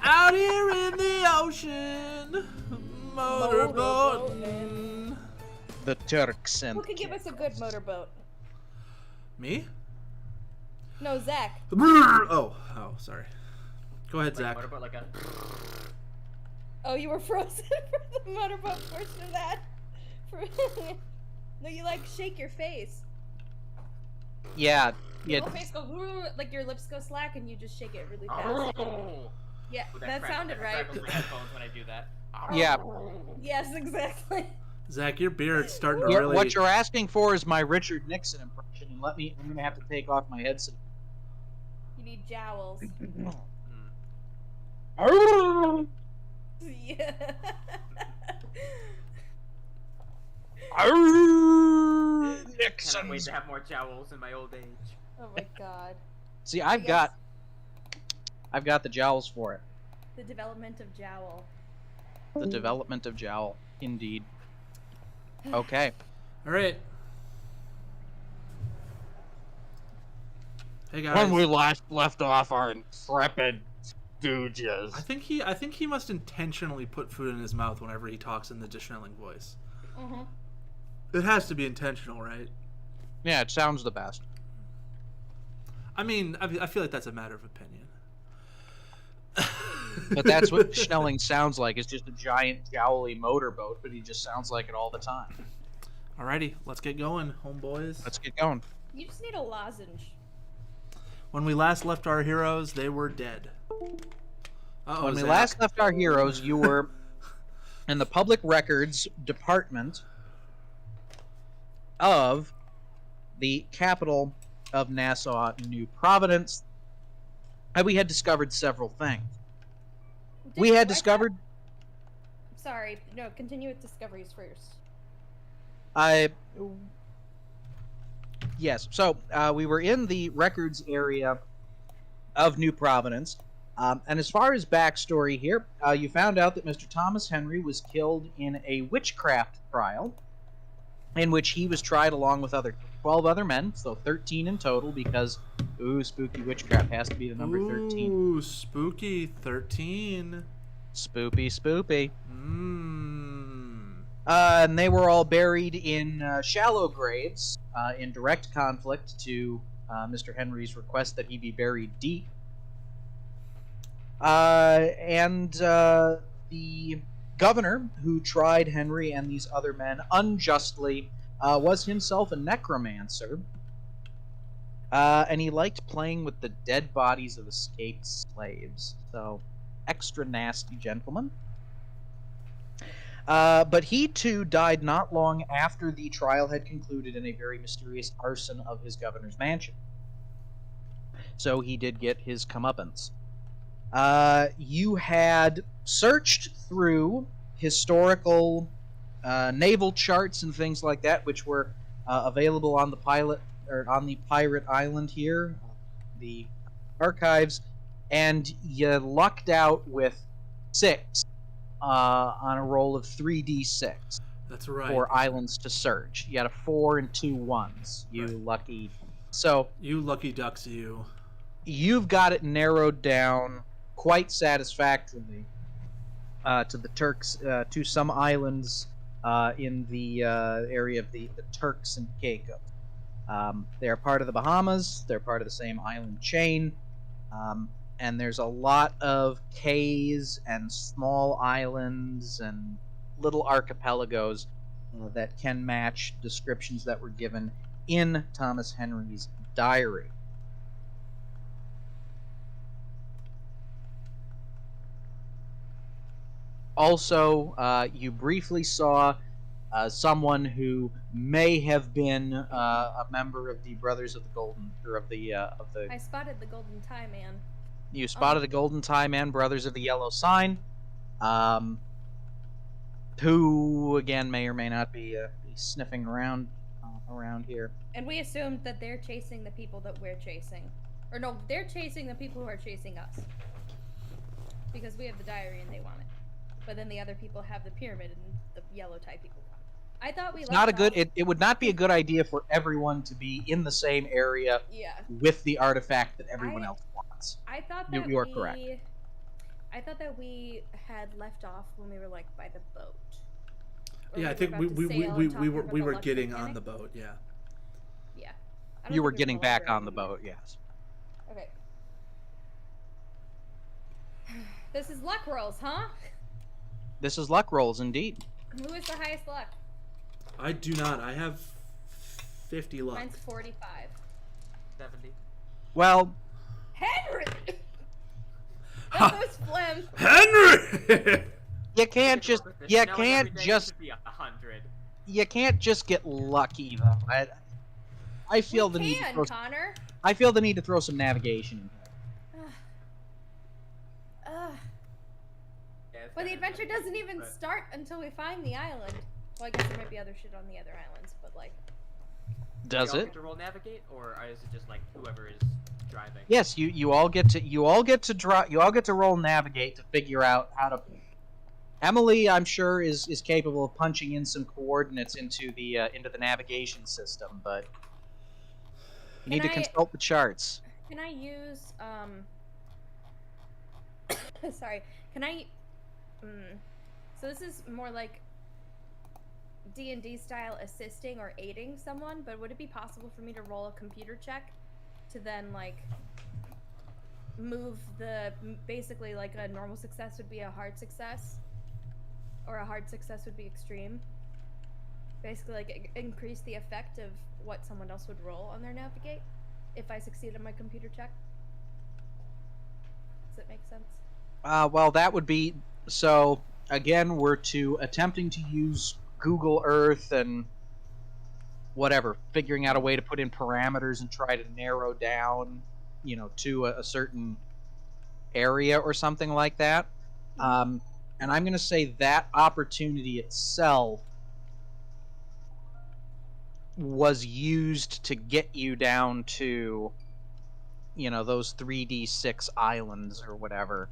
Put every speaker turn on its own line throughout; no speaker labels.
Out here in the ocean, motorboating.
The Turks and
Who could give us a good motorboat?
Me?
No, Zach.
Oh, sorry. Go ahead, Zach.
Motorboat like a...
Oh, you were frozen for the motorboat portion of that. No, you like shake your face.
Yeah.
Your whole face goes like your lips go slack, and you just shake it really fast. Yeah, that sounded right.
That headphones when I do that.
Yeah.
Yes, exactly.
Zach, your beard's starting to
Yeah,
really...
what you're asking for is my Richard Nixon impression, and I'm gonna have to take off my headset.
You need jowls. Yeah.
Nixon.
Can't wait to have more jowls in my old age.
Oh my god.
See, I've got the jowls for it.
The development of jowl.
The development of jowl, indeed. Okay.
All right. Hey guys.
When we last left off our intrepid stooges.
I think he must intentionally put food in his mouth whenever he talks in the dishnelling voice.
Mm-hmm.
It has to be intentional, right?
Yeah, it sounds the best.
I mean, I feel like that's a matter of opinion.
But that's what Schnelling sounds like. It's just a giant jowly motorboat, but he just sounds like it all the time.
Alrighty, let's get going, homeboys.
Let's get going.
You just need a lozenge.
When we last left our heroes, they were dead.
When we last left our heroes, you were in the Public Records Department of the capital of Nassau, New Providence, and we had discovered several things. We had discovered...
Sorry, no, continue with discoveries first.
Yes, so we were in the records area of New Providence, and as far as backstory here, you found out that Mr. Thomas Henry was killed in a witchcraft trial, in which he was tried along with 12 other men, so 13 in total, because, ooh, spooky witchcraft has to be the number 13.
Ooh, spooky 13.
Spoopy. And they were all buried in shallow graves, in direct conflict to Mr. Henry's request that he be buried deep. And the governor who tried Henry and these other men unjustly was himself a necromancer, and he liked playing with the dead bodies of escaped slaves. So, extra nasty gentleman. But he too died not long after the trial had concluded in a very mysterious arson of his governor's mansion. So he did get his comeuppance. You had searched through historical naval charts and things like that, which were available on the pirate island here, the archives, and you lucked out with 6 on a roll of 3d6.
That's right.
For islands to search. You had a 4 and 2 1s. You lucky. So
you lucky ducks, you.
You've got it narrowed down quite satisfactorily to the Turks, to some islands in the area of the Turks and Caicos. They're part of the Bahamas. They're part of the same island chain. And there's a lot of cays and small islands and little archipelagos that can match descriptions that were given in Thomas Henry's diary. Also, you briefly saw someone who may have been a member of the Brothers of the Golden, or of the.
I spotted the Golden Tie Man.
You spotted the Golden Tie Man, Brothers of the Yellow Sign, who again may or may not be sniffing around here.
And we assumed that they're chasing the people that we're chasing, or no, they're chasing the people who are chasing us, because we have the diary and they want it. But then the other people have the pyramid and the yellow tie people want it. I thought we.
It's not a good. It would not be a good idea for everyone to be in the same area.
Yeah.
With the artifact that everyone else wants.
I thought that
you are correct.
I thought that we had left off when we were like by the boat. Or
Yeah, I
were
think
about
we
to
we,
sail
we,
and
we
talking
were
about
we
the
were
luck
getting on
mechanic?
the boat. Yeah.
Yeah. I don't
You were
think we
getting back
library
on the
yet.
boat, yes.
Okay. This is luck rolls, huh?
This is luck rolls, indeed.
Who is the highest luck?
I do not. I have 50 luck.
Mine's 45.
70.
Well,
Henry! That was phlegm.
Henry.
you can't just you
Knowing
can't
everything, it
just
should be 100.
you can't just get lucky though. I feel the
We
need to
can,
throw,
Connor.
I feel the need to throw some navigation in here.
Ugh.
Yeah, it's
But the
kinda
adventure
annoying,
doesn't even
but-
start until we find the island. Well, I guess there might be other shit on the other islands, but like.
Does
Do we all
it?
get to roll navigate, or is it just like whoever is driving?
Yes, you all get to roll navigate to figure out how to. Emily, I'm sure, is capable of punching in some coordinates into the navigation system, but you need to
Can I-
consult the charts.
Can I use sorry. Can I so this is more like D&D style assisting or aiding someone, but would it be possible for me to roll a computer check to then like move basically like a normal success would be a hard success or a hard success would be extreme? Basically like increase the effect of what someone else would roll on their navigate if I succeed on my computer check. Does it make sense?
Well, that would be so. Again, we're attempting to use Google Earth and whatever, figuring out a way to put in parameters and try to narrow down, to a certain area or something like that. And I'm going to say that opportunity itself was used to get you down to, those 3D6 islands or whatever.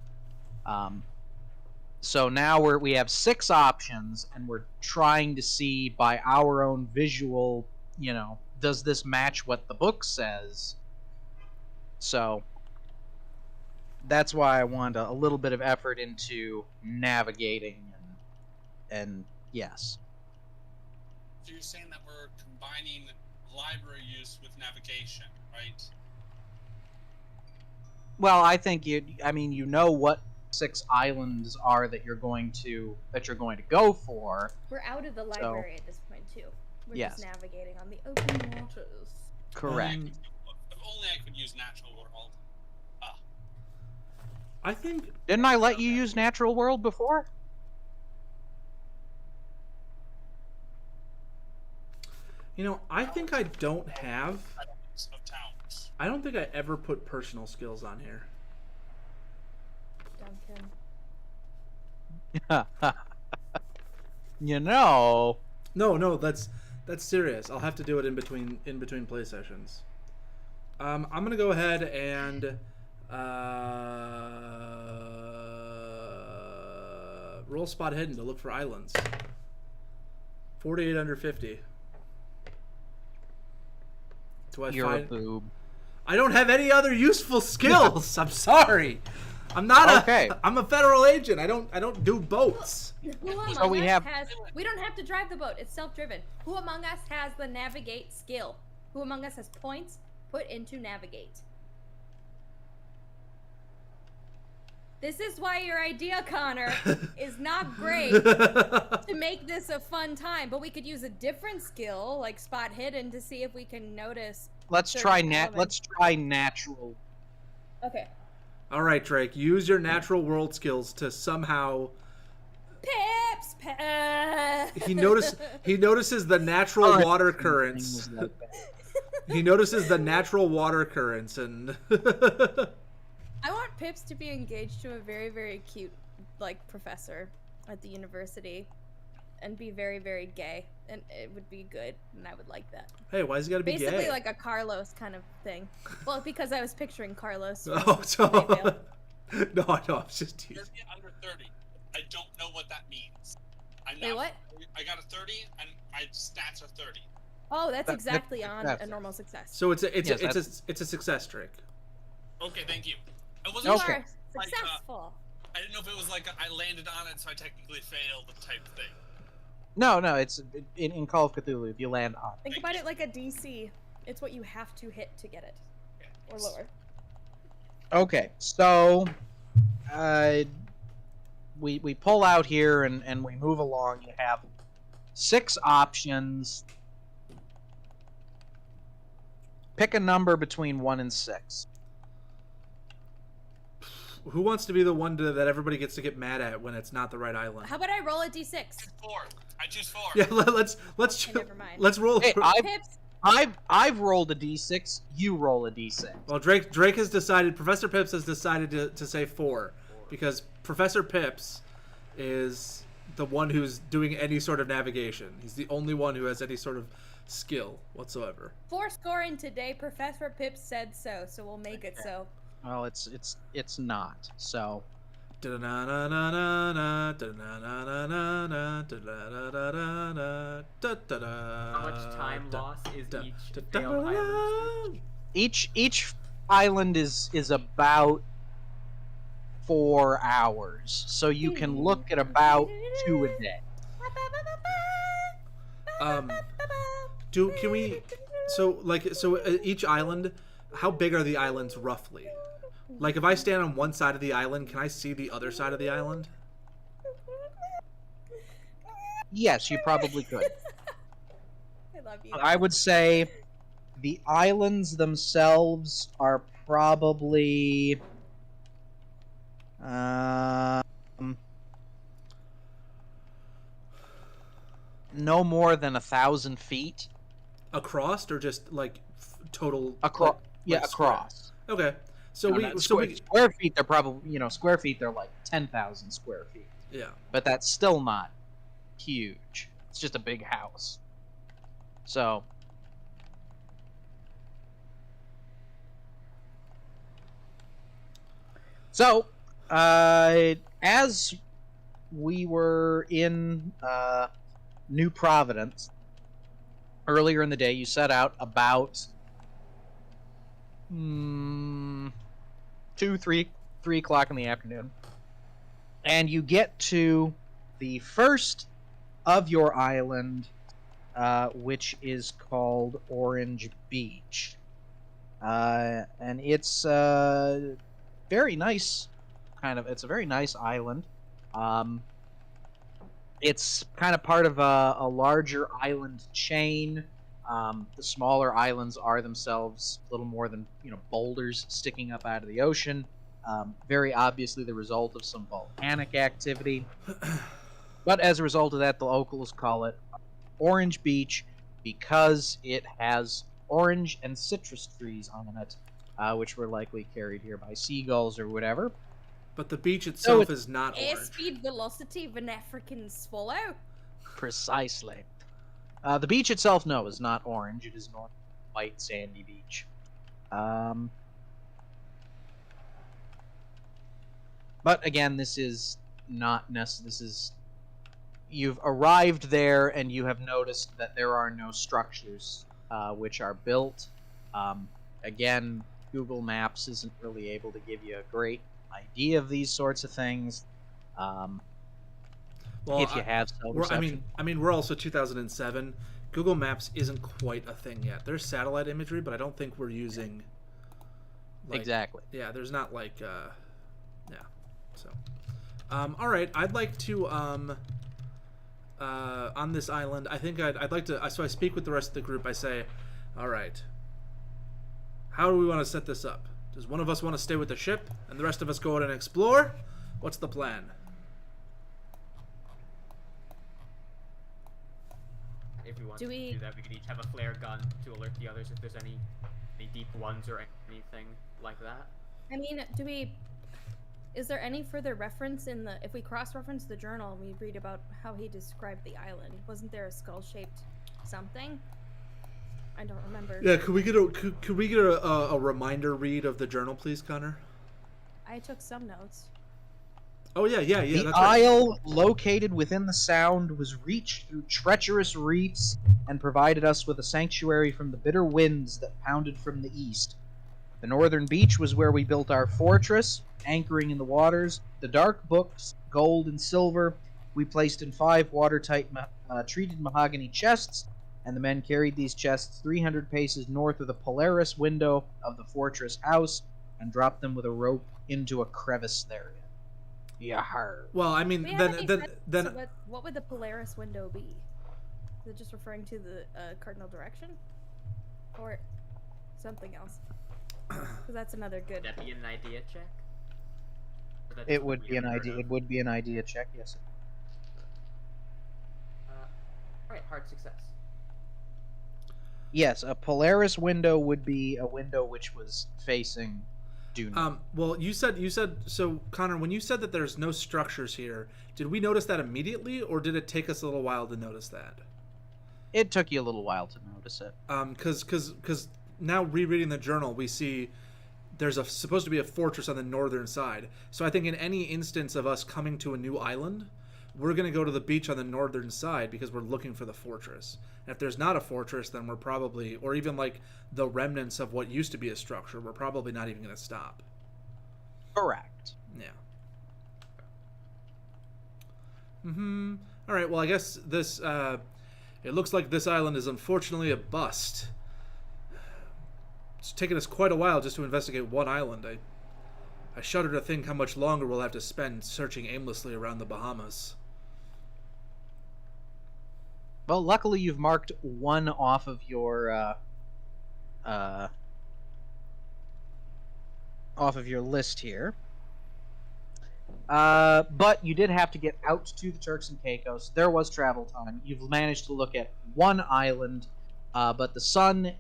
So now we have 6 options, and we're trying to see by our own visual, does this match what the book says? So that's why I want a little bit of effort into navigating, and yes.
So you're saying that we're combining library use with navigation, right?
Well, I think you know what 6 islands are that you're going to go for.
We're out of the library at this point too. We're
Yes.
just navigating on the open waters.
Correct.
If only I could use natural world.
I think
Didn't I let you use Natural World before?
I think I don't have.
Of towns.
I don't think I ever put personal skills on here.
Duncan.
No, that's serious. I'll have to do it in between play sessions. I'm gonna go ahead and roll spot hidden to look for islands. 48 under 50. Do I
You're
find?
a boob.
I don't have any other useful skills. I'm sorry. I'm not
Okay.
I'm a federal agent. I don't do boats.
Who among
So we
us
have-
has? We don't have to drive the boat. It's self-driven. Who among us has the navigate skill? Who among us has points put into navigate? This is why your idea, Connor, is not great to make this a fun time. But we could use a different skill, like spot hidden, to see if we can notice.
Let's
certain
try
elements.
Let's try natural.
Okay.
All right, Drake. Use your natural world skills to somehow.
Pips.
He notices the natural water currents. He notices the natural water currents, and
I want Pips to be engaged to a very, very cute, like, professor at the university, and be very, very gay, and it would be good, and I would like that.
hey, why's he gotta be
Basically,
gay?
like a Carlos kind of thing. Well, because I was picturing Carlos.
Oh, so
Mayvale.
no, I was just
Thirty under 30. I don't know what that means. I'm
Wait,
not,
what?
I got a 30, and my stats are 30.
Oh, that's
That's
exactly on
success.
a normal success.
so it's a
Yes,
it's a success, Drake.
Okay, thank you. I
You
wasn't
Okay.
sure.
are successful.
I didn't know if it was like I landed on it, so I technically failed type thing.
No, it's in Call of Cthulhu. If you land on,
Think about it like a DC. It's what you have to hit to get it, or lower.
okay. So, we pull out here and we move along. You have 6 options. Pick a number between 1 and 6.
Who wants to be the one that everybody gets to get mad at when it's not the right island?
How about I roll a d6?
4. I choose 4.
Yeah, let's
Okay, never mind.
let's roll.
Hey,
Pips.
I've rolled a d6. You roll a d6.
Well, Drake has decided. Professor Pips has decided to say 4 because Professor Pips is the one who's doing any sort of navigation. He's the only one who has any sort of skill whatsoever.
4 scoring today. Professor Pips said so, so we'll make it so.
Well, it's not. So.
How much time loss is each failed island?
Each island is about 4 hours, so you can look at about 2 a day.
Can we? So each island, how big are the islands roughly? Like if I stand on one side of the island, can I see the other side of the island?
Yes, you probably could.
I love you.
I would say the islands themselves are probably no more than 1,000 feet
Across or just like total?
across. Yeah,
like
across.
Okay, so
No, square feet. They're probably square feet. They're like 10,000 square feet.
yeah.
But that's still not huge. It's just a big house. So. So, as we were in New Providence earlier in the day, you set out about 2, 3 o'clock in the afternoon, and you get to the first of your island, which is called Orange Beach, and it's very nice. It's a very nice island. It's kind of part of a larger island chain. The smaller islands are themselves little more than boulders sticking up out of the ocean. Very obviously the result of some volcanic activity. But as a result of that, the locals call it Orange Beach because it has orange and citrus trees on it, which were likely carried here by seagulls or whatever.
But the beach itself is not orange.
Airspeed velocity of an African swallow.
Precisely. The beach itself, no, is not orange. It is a white sandy beach. But again, this is not necessary. You've arrived there and you have noticed that there are no structures which are built. Again, Google Maps isn't really able to give you a great idea of these sorts of things.
Well,
If you have cell reception.
I mean, we're also 2007. Google Maps isn't quite a thing yet. There's satellite imagery, but I don't think we're using.
Exactly.
Yeah, there's not like. Yeah. So. All right, I'd like to on this island. I think I'd like to. So I speak with the rest of the group. I say, all right. How do we want to set this up? Does one of us want to stay with the ship, and the rest of us go out and explore? What's the plan?
If we want
Do
to
we-
do that, we could each have a flare gun to alert the others if there's any deep ones or anything like that.
I mean, is there any further reference in the, if we cross-reference the journal and we read about how he described the island, wasn't there a skull-shaped something? I don't remember.
Yeah, could we get a reminder read of the journal, please, Connor?
I took some notes.
Oh yeah.
The
That's right.
isle located within the sound was reached through treacherous reefs and provided us with a sanctuary from the bitter winds that pounded from the east. The northern beach was where we built our fortress, anchoring in the waters. The dark books, gold and silver, we placed in 5 watertight treated mahogany chests, and the men carried these chests 300 paces north of the Polaris window of the fortress house and dropped them with a rope into a crevice therein. Yahar.
Well, I mean,
We have any sense
then
of what would the Polaris window be? Is it just referring to the cardinal direction, or something else? Because that's another good.
Would that be an idea check? Or that
It
just
would
we
be an
haven't heard
idea.
of?
It would be an idea check. Yes.
Alright, hard success.
Yes, a Polaris window would be a window which was facing due north.
well, you said so, Connor. When you said that there's no structures here, did we notice that immediately, or did it take us a little while to notice that?
It took you a little while to notice it.
Because now rereading the journal, we see there's supposed to be a fortress on the northern side. So I think in any instance of us coming to a new island, we're going to go to the beach on the northern side because we're looking for the fortress. And if there's not a fortress, then we're probably, or even like the remnants of what used to be a structure, we're probably not even going to stop.
Correct.
Yeah. All right, well, I guess this, it looks like this island is unfortunately a bust. It's taken us quite a while just to investigate one island. I shudder to think how much longer we'll have to spend searching aimlessly around the Bahamas.
Well, luckily you've marked one off of your list here. But you did have to get out to the Turks and Caicos. There was travel time. You've managed to look at one island, but the sun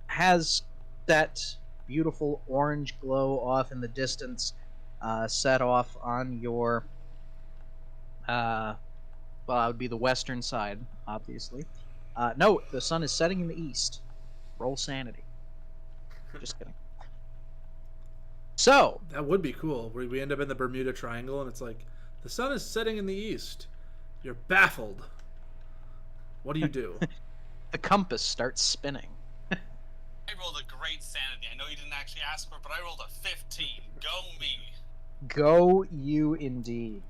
has that beautiful orange glow off in the distance, set off on your well, that would be the western side, obviously. No, the sun is setting in the east. Roll sanity. Just kidding. So,
That would be cool. We end up in the Bermuda Triangle, and it's like, the sun is setting in the east. You're baffled. What do you do?
the compass starts spinning.
I rolled a great sanity. I know you didn't actually ask for it, but I rolled a 15. Go me.
Go you indeed.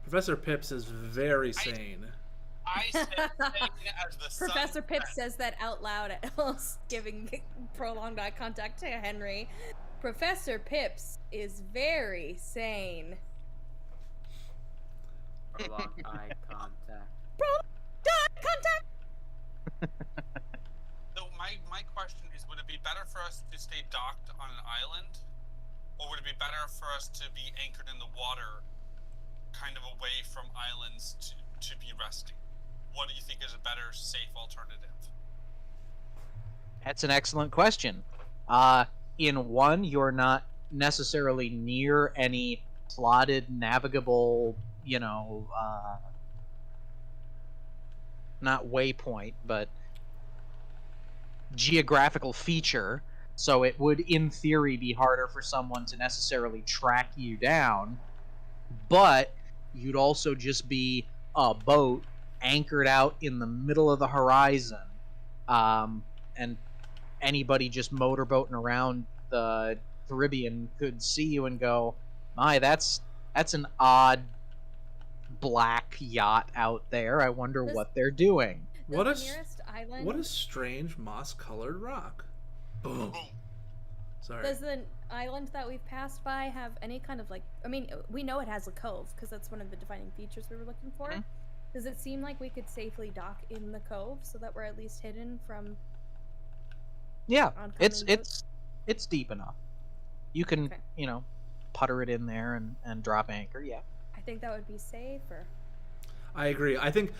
Professor Pips is very sane.
I said sane as the sun
Professor Pip
set.
says that out loud, whilst giving prolonged eye contact to Henry. Professor Pips is very sane.
Prolonged eye contact.
Prolonged eye contact.
So my question is, would it be better for us to stay docked on an island, or would it be better for us to be anchored in the water, kind of away from islands to be resting? What do you think is a better, safe alternative?
That's an excellent question. In one, you're not necessarily near any plotted, navigable, not waypoint, but geographical feature. So it would, in theory, be harder for someone to necessarily track you down. But you'd also just be a boat anchored out in the middle of the horizon, and anybody just motorboating around the Caribbean could see you and go, "My, that's an odd black yacht out there. I wonder what they're doing."
Does
What
the
is-
nearest island?
What a strange moss-colored rock. Boom.
Boom.
Sorry.
Does the island that we've passed by have any kind of we know it has a cove because that's one of the defining features we were looking for.
Mhm.
Does it seem like we could safely dock in the cove so that we're at least hidden from
Yeah,
oncoming
it's
boats?
it's deep enough. You can
Okay.
putter it in there and drop anchor. Yeah.
I think that would be safer.
I agree. I think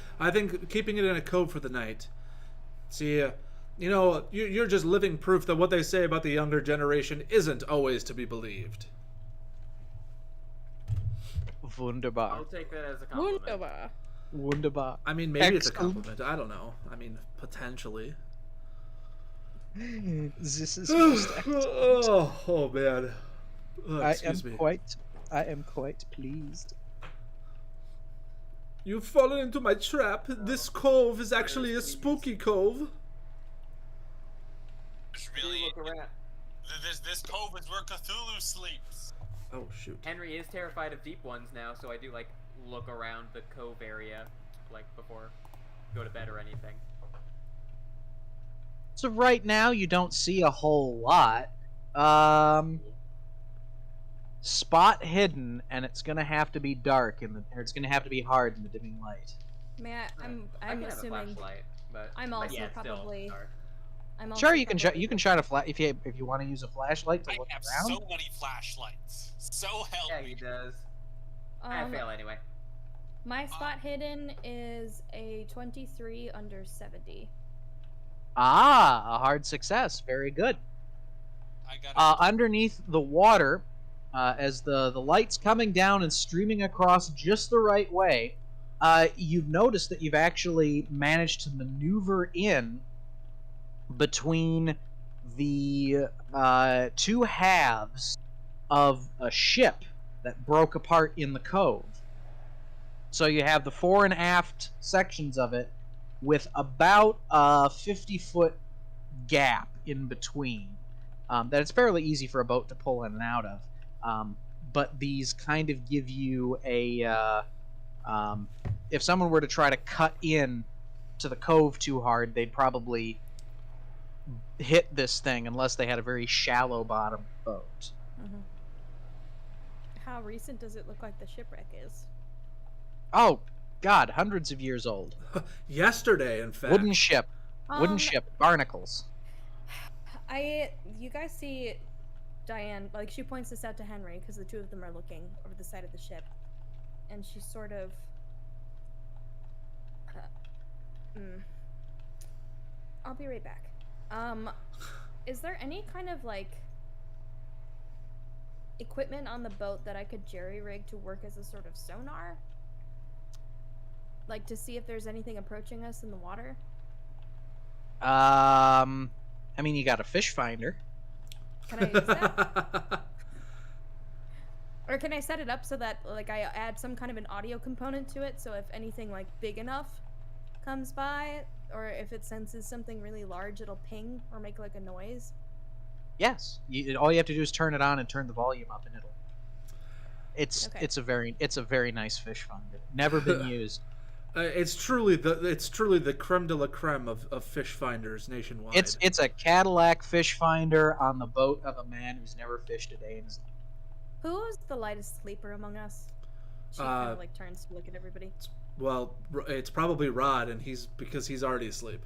keeping it in a cove for the night. See, you're just living proof that what they say about the younger generation isn't always to be believed.
Wunderbar.
I'll take that as a compliment.
Wunderbar.
Wunderbar.
I mean, maybe it's a
Excellent.
compliment. I don't know. I mean, potentially.
This is most excellent.
oh man.
I
Excuse me.
am quite pleased.
You've fallen into my trap. This cove is actually a spooky cove.
It's
Really
really,
look around.
This cove is where Cthulhu sleeps.
Oh shoot.
Henry is terrified of deep ones now, so I do like look around the cove area, like before go to bed or anything.
So right now you don't see a whole lot. Spot hidden, and it's gonna have to be dark or it's gonna have to be hard in the dimming light.
May
I
I'm
can have a
assuming.
flashlight, but
I'm
like,
also
yeah, still
probably-
dark.
I'm also
Sure, you can
probably-
you can shine a flash if you want to use a flashlight to
I
look
have
around.
so many flashlights. So help
Yeah,
me.
he does. I fail anyway.
My spot hidden is a 23 under 70.
Ah, a hard success. Very good.
I got
Underneath the water, as the light's coming down and streaming across just the right way, you've noticed that you've actually managed to maneuver in between the two halves of a ship that broke apart in the cove. So you have the fore and aft sections of it with about a 50-foot gap in between that it's fairly easy for a boat to pull in and out of. But these kind of give you a... if someone were to try to cut in to the cove too hard, they'd probably hit this thing unless they had a very shallow bottom boat.
Mm-hmm. How recent does it look like the shipwreck is?
Oh, God, hundreds of years old.
Yesterday, in fact.
Wooden ship. Barnacles.
You guys see Diane, like, she points this out to Henry because the two of them are looking over the side of the ship, and she's sort of I'll be right back. Is there any kind of like equipment on the boat that I could jerry-rig to work as a sort of sonar, like to see if there's anything approaching us in the water?
I mean, you got a fish finder.
Can I use that? Or can I set it up so that like I add some kind of an audio component to it, so if anything like big enough comes by, or if it senses something really large, it'll ping or make like a noise?
Yes. All you have to do is turn it on and turn the volume up, and it'll.
Okay.
It's a very nice fish finder. Never been used.
It's truly the creme de la creme of fish finders nationwide.
It's a Cadillac fish finder on the boat of a man who's never fished a day in his life.
Who's the lightest sleeper among us? She kind of like turns to look at everybody.
Well, it's probably Rod, and because he's already asleep.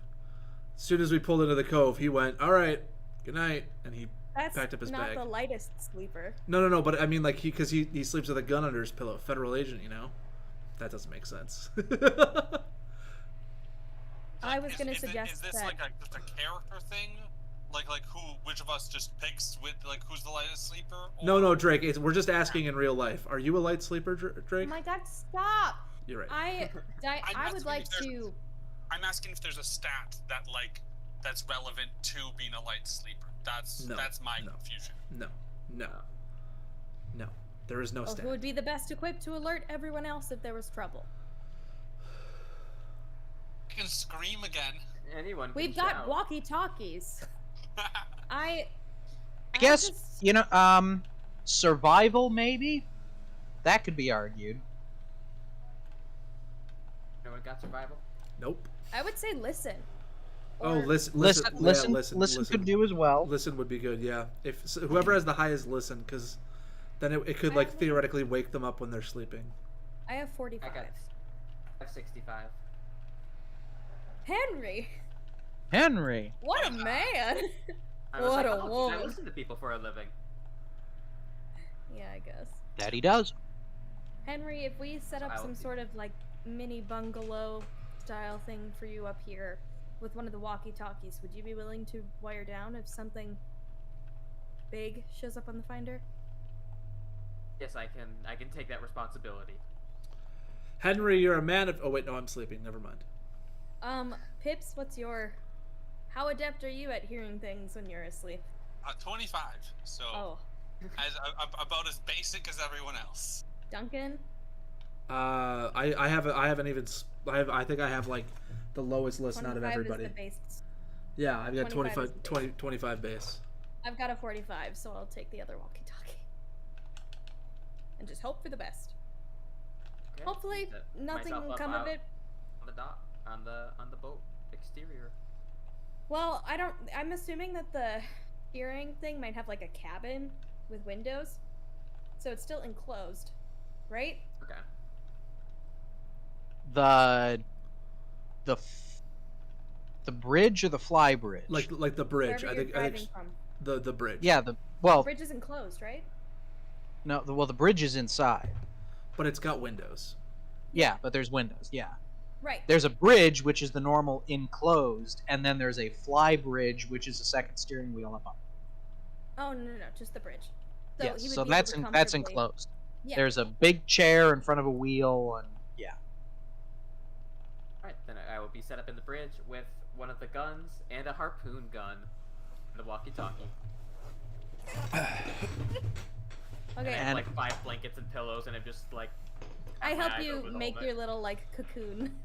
As soon as we pulled into the cove, he went, "All right, good night," and he
That's
packed up his
not
bag.
the lightest sleeper.
No, but I mean, like, he sleeps with a gun under his pillow. Federal agent, you know? That doesn't make sense.
I was gonna suggest
is this
that.
like just a character thing? Like which of us just picks who's the lightest sleeper? Or...
No, Drake. We're just asking in real life. Are you a light sleeper,
Oh
Drake?
my God! Stop!
You're right.
I would like to.
I'm asking if there's a stat that's relevant to being a light sleeper. That's my confusion.
No. There is no
Well,
stat.
who would be the best equipped to alert everyone else if there was trouble?
I can scream again.
Anyone can
We've got
shout.
walkie-talkies. I
guess
just-
survival maybe. That could be argued.
No one got survival?
Nope.
I would say listen.
Oh,
Or-
listen
could do as well.
Listen would be good, yeah. If whoever has the highest listen, because then it could like theoretically wake them up when they're sleeping.
I have 45.
I have 65.
Henry, what a man!
I was
What
like,
a
oh,
woman.
I listen to people for a living.
Yeah, I guess.
That he does.
Henry, if we set up some sort of like mini bungalow style thing for you up here with one of the walkie-talkies, would you be willing to wire down if something big shows up on the finder?
Yes, I can take that responsibility.
Henry, you're a man of. Oh wait, no, I'm sleeping. Never mind.
Pips, how adept are you at hearing things when you're asleep?
25. So
Oh,
about as basic as everyone else.
Duncan?
I think I have like the lowest listen out of
25
everybody.
is the base.
Yeah, I've got
25 is
25 base.
I've got a 45, so I'll take the other walkie-talkie. And just hope for the best.
Okay,
Hopefully,
set
nothing
myself
will
up
come of
out
it.
On the dock, on the boat exterior.
Well, I'm assuming that the steering thing might have like a cabin with windows. So it's still enclosed, right?
Okay.
The bridge or the fly bridge?
Like the bridge.
Wherever
I
you're
think
driving from.
the bridge.
Yeah,
The
well,
bridge is enclosed, right?
no, the bridge is inside.
But it's got windows.
Yeah, but there's windows. Yeah.
Right.
There's a bridge, which is the normal enclosed, and then there's a fly bridge, which is a second steering wheel up on.
Oh no, just the bridge. So
Yes,
he would
so
be
that's
able to
that's
comfortably-
enclosed.
Yeah.
There's a big chair in front of a wheel, and yeah.
Alright, then I will be set up in the bridge with one of the guns and a harpoon gun. And the walkie-talkie. And I
Okay.
have
And-
like 5 blankets and pillows, and I'm just like.
I
have my
help
eyes
you
over the
make
whole
your
night.
little like cocoon.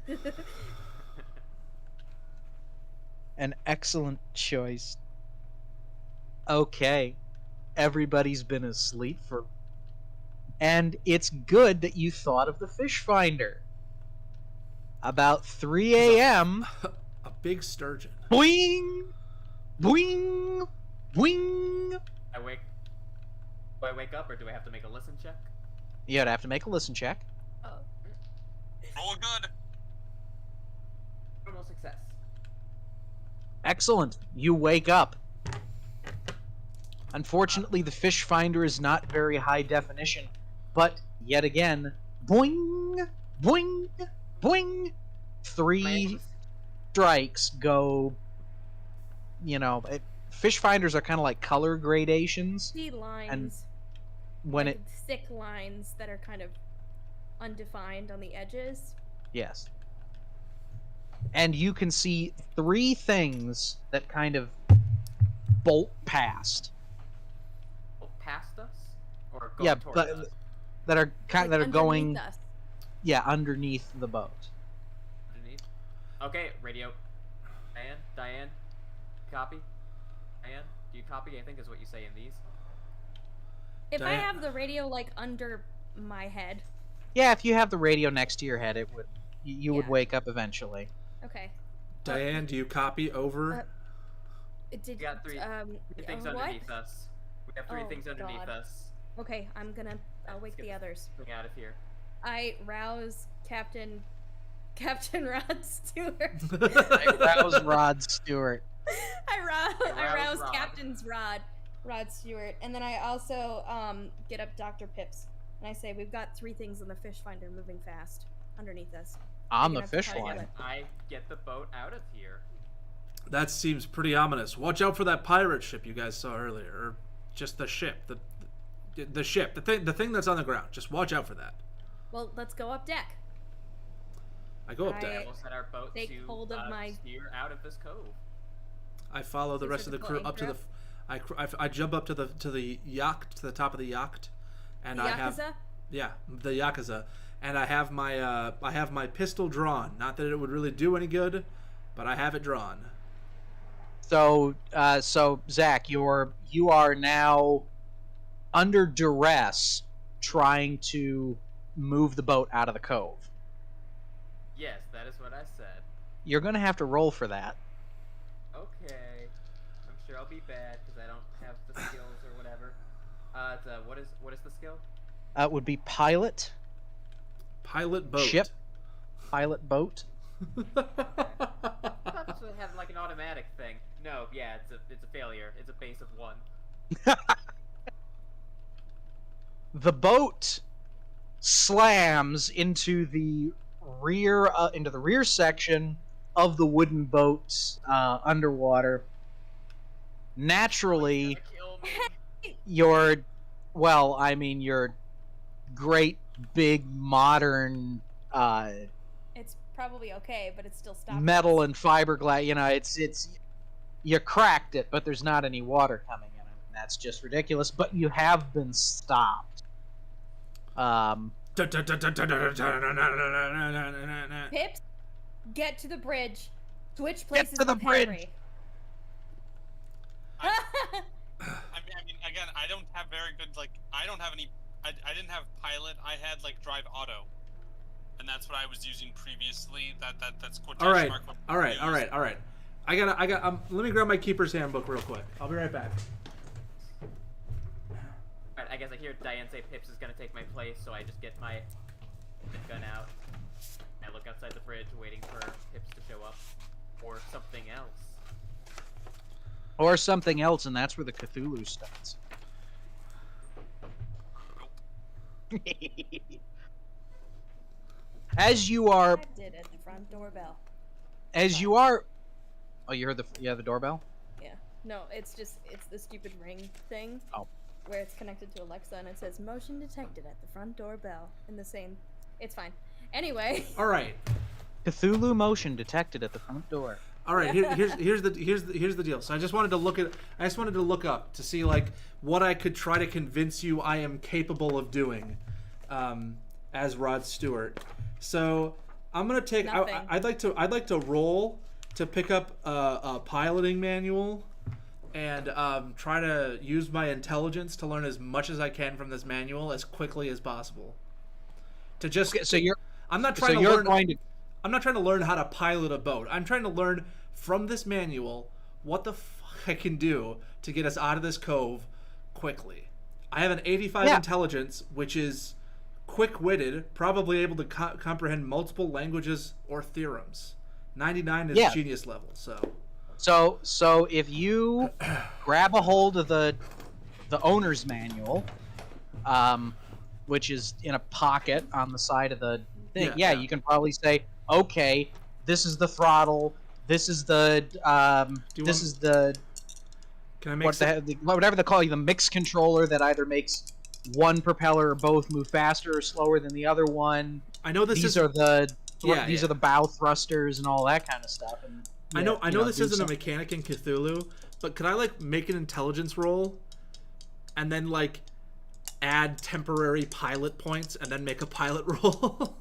An excellent choice. Okay. Everybody's been asleep for. And it's good that you thought of the fish finder. About 3 a.m.
A big sturgeon.
Boing! Boing! Boing!
Do I wake up, or do I have to make a listen check?
You'd have to make a listen check.
Oh.
Roll good.
Normal success.
Excellent. You wake up. Unfortunately, the fish finder is not very high definition, but yet again, boing, boing, boing. 3 strikes go. Fish finders are kind of like color gradations.
See lines.
When
like
it,
thick lines that are kind of undefined on the edges.
yes, and you can see 3 things that kind of bolt past.
Oh, past us, or going
Yeah,
towards
but
us?
that are kind
Like
that are going.
underneath us.
Yeah, underneath the boat.
Underneath. Okay, radio. Diane, copy. Diane, do you copy? I think is what you say in these.
If I
Diane-
have the radio like under my head.
Yeah, if you have the radio next to your head, it would you would
Yeah.
wake up eventually.
Okay.
Diane, do you copy over?
It did.
We got 3 things
what?
underneath us. We have 3
Oh,
things underneath
God.
us.
Okay, I'll
Let's
wake
get
the
this
others.
thing out of here.
I rouse Captain Rod Stewart.
I rouse Rod Stewart.
I rouse
Rod.
Captain's Rod Stewart, and then I also get up Dr. Pips, and I say we've got 3 things in the fish finder moving fast underneath us.
On
You're
the
gonna have to
fish
try to
line.
get
I get the boat out of here.
That seems pretty ominous. Watch out for that pirate ship you guys saw earlier, or just the ship, the ship, the thing that's on the ground. Just watch out for that.
Well, let's go up deck.
I go up
I-
there.
We'll set our boat
Take
to
hold of my-
steer out of this cove.
I follow the
Is
rest
it
of the
a
crew
full
up to the.
anchor?
I jump up to the yacht, to the top of the yacht, and
The
I have
Yakuza?
the yakuza, and I have my pistol drawn. Not that it would really do any good, but I have it drawn.
So Zach, you are now under duress, trying to move the boat out of the cove.
Yes, that is what I said.
You're gonna have to roll for that.
Okay. I'm sure I'll be bad because I don't have the skills or whatever. What is the skill?
It would be pilot,
Pilot boat.
Ship. pilot boat.
I thought this would have like an automatic thing. No, yeah, it's a failure. It's a base of 1.
The boat slams into the rear section of the wooden boat underwater. Naturally,
Gonna kill me.
your great big modern
It's probably okay, but it's still stopped.
metal and fiberglass, it's you cracked it, but there's not any water coming in it. That's just ridiculous, but you have been stopped.
Pips, get to the bridge. Switch places
to the
with
bridge.
Henry.
I mean, again, I don't have very good I don't have any. I didn't have pilot. I had drive auto, and that's what I was using previously. That's quotation
All right,
mark. What
all right,
we
all
use.
right, all right. I got. Let me grab my keeper's handbook real quick. I'll be right back.
Alright, I guess I hear Diane say Pips is gonna take my place, so I just get my gun out. I look outside the bridge, waiting for Pips to show up. Or something else.
Or something else, and that's where the Cthulhu starts. As you are,
I did at the front doorbell.
as you are. Oh, you heard the doorbell.
Yeah. No, it's the stupid ring thing.
Oh.
Where it's connected to Alexa and it says motion detected at the front doorbell in the same. It's fine. Anyway.
All right.
Cthulhu motion detected at the front door.
All right, here's the deal. So I just wanted to look up to see what I could try to convince you I am capable of doing, as Rod Stewart. So I'm gonna take. I'd like to roll to pick up a piloting manual, and try to use my intelligence to learn as much as I can from this manual as quickly as possible. To just
Okay, so you're.
I'm not
So
trying to
you're
learn.
going to.
I'm not trying to learn how to pilot a boat. I'm trying to learn from this manual what the fuck I can do to get us out of this cove quickly. I have an 85 intelligence, which is quick-witted, probably able to comprehend multiple languages or theorems. 99 is genius level, so.
So if you grab a hold of the owner's manual, which is in a pocket on the side of the thing, you can probably say, okay, this is the throttle, this is the
Can I make
whatever they call you, the mix controller that either makes one propeller or both move faster or slower than the other one.
I know these
are the
these
are the bow thrusters and all that kind of stuff. And
I know this isn't a mechanic in Cthulhu, but could I make an intelligence roll and then add temporary pilot points and then make a pilot roll?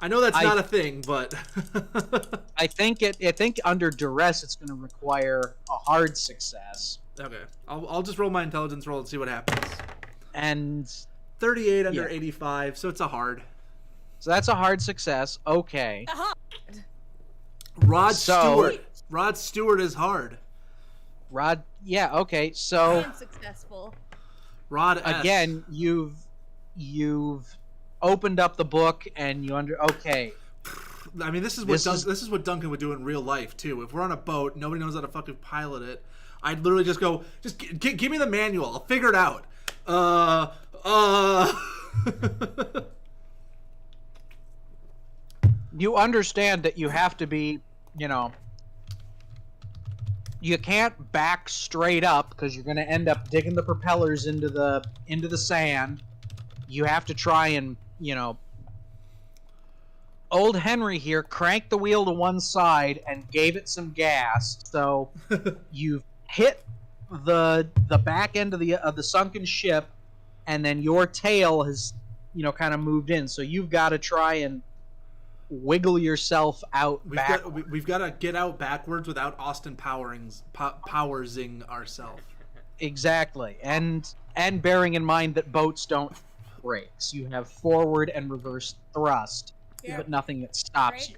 I know that's not a thing, but
I think under duress it's going to require a hard success.
Okay, I'll just roll my intelligence roll and see what happens.
And
38 under 85, so it's a hard.
So that's a hard success. Okay.
Rod Stewart is hard.
Okay. So
I'm successful.
Rod S.
Again, you've opened up the book and okay.
I mean, this is what Duncan would do in real life too. If we're on a boat, nobody knows how to fucking pilot it. I'd literally just go, give me the manual. I'll figure it out.
You understand that you have to be, you can't back straight up because you're going to end up digging the propellers into the sand. You have to try and, old Henry here cranked the wheel to one side and gave it some gas. So you've hit the back end of the sunken ship, and then your tail has, kind of moved in. So you've got to try and wiggle yourself out backwards.
We've got to get out backwards without Austin powersing ourselves.
Exactly, and bearing in mind that boats don't have brakes. You have forward and reverse thrust, but nothing that stops you.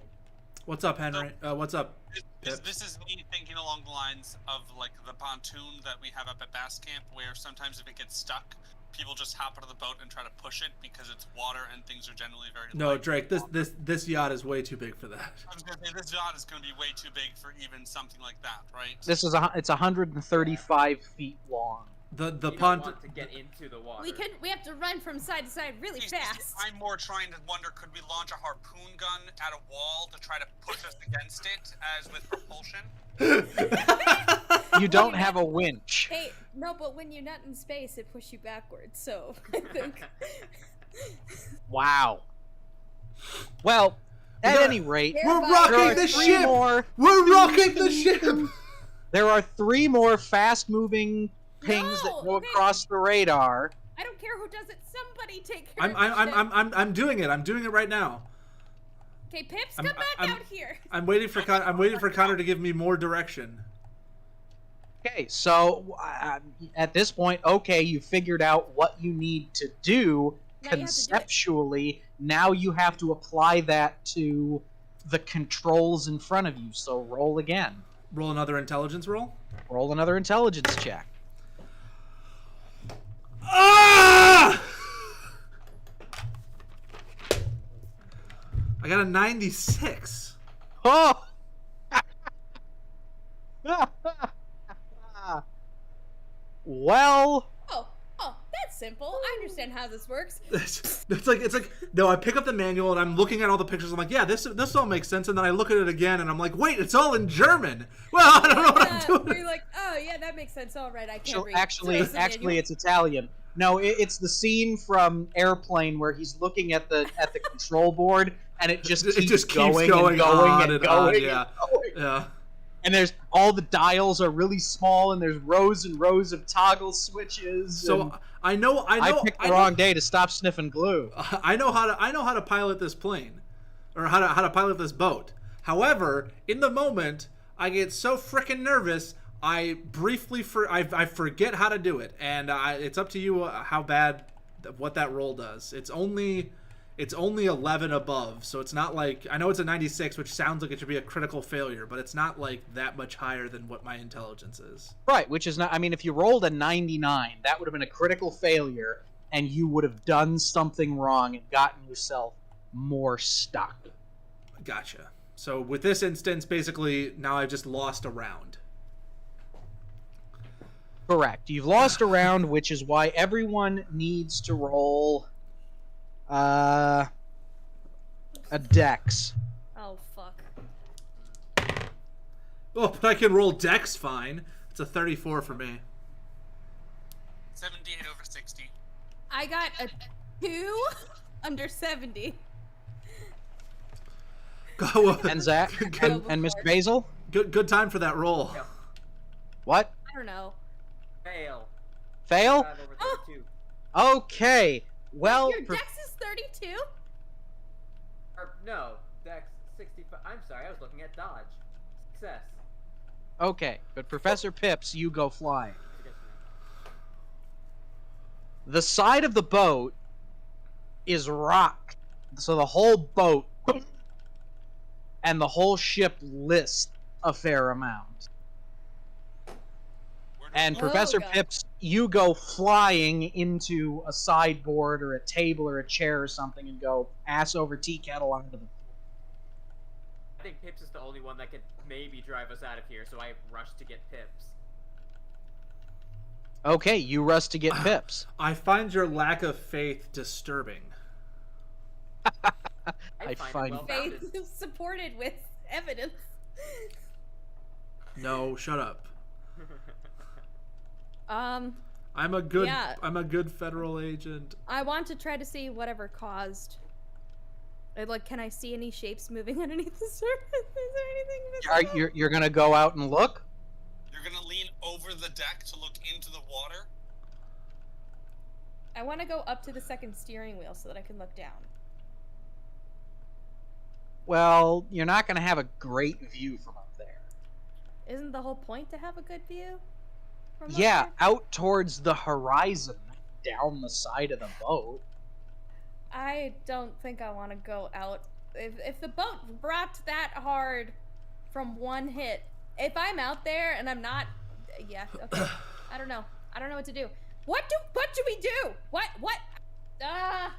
What's up, Henry? What's up?
This is me thinking along the lines of the pontoon that we have up at Bass Camp, where sometimes if it gets stuck, people just hop out of the boat and try to push it because it's water and things are generally very light.
No, Drake, this yacht is way too big for that.
I was gonna say this yacht is gonna be way too big for even something like that, right?
It's 135 feet long.
The
you
pont
don't want to get into the water.
We have to run from side to side really fast.
I'm more trying to wonder, could we launch a harpoon gun at a wall to try to push us against it, as with propulsion?
You don't have a winch.
Hey, no, but when you're not in space, it pushes you backwards. So I think.
Wow. Well, at any rate,
we're rocking the ship. We're rocking the ship.
There are 3 more fast-moving pings that go across the radar.
I don't care who does it. Somebody take care of
I'm doing it. I'm doing it right now.
Okay, Pips, come back out here.
I'm waiting for Connor to give me more direction.
Okay, so at this point, okay, you figured out what you need to do
Now you have to do it.
conceptually. Now you have to apply that to the controls in front of you. So roll again.
Roll another intelligence roll.
Roll another intelligence check.
Ah! I got a 96.
Oh! Well,
Oh, that's simple. I understand how this works.
It's like no, I pick up the manual and I'm looking at all the pictures. I'm like, yeah, this all makes sense. And then I look at it again and I'm like, wait, it's all in German. Well, I don't know what I'm doing.
You're like, oh yeah, that makes sense. All right, I can't read.
actually,
Throws the manual.
it's Italian. No, it's the scene from Airplane where he's looking at the control board and it just keeps going and going
on
and
and on,
going.
yeah.
And going.
Yeah.
And there's all the dials are really small, and there's rows and rows of toggle switches.
So
and
I
picked the wrong day to stop sniffing glue.
I know how to pilot this plane, or how to pilot this boat. However, in the moment, I get so freaking nervous. I briefly I forget how to do it, and it's up to you how bad what that roll does. It's only 11 above, so it's not like, I know it's a 96, which sounds like it should be a critical failure, but it's not like that much higher than what my intelligence is.
Right, which is not. I mean, if you rolled a 99, that would have been a critical failure, and you would have done something wrong and gotten yourself more stuck.
Gotcha. So with this instance, basically, now I've just lost a round.
Correct. You've lost a round, which is why everyone needs to roll a dex.
Oh fuck.
Oh, but I can roll dex fine. It's a 34 for me.
78 over 60.
I got a 2 under 70.
Go.
And Zach and Mr. Basil.
Good time for that roll.
Yeah.
What?
I don't know.
Fail.
Fail?
5 over 32.
Okay. Well,
Your dex is 32?
Or, no, Dex 65. I'm sorry, I was looking at dodge. Success.
okay, but Professor Pips, you go flying. The side of the boat is rocked, so the whole boat and the whole ship lists a fair amount.
Where do
And
we-
Professor
God.
Pips, you go flying into a sideboard or a table or a chair or something and go ass over tea kettle onto the.
I think Pips is the only one that could maybe drive us out of here, so I rushed to get Pips.
Okay, you rush to get Pips.
I find your lack of faith disturbing.
I
find
find-
it well-founded.
Faith supported with evidence.
No, shut up.
Um,
I'm a good
Yeah.
I'm a good federal agent.
I want to try to see whatever caused. Like, can I see any shapes moving underneath the surface? Is there anything visible?
You're gonna go out and look?
You're gonna lean over the deck to look into the water?
I want to go up to the second steering wheel so that I can look down.
Well, you're not gonna have a great view from up there.
Isn't the whole point to have a good view? From up
Yeah,
there?
out towards the horizon, down the side of the boat.
I don't think I want to go out. If the boat rocked that hard from one hit, if I'm out there and I'm not, yeah, okay. I don't know. I don't know what to do. What do we do? What?
I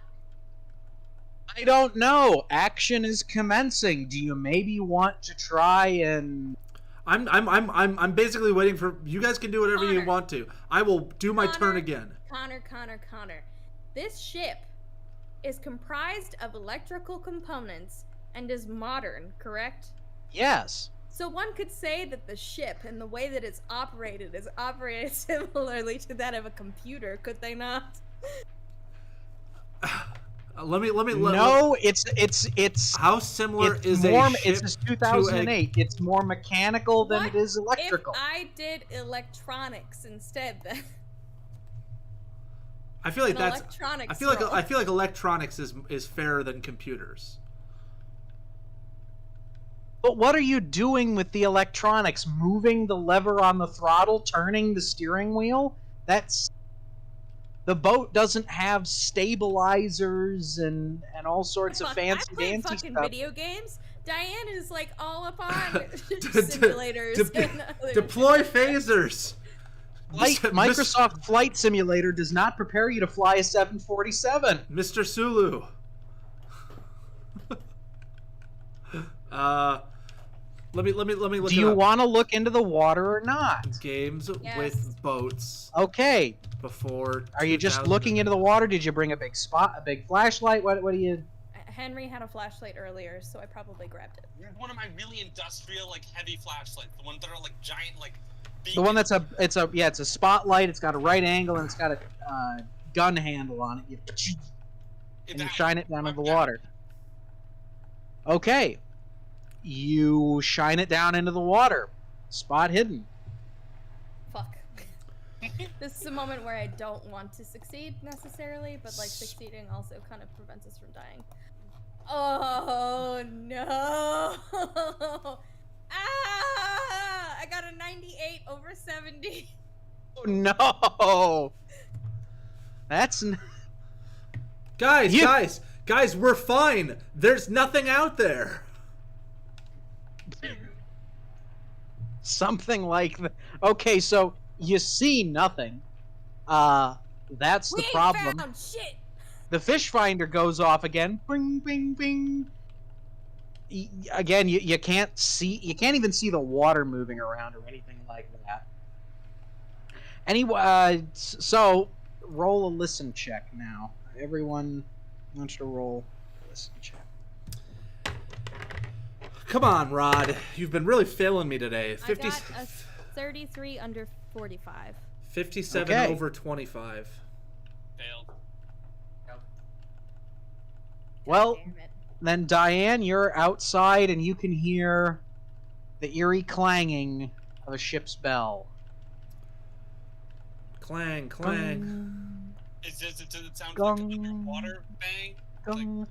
don't know. Action is commencing. Do you maybe want to try and?
I'm basically waiting for you guys can do whatever you
Connor.
want to. I will do my turn
Connor.
again.
Connor. This ship is comprised of electrical components and is modern, correct?
Yes.
So one could say that the ship and the way that it's operated is operated similarly to that of a computer, could they not?
Let me.
No, it's.
How similar
It's
is
more.
a ship
It's just 2008. It's more mechanical than
What
it is electrical.
If I did electronics instead, then
I feel like
an
that's.
electronics
I feel like
roll.
electronics is fairer than computers.
But what are you doing with the electronics? Moving the lever on the throttle, turning the steering wheel? That's... The boat doesn't have stabilizers and all sorts of
Fuck,
fancy
I play
dancy
fucking
stuff.
video games. Diane is like all up on simulators. and other
Deploy
shit.
phasers.
Microsoft Flight Simulator does not prepare you to fly a 747.
Mr. Sulu. Let me look.
Do you want to look into the water or not?
games
Yes.
with boats
Okay.
before?
Are you just
2000?
looking into the water? Did you bring a big flashlight? What do you...
Henry had a flashlight earlier, so I probably grabbed it.
One of my really industrial, like, heavy flashlights. The ones that are, like, giant, like...
The one that's it's a spotlight. It's got a right angle and it's got a gun handle on it. And you shine it down into the water. Okay. You shine it down into the water. Spot hidden.
Fuck. This is a moment where I don't want to succeed necessarily, but like succeeding also kind of prevents us from dying. Oh no! Ah! I got a 98 over 70.
Oh no! That's
Guys, we're fine. There's nothing out there.
something like that. Okay, so you see nothing. That's the problem.
Ain't found shit.
The fish finder goes off again. Bing, bing, bing. Again, you can't see. You can't even see the water moving around or anything like that. Anyway, so roll a listen check now. Everyone wants to roll a listen check.
Come on, Rod. You've been really failing me today.
I got a 33 under 45.
57
Okay.
over 25.
Failed.
Well,
Damn it.
then Diane, you're outside and you can hear the eerie clanging of a ship's bell.
Clang, clang.
Does it sound
Gong.
like underwater bang?
Gong.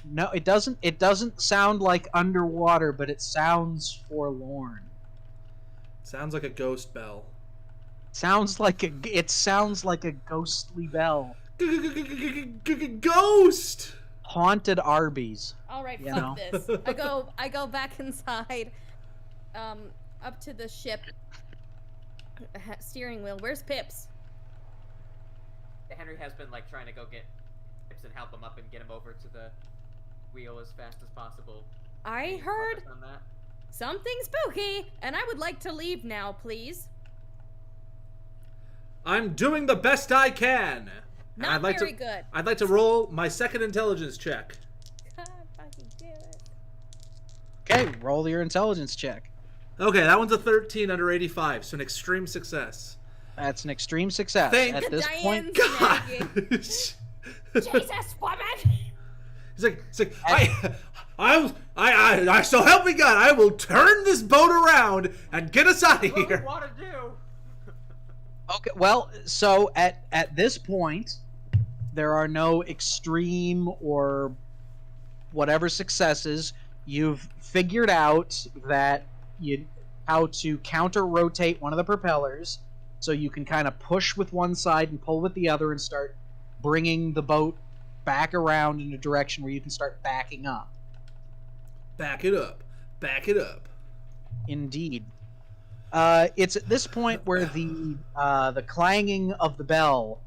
No, it doesn't. It doesn't sound like underwater, but it sounds forlorn.
Sounds like a ghost bell.
Sounds like a. It sounds like a ghostly bell.
Ghost!
Haunted Arby's.
All right,
You
fuck
know.
this. I go back inside, up to the ship steering wheel. Where's Pips?
Henry has been like trying to go get Pips and help him up and get him over to the wheel as fast as possible.
I heard
On that.
something spooky, and I would like to leave now, please.
I'm doing the best I can. And
Not very good.
I'd like to roll my second intelligence check.
God fucking do it.
Okay, roll your intelligence check.
Okay, that one's a 13 under 85, so an extreme success.
That's an extreme success.
Thank
At this point,
Diane's
God!
nagging.
He's
Jesus, woman!
like, I, so help me God, I will turn this boat around and get us out of
What do
here.
you want to do?
okay. Well, so at this point, there are no extreme or whatever successes. You've figured out that how to counter rotate one of the propellers, so you can kind of push with one side and pull with the other and start bringing the boat back around in a direction where you can start backing up.
Back it up. Back it up.
Indeed. It's at this point where the clanging of the bell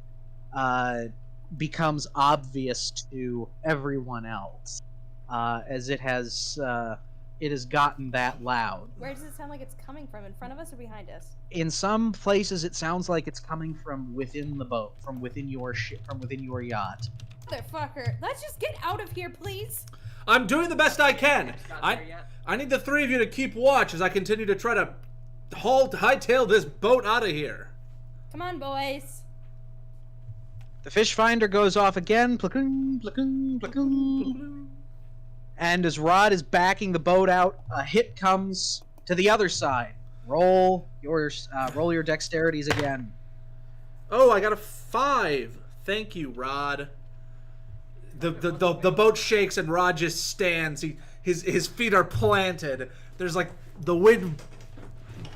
becomes obvious to everyone else, as it has gotten that loud.
Where does it sound like it's coming from? In front of us or behind us?
In some places, it sounds like it's coming from within the boat, from within your ship, from within your yacht.
Motherfucker. Let's just get out of here, please.
I'm doing the best I can.
It's not there yet.
I need the three of you to keep watch as I continue to try to hightail this boat out of here.
Come on, boys.
The fish finder goes off again. Platoon, platoon, platoon. And as Rod is backing the boat out, a hit comes to the other side. Roll your dexterities again.
Oh, I got a 5. Thank you, Rod. The boat shakes and Rod just stands. his feet are planted. There's like the wind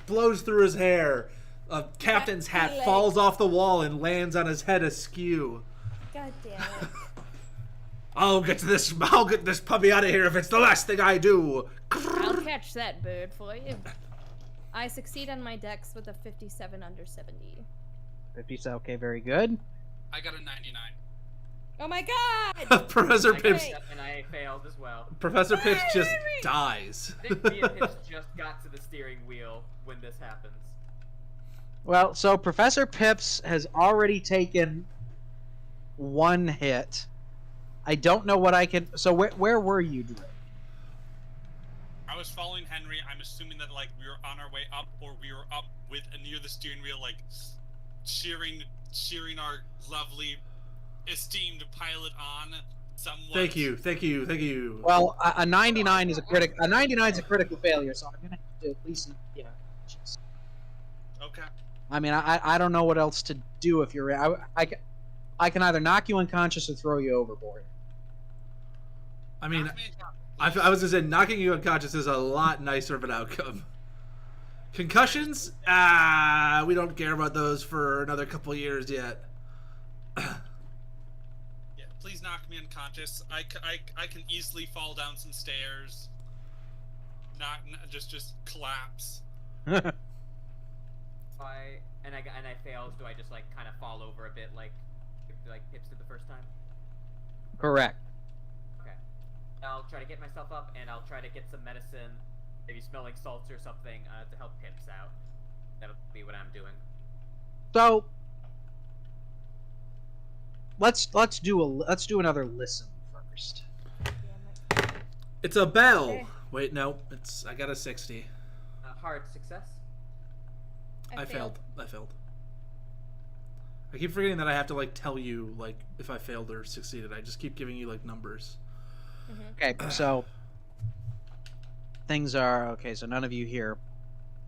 blows through his hair. A captain's hat falls off the wall and lands on his head askew.
God damn it.
I'll get this puppy out of here if it's the last thing I do.
I'll catch that bird for you. I succeed on my dex with a 57 under 70.
50, okay, very good.
I got a 99.
Oh my god!
Professor
I got
Pips.
and I failed as well.
Professor Pips just dies.
I think me and Pips just got to the steering wheel when this happens.
Well, so Professor Pips has already taken 1 hit. I don't know what I can... So where were you, Drew?
I was following Henry. I'm assuming that like we were on our way up, or we were up with near the steering wheel, like cheering our lovely, esteemed pilot on. Somewhat.
Thank you.
Well, a 99 is a critical. A 99 is a critical failure, so I'm gonna have to at least, yeah.
Okay.
I mean, I don't know what else to do if you're. I can either knock you unconscious or throw you overboard.
I mean, I was gonna say knocking you unconscious is a lot nicer of an outcome. Concussions? We don't care about those for another couple years yet.
Yeah, please knock me unconscious. I can easily fall down some stairs. Just collapse.
And I failed. Do I just like kind of fall over a bit like Pips did the first time?
Correct.
Okay. I'll try to get myself up, and I'll try to get some medicine, maybe smelling salts or something, to help Pips out. That'll be what I'm doing.
So let's do another listen first.
Damn it.
It's a bell.
Okay.
Wait, no, I got a 60.
Hard success.
I failed. I keep forgetting that I have to like tell you like if I failed or succeeded. I just keep giving you like numbers.
Okay, so things are okay. So none of you here.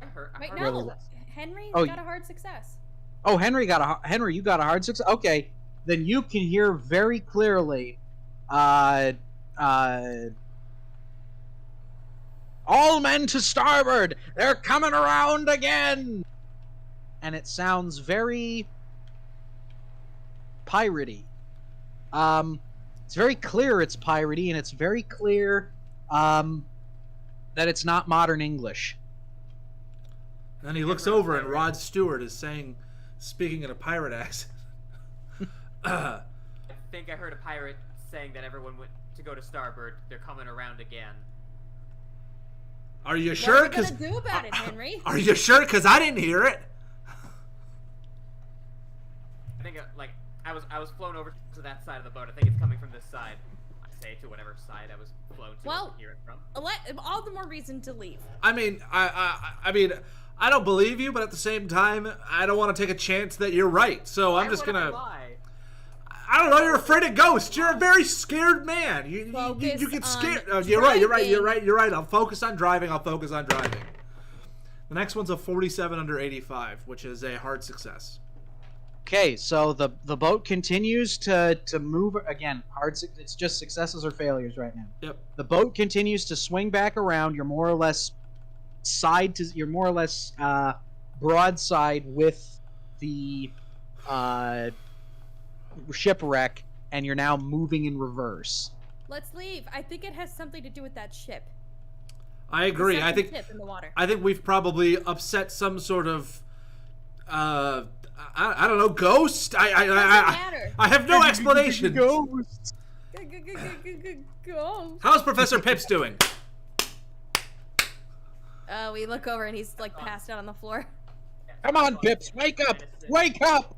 I
Wait,
heard
no.
success.
Henry
Oh,
got a hard success.
Oh, Henry, you got a hard success. Okay, then you can hear very clearly. All men to starboard! They're coming around again! And it sounds very piratey. It's very clear it's piratey, and it's very clear that it's not modern English.
And then he looks over and Rod Stewart is speaking in a pirate accent.
I think I heard a pirate saying that everyone went to go to starboard. They're coming around again.
Are you
What
sure?
are we gonna do about it, Henry?
Are you sure? Because I didn't hear it.
I think I was flown over to that side of the boat. I think it's coming from this side. I say to whatever side I was flown to
Well,
hear it from.
All the more reason to leave.
I mean, I mean, I don't believe you, but at the same time, I don't want to take a chance that you're right. So I'm just gonna. I don't know. You're afraid of ghosts. You're a very scared man. You get scared.
on
You're right.
driving.
You're right. I'll focus on driving. The next one's a 47 under 85, which is a hard success.
Okay, so the boat continues to move again. It's just successes or failures right now.
Yep.
The boat continues to swing back around. You're more or less broadside with the shipwreck, and you're now moving in reverse.
Let's leave. I think it has something to do with that ship.
I agree.
The
I think
tip in the water.
I think we've probably upset some sort of I don't know, ghost.
Doesn't matter.
I have no explanation.
Ghosts.
Go.
How's Professor Pips doing?
We look over and he's like passed out on the floor.
Come on, Pips, wake up! Wake up!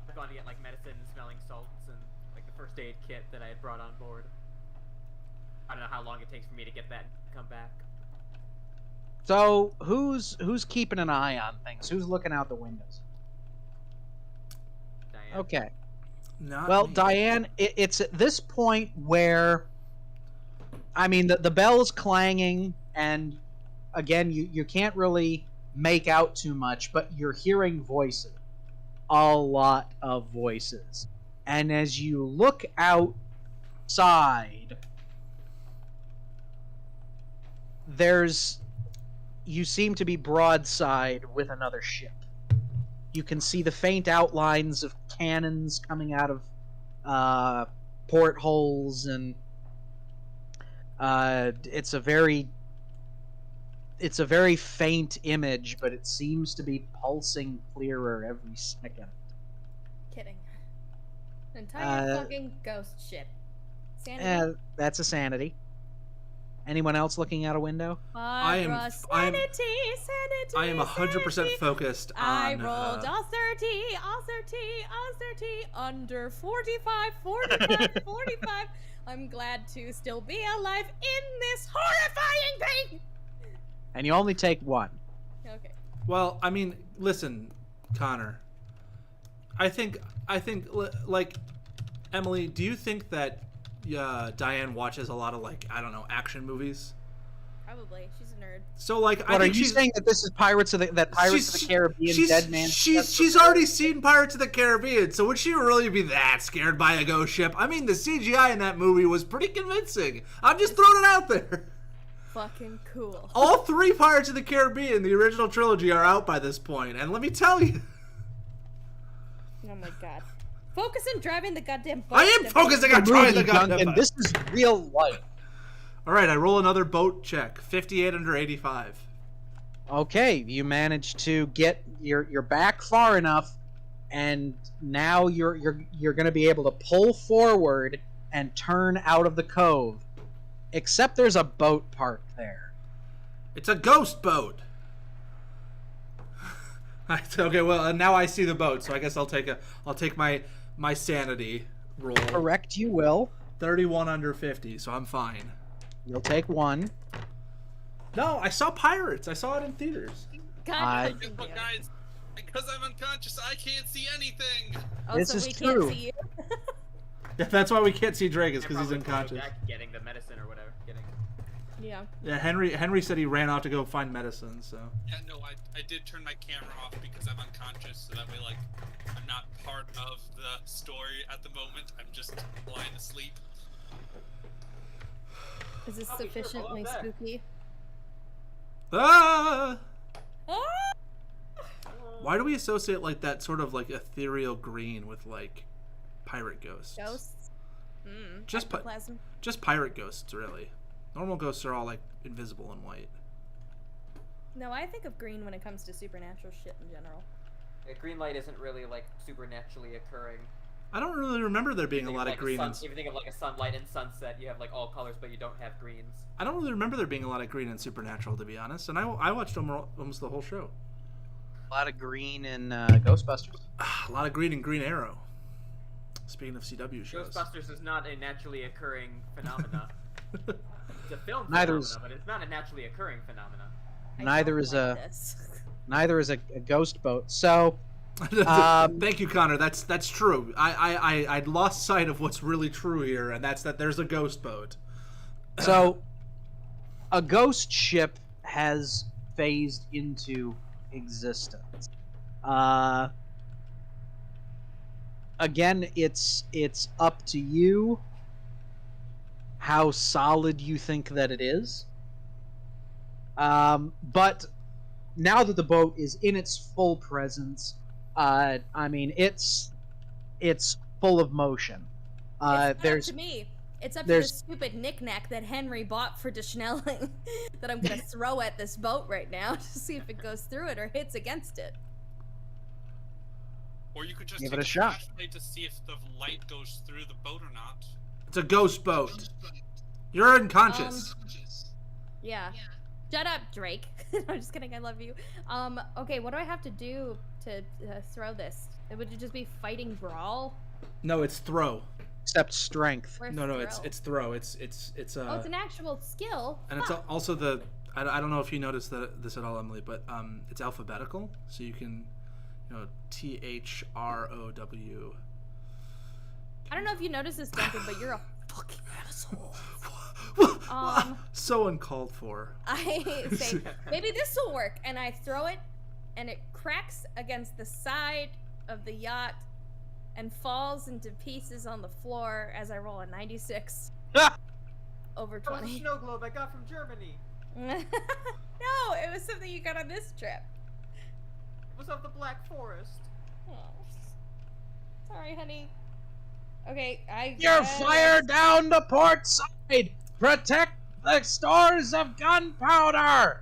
I've gone to get like medicine, smelling salts, and like the first aid kit that I had brought on board. I don't know how long it takes for me to get that and come back.
So who's keeping an eye on things? Who's looking out the windows?
Diane.
Okay.
Not
Well,
me.
Diane, it's at this point where, I mean, the bell's clanging, and again, you can't really make out too much, but you're hearing voices. A lot of voices. And as you look outside, you seem to be broadside with another ship. You can see the faint outlines of cannons coming out of portholes, and it's a very faint image, but it seems to be pulsing clearer every second.
Kidding. An entire fucking ghost ship. Sanity.
That's a sanity. Anyone else looking out a window?
I am 100% focused on.
I rolled all 30, under 45, 45. I'm glad to still be alive in this horrifying thing.
And you only take one.
Okay.
Well, I mean, listen, Connor. I think, like, Emily, do you think that Diane watches a lot of, like, I don't know, action movies?
Probably. She's a nerd.
So, like,
What, are you saying that this is Pirates of the Caribbean Dead Man?
She's already seen Pirates of the Caribbean, so would she really be that scared by a ghost ship? I mean, the CGI in that movie was pretty convincing. I'm just throwing it out there.
Fucking cool.
All 3 Pirates of the Caribbean, the original trilogy, are out by this point, and let me tell you.
Oh my god. Focus on driving the goddamn boat.
I am focusing on driving the goddamn boat.
This is real life.
Alright, I roll another boat check. 58 under 85.
Okay, you managed to get your back far enough, and now you're going to be able to pull forward and turn out of the cove. Except there's a boat parked there.
It's a ghost boat. Okay, well, now I see the boat, so I guess I'll take my sanity roll.
Correct, you will.
31 under 50, so I'm fine.
You'll take one.
No, I saw Pirates. I saw it in theaters.
God,
Guess what, guys? Because I'm unconscious, I can't see anything.
This is true.
Can't see you.
Yeah, that's why we can't see Drake, is because he's
Probably
unconscious.
Jack getting the medicine or whatever.
Yeah.
Yeah, Henry said he ran off to go find medicine, so.
Yeah, no, I did turn my camera off because I'm unconscious, so that way, like, I'm not part of the story at the moment. I'm just lying asleep.
Is this
I'll be careful
sufficiently
of that.
spooky?
Ah!
Ah!
Why do we associate, like, that sort of, like, ethereal green with, like, pirate ghosts?
Ghosts? Hmm.
Just
Ectoplasm?
Just pirate ghosts, really. Normal ghosts are all, like, invisible and white.
No, I think of green when it comes to supernatural shit in general.
Yeah, green light isn't really like supernaturally occurring.
I don't really remember there being a
Think of,
lot
like,
of green.
if you think of like a sunlight and sunset, you have like all colors, but you don't have greens.
I don't really remember there being a lot of green in Supernatural, to be honest. And I watched almost the whole show.
A lot of green in Ghostbusters.
A lot of green in Green Arrow. Speaking of CW shows.
Ghostbusters is not a naturally occurring phenomena. It's a film
Neither
phenomena, but it's not a naturally occurring phenomena.
Neither is a ghost boat. So
Thank you, Connor. That's true. I'd lost sight of what's really true here, and that's that there's a ghost boat.
So a ghost ship has phased into existence. Again, it's up to you how solid you think that it is. But now that the boat is in its full presence, I mean, it's full of motion.
It's not
There's
up to me. It's up to the stupid knickknack that Henry bought for Deschnelling that I'm gonna throw at this boat right now to see if it goes through it or hits against it.
Or you could just
Give
take
it a shot.
flashlight to see if the light goes through the boat or not.
It's a ghost boat. You're unconscious.
Yeah. Shut up, Drake. I'm just kidding. I love you. Okay, what do I have to do to throw this? Would it just be fighting brawl?
No, it's throw.
except strength.
Where's
No,
throw?
it's throw. It's
Oh, it's an actual skill.
and it's also the I don't know if you noticed this at all, Emily, but it's alphabetical, so you can, THROW.
I don't know if you noticed this, Duncan, but you're a fucking asshole.
So uncalled for.
I say, maybe this will work, and I throw it, and it cracks against the side of the yacht and falls into pieces on the floor as I roll a 96 over
That was a
20.
snow globe I got from Germany.
No, it was something you got on this trip.
It was of the Black Forest.
Oh. Sorry, honey. Okay,
You're fired down the port side! Protect the stores of gunpowder!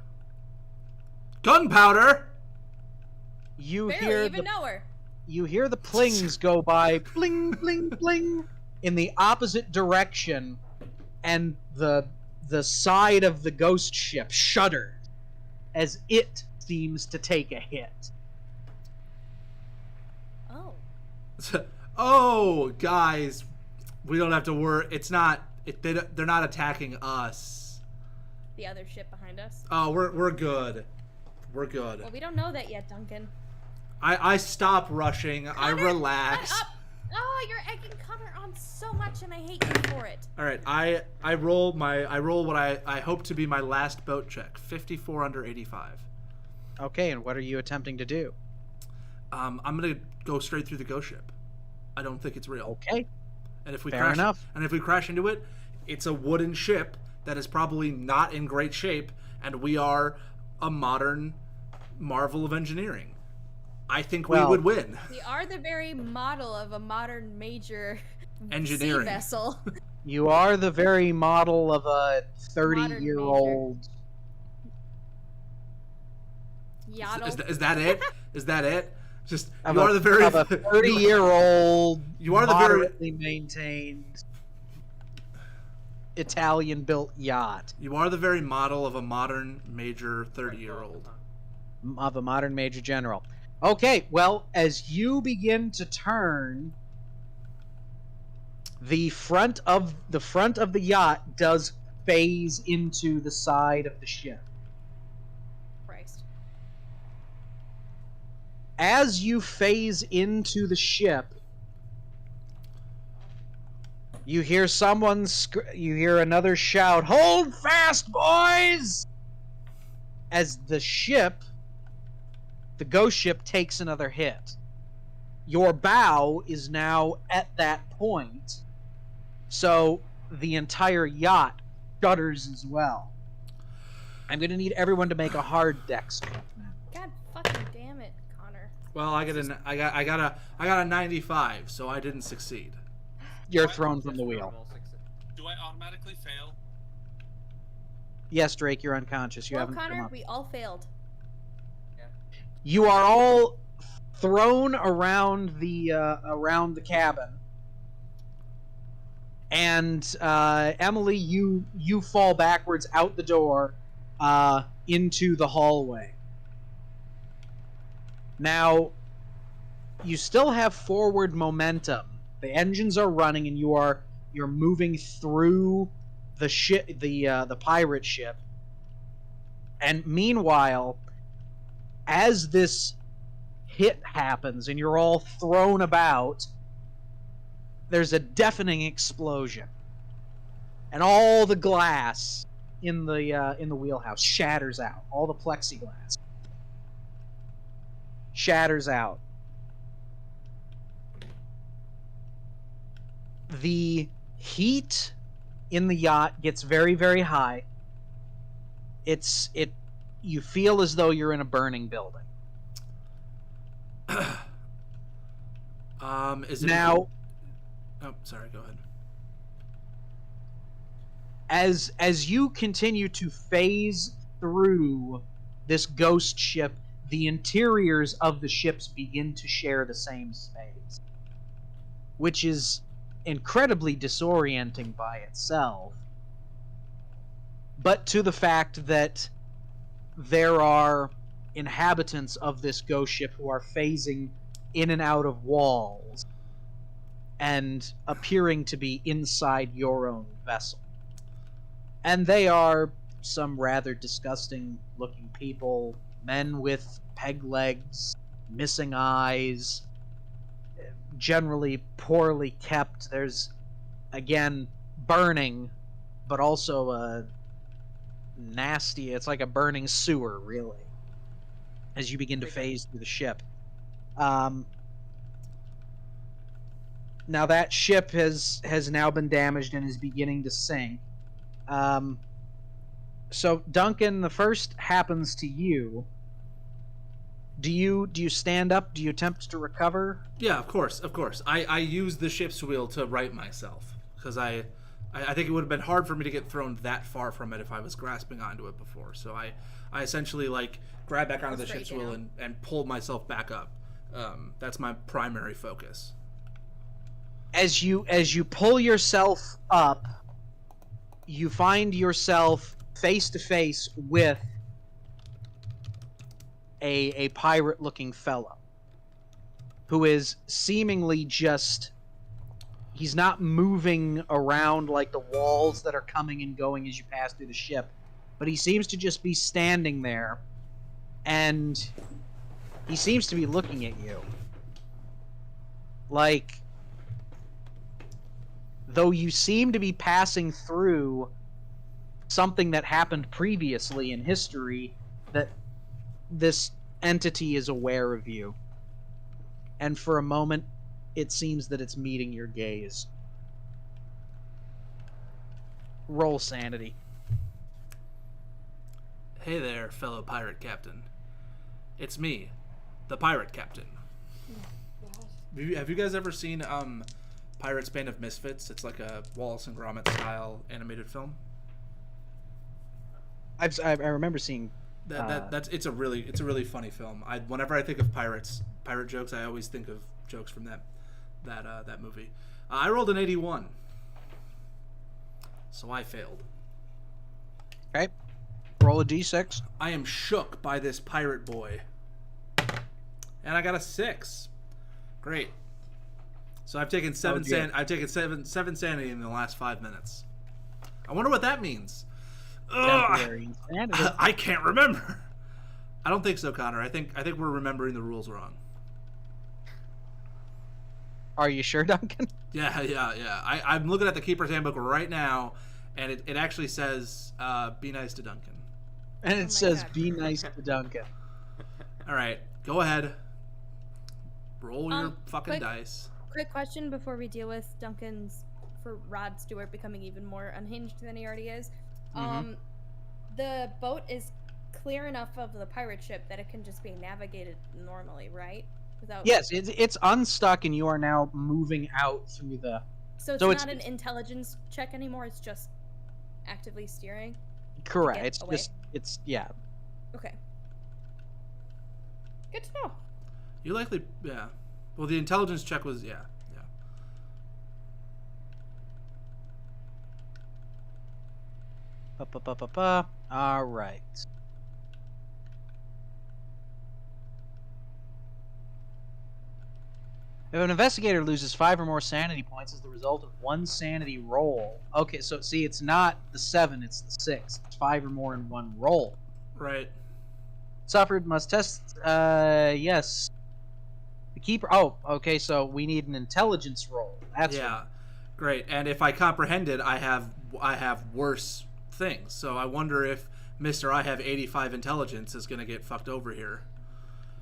Gunpowder.
You
hear the plings go by, bling, bling, bling, in the opposite direction, and the side of the ghost ship shudders as it seems to take a hit.
Oh.
Oh, guys, we don't have to worry. It's not. They're not attacking us.
The other ship behind us.
Oh, we're good. We're good.
Well, we don't know that yet, Duncan.
I stop rushing.
Connor,
I relax.
shut up. Oh, you're egging Connor on so much, and I hate you for it.
All right, I roll what I hope to be my last boat check. 54 under 85.
Okay, and what are you attempting to do?
I'm gonna go straight through the ghost ship. I don't think it's real.
Okay.
And if we
Fair enough.
And if we crash into it, it's a wooden ship that is probably not in great shape, and we are a modern marvel of engineering. I think we would win.
We are the very model of a modern major
engineering
sea vessel.
You are the very model of a 30-year-old.
Yaddle.
Is that it? Is that it? Just
Of
you
a,
are the very
of a 30-year-old.
You are the very
moderately maintained Italian-built yacht.
You are the very model of a modern major 30-year-old.
Of a modern major general. Okay, well, as you begin to turn, the front of the yacht does phase into the side of the ship.
Christ.
As you phase into the ship, you hear you hear another shout, "Hold fast, boys!" As the ship, the ghost ship, takes another hit. Your bow is now at that point, so the entire yacht shudders as well. I'm going to need everyone to make a hard dex check now.
God fucking damn it, Connor.
Well, I got a 95, so I didn't succeed.
You're thrown from the wheel.
Do I automatically fail?
Yes, Drake, you're unconscious. You
Well,
haven't come
Connor,
up.
we all failed.
You are all thrown around the cabin, and Emily, you fall backwards out the door into the hallway. Now, you still have forward momentum. The engines are running, and you're moving through the ship, the pirate ship. And meanwhile, as this hit happens and you're all thrown about, there's a deafening explosion, and all the glass in the wheelhouse shatters out. All the plexiglass shatters out. The heat in the yacht gets very, very high. You feel as though you're in a burning building.
Is it
now?
Oh, sorry. Go ahead.
As you continue to phase through this ghost ship, the interiors of the ships begin to share the same space, which is incredibly disorienting by itself. But to the fact that there are inhabitants of this ghost ship who are phasing in and out of walls and appearing to be inside your own vessel. And they are some rather disgusting looking people, men with peg legs, missing eyes, generally poorly kept. There's, again, burning, but also a nasty, it's like a burning sewer, really, as you begin to phase through the ship. Now that ship has now been damaged and is beginning to sink. So Duncan, the first happens to you. Do you stand up? Do you attempt to recover?
Yeah, of course. I use the ship's wheel to right myself because I think it would have been hard for me to get thrown that far from it if I was grasping onto it before. So I essentially like grab back onto the
Straight
ship's wheel
down.
and pull myself back up. That's my primary focus.
As you pull yourself up, you find yourself face to face with a pirate looking fellow who is seemingly just, he's not moving around like the walls that are coming and going as you pass through the ship, but he seems to just be standing there, and he seems to be looking at you like, though you seem to be passing through something that happened previously in history, that this entity is aware of you. And for a moment, it seems that it's meeting your gaze. Roll sanity.
Hey there, fellow pirate captain. It's me, the pirate captain. Have you guys ever seen Pirates Band of Misfits? It's like a Wallace and Gromit style animated film.
I remember seeing.
It's a really funny film. Whenever I think of pirate jokes, I always think of jokes from that movie. I rolled an 81, so I failed.
Okay. Roll a d6.
I am shook by this pirate boy, and I got a 6. Great. So I've taken seven sanity in the last 5 minutes. I wonder what that means.
Temporary insanity.
I can't remember. I don't think so, Connor. I think we're remembering the rules wrong.
Are you sure, Duncan?
Yeah. I'm looking at the Keeper's Handbook right now, and it actually says, be nice to Duncan.
And
Oh
it
my
says,
God.
be nice to Duncan.
All right, go ahead. Roll your fucking
quick-
dice.
Quick question before we deal with Duncan's, for Rod Stewart becoming even more unhinged than he already is.
Mhm.
The boat is clear enough of the pirate ship that it can just be navigated normally, right? Without.
Yes, it's unstuck, and you are now moving out through the.
So it's
so
not an intelligence check anymore. It's just actively steering.
Correct.
get
It's
away.
just. It's yeah.
Okay. Good to know.
You likely, yeah. Well, the intelligence check was, yeah.
All right. If an investigator loses 5 or more sanity points as the result of one sanity roll. Okay, so see, it's not the 7, it's the 6. It's 5 or more in one roll.
Right.
Suffered must test. Yes. The keeper. Oh, okay. So we need an intelligence roll. That's
Yeah.
right.
Great. And if I comprehend it, I have worse things. So I wonder if Mr. I have 85 intelligence is going to get fucked over here.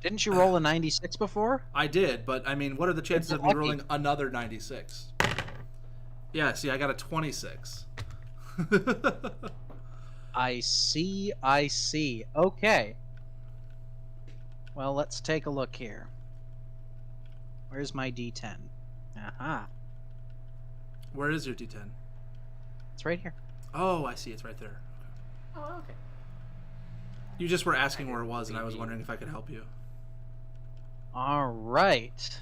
Didn't you roll a 96 before?
I did, but I mean, what are the chances of me
lucky.
rolling another 96? Yeah, see, I got a 26.
I see. I see. Okay. Well, let's take a look here. Where's my D10? Aha.
Where is your D10?
It's right here.
Oh, I see. It's right there.
Oh, okay.
You just were asking where it was, and I was wondering if I could help you.
All right.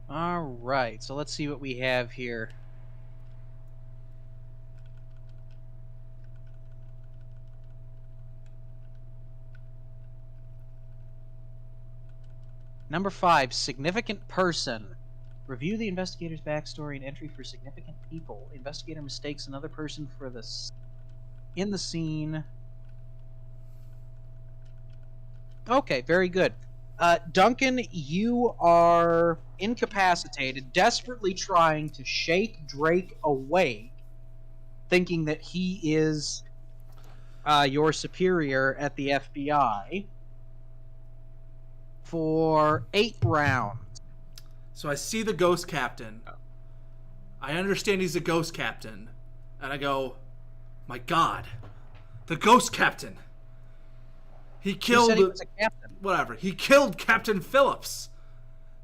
All right. So let's see what we have here. Number 5, significant person. Review the investigator's backstory and entry for significant people. Investigator mistakes another person for in the scene. Okay, very good. Duncan, you are incapacitated, desperately trying to shake Drake awake, thinking that he is your superior at the FBI for 8 rounds.
So I see the ghost captain. I understand he's a ghost captain. And I go, my God, the ghost captain. He killed...
Who said he was a captain?
Whatever. He killed Captain Phillips.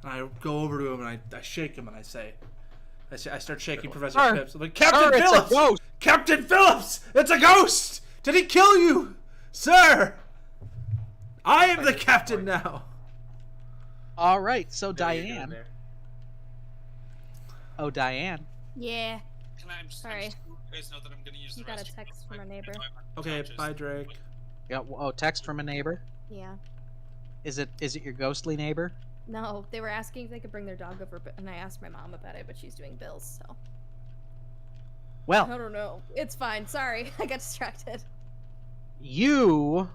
And I go over to him and I shake him and I start shaking Professor
Sir,
Phipps. I'm like, Captain
it's a
Phillips!
ghost!
Captain Phillips! It's a ghost! Did he kill you? Sir! I am the captain now.
All right, so
What are you doing
Diane.
there?
Oh, Diane.
Yeah.
Can I just,
Sorry.
you guys know that I'm gonna use
You
the
got a
restroom
text
real
from a
quick,
neighbor.
and I'm
Okay,
unconscious.
bye, Drake.
Yeah. Oh, text from a neighbor.
Yeah.
Is it your ghostly neighbor?
No, they were asking if they could bring their dog over, and I asked my mom about it, but she's doing bills, so. I
Well,
don't know. It's fine. Sorry. I got distracted.
you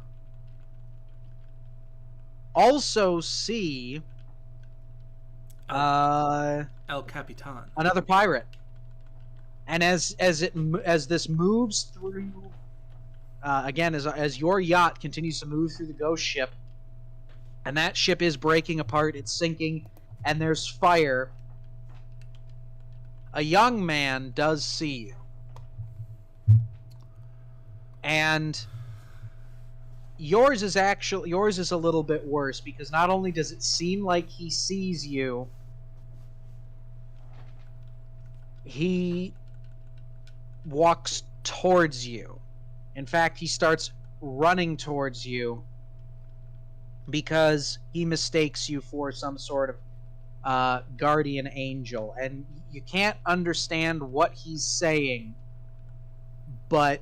also see
El Capitan.
another pirate, and as this moves through, again as your yacht continues to move through the ghost ship, and that ship is breaking apart, it's sinking, and there's fire. A young man does see you, and yours is a little bit worse, because not only does it seem like he sees you, he walks towards you. In fact, he starts running towards you because he mistakes you for some sort of guardian angel, and you can't understand what he's saying, but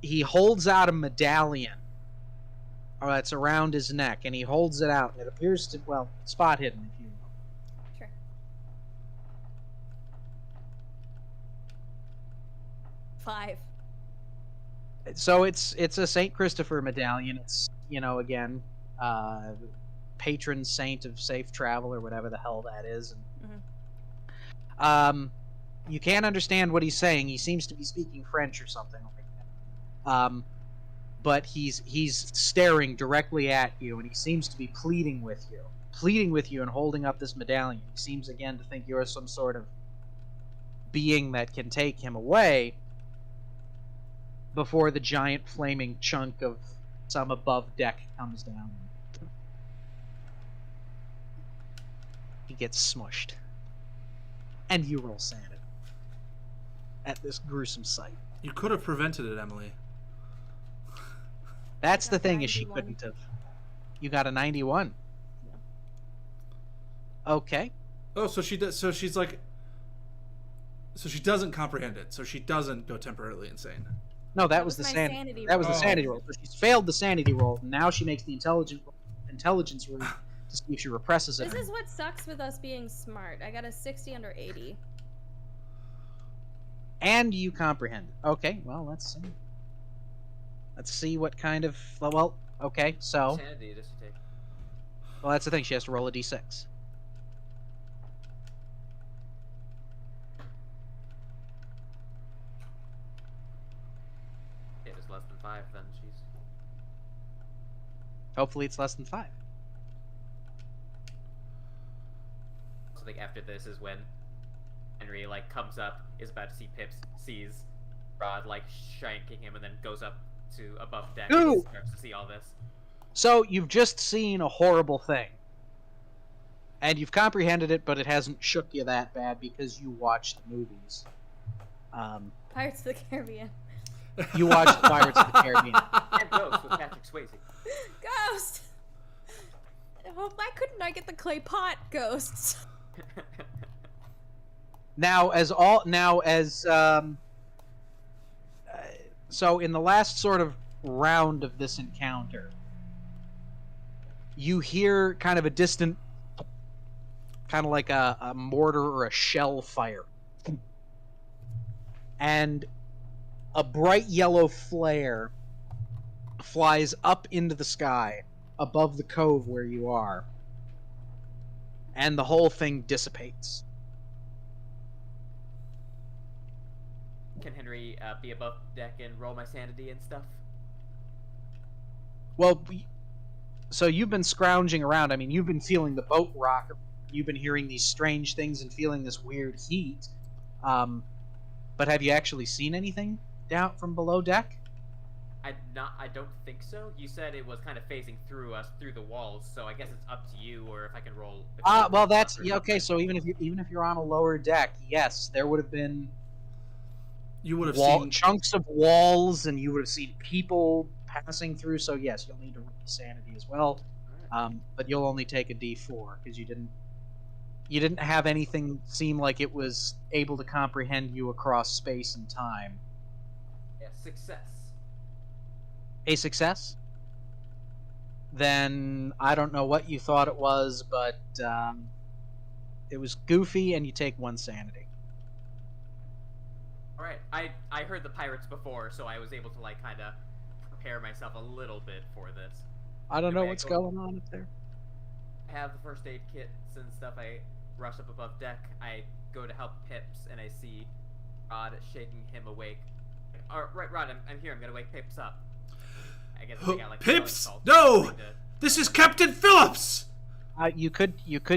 he holds out a medallion that's around his neck, and he holds it out, and it appears to, well, spot hidden, if you will.
Sure. Five.
So it's a Saint Christopher medallion. It's, again, patron saint of safe travel, or whatever the hell that is. And, you can't understand what he's saying. He seems to be speaking French or something like that. But he's staring directly at you, and he seems to be pleading with you and holding up this medallion. He seems again to think you're some sort of being that can take him away before the giant flaming chunk of some above deck comes down. He gets smushed. And you roll sanity at this gruesome sight.
You could have prevented it, Emily.
That's the
got
thing, is she
91.
couldn't have. You got a 91.
Yeah.
Okay.
Oh, so she does. So she's like. So she doesn't comprehend it. So she doesn't go temporarily insane.
No, that was the
my
sanity. That was the
roll.
sanity roll. So she's failed the sanity roll. And now she makes the intelligence roll to see if she represses it.
This is what sucks with us being smart. I got a 60 under 80.
And you comprehend. Okay, well, let's see. Let's see what kind of... Well, okay, so...
Sanity does she take?
Well, that's the thing. She has to roll a d6.
It was less than 5, then she's...
Hopefully it's less than 5.
So I think after this is when Henry, like, comes up, is about to see Pips, sees Rod, like, shanking him, and then goes up to above deck
Ooh!
and starts to see all this.
So, you've just seen a horrible thing. And you've comprehended it, but it hasn't shook you that bad because you watched the movies.
Pirates of the Caribbean.
You watched Pirates of the Caribbean.
And Ghost with Patrick Swayze.
Ghost! Oh, why couldn't I get the clay pot ghosts?
So in the last sort of round of this encounter, you hear kind of a distant, kind of like a mortar or a shell fire. And a bright yellow flare flies up into the sky above the cove where you are. And the whole thing dissipates.
can Henry be above deck and roll my sanity and stuff?
Well, so you've been scrounging around. I mean, you've been feeling the boat rock. You've been hearing these strange things and feeling this weird heat. But have you actually seen anything down from below deck?
I don't think so. You said it was kind of phasing through us through the walls, so I guess it's up to you, or if I can roll.
Well, that's yeah. Okay, so even if you're on a lower deck, yes, there would have been.
You would have seen
chunks of walls, and you would have seen people passing through. So yes, you'll need to roll sanity as well, but you'll only take a D4 because you didn't have anything seem like it was able to comprehend you across space and time.
Yeah, success.
A success? Then I don't know what you thought it was, but it was goofy, and you take 1 sanity.
All right, I heard the pirates before, so I was able to like kind of prepare myself a little bit for this.
I don't know
Anyway,
what's going on up there.
I have the first aid kits and stuff. I rush up above deck. I go to help Pips, and I see Rod shaking him awake. Right, Rod, I'm here. I'm gonna wake Pips up. I guess they got, like,
Pips! No! This is Captain Phillips!
You could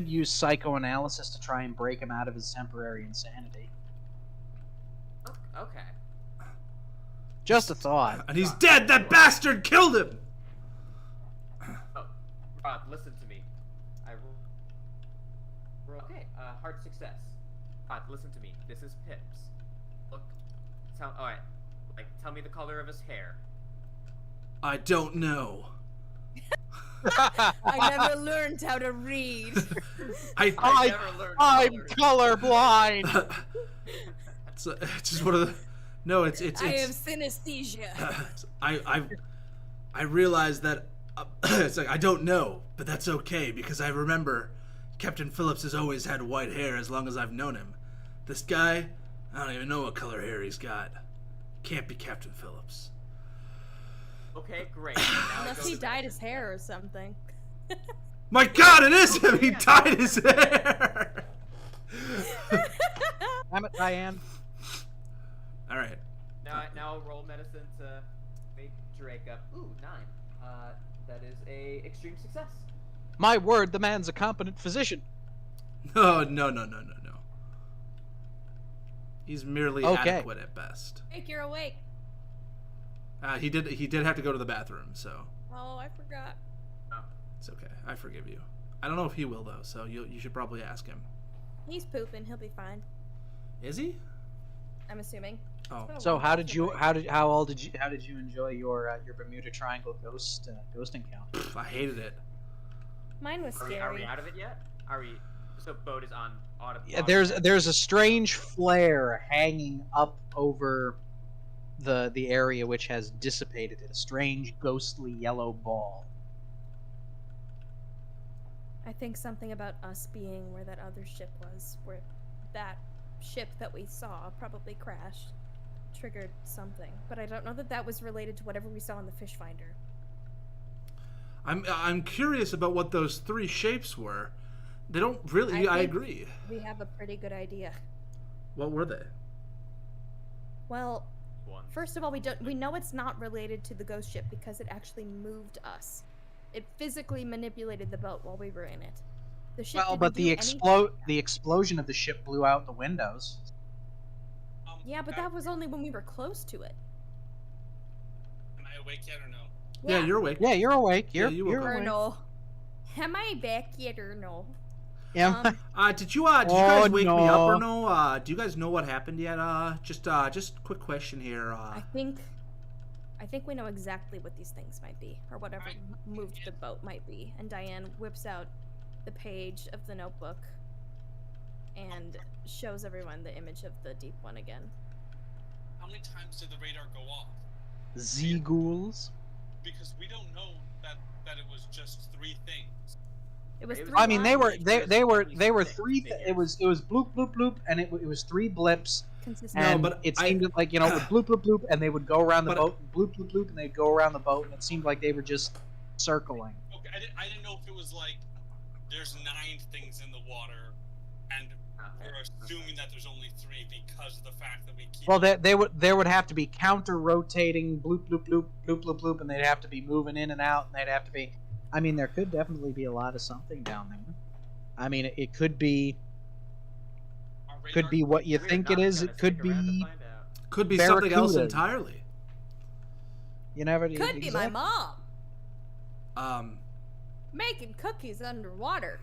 use psychoanalysis to try and break him out of his temporary insanity.
Okay.
Just a thought.
And he's dead! That bastard killed him!
Oh, Rod, listen to me. Okay, hard success. Rod, listen to me. This is Pips. Look, alright. Like, tell me the color of his hair.
I don't know.
I never learned how to read.
I never learned
I'm
color.
colorblind.
It's just one of the. No, it's.
I have synesthesia.
I realized that it's like I don't know, but that's okay because I remember Captain Phillips has always had white hair as long as I've known him. This guy, I don't even know what color hair he's got. Can't be Captain Phillips.
Okay, great. Now
Unless he dyed his hair or something.
My God, it is him! He dyed his hair!
Damn it, Diane.
Alright.
Now I'll roll medicine to make Drake up. Ooh, 9. That is a extreme success.
My word, the man's a competent physician.
No. He's merely
Okay.
adequate at best.
Jake, you're awake.
He did have to go to the bathroom, so
Oh, I forgot.
it's okay. I forgive you. I don't know if he will though, so you should probably ask him.
He's pooping. He'll be fine.
Is he?
I'm assuming.
Oh.
It's been a
So
while
how
since
did you
I-
how did you enjoy your Bermuda Triangle ghost encounter?
Pff, I hated it.
Mine was
Are
scary.
we out of it yet? So boat is on auto.
Yeah, there's a strange flare hanging up over the area which has dissipated in a strange ghostly yellow ball.
I think something about us being where that other ship was, where that ship that we saw probably crashed, triggered something. But I don't know that that was related to whatever we saw in the fish finder.
I'm curious about what those 3 shapes were. They don't really. I
think
agree.
We have a pretty good idea.
What were they?
Well,
One.
first of all, we know it's not related to the ghost ship because it actually moved us. It physically manipulated the boat while we were in it. The ship
Well,
didn't
but
do
the
anything.
the explosion of the ship blew out the windows.
Yeah, but that was only when we were close to it.
Am I awake yet or no?
Yeah, you're awake.
Yeah, you're awake.
Yeah,
You're,
you woke
you're
up.
Or
awake.
no. Am I back yet or no?
Yeah.
Did you guys
Oh,
wake me up or
no.
no? Do you guys know what happened yet? Just quick question here.
I think we know exactly what these things might be, or whatever moved the boat might be. And Diane whips out the page of the notebook and shows everyone the image of the deep one again.
How many times did the radar go off?
Z-ghouls.
Because we don't know that it was just 3 things.
It was
I
3
I mean, they were
lines,
they were
Six
3. It was bloop bloop bloop, and it was 3 blips.
consistent.
And
but
it seemed like, it would bloop bloop bloop, and they would go around the
But-
boat, and bloop bloop bloop, and they'd go around the boat, and it seemed like they were just circling.
Okay, I didn't know if it was like there's 9 things in the water, and we're assuming that there's only 3 because of the fact that we keep.
Well, there would have to be counter rotating, bloop bloop bloop bloop bloop bloop, and they'd have to be moving in and out, and they'd have to be. I mean, there could definitely be a lot of something down there. I mean, it could be what you think it is. It could be
something else
Barracudas.
entirely.
You never.
Could be my mom
Um,
making cookies underwater,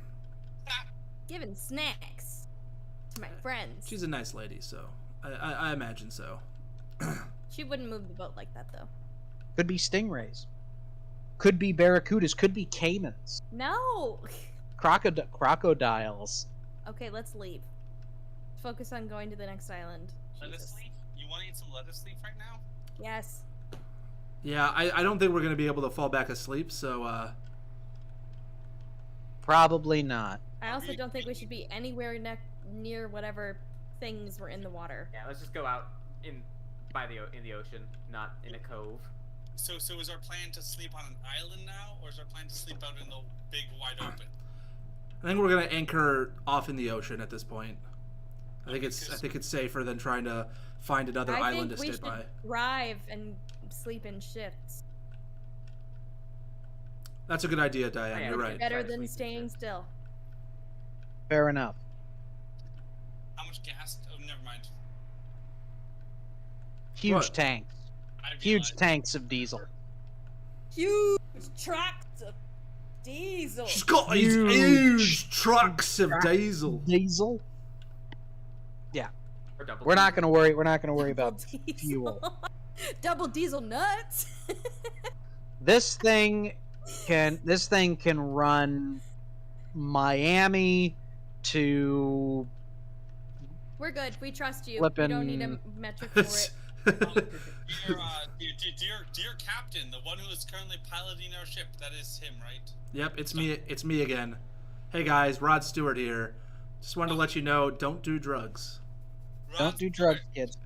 giving snacks to my friends.
she's a nice lady, so I imagine so.
She wouldn't move the boat like that, though.
Could be stingrays. Could be barracudas. Could be caimans.
No.
Crocodiles.
Okay, let's leave. Focus on going to the next island.
Lettuce
Jesus.
leaf? You want to eat some lettuce leaf right now?
Yes.
Yeah, I don't think we're gonna be able to fall back asleep, so
Probably not.
I also don't think we should be anywhere near whatever things were in the water.
Yeah, let's just go out in the ocean, not in a cove.
So is our plan to sleep on an island now, or is our plan to sleep out in the big wide open?
I think we're gonna anchor off in the ocean at this point. I think it's safer than trying to find another island to
I think
stay
we
by.
should drive and sleep in shifts.
That's a good idea, Diane.
Yeah,
You're
we
right.
could-
Better
Try to
than
sleep in
staying
shifts.
still.
Fair enough.
How much gas? Oh, never mind.
Huge
What?
tanks.
I
Huge
realized-
tanks of diesel.
Huge tracts of diesel.
She's got these huge trucks of diesel.
Diesel.
Or double
We're not
diesel.
gonna worry. We're not gonna worry about
Double diesel.
fuel.
Double diesel nuts.
This thing can run Miami to
We're good. We trust you.
Flippin'-
We don't need a metric for it.
Dear Captain, the one who is currently piloting our ship, that is him, right?
Yep, it's me. It's me again. Hey guys, Rod Stewart here. Just wanted to let you know, don't do drugs.
don't do drugs, kids.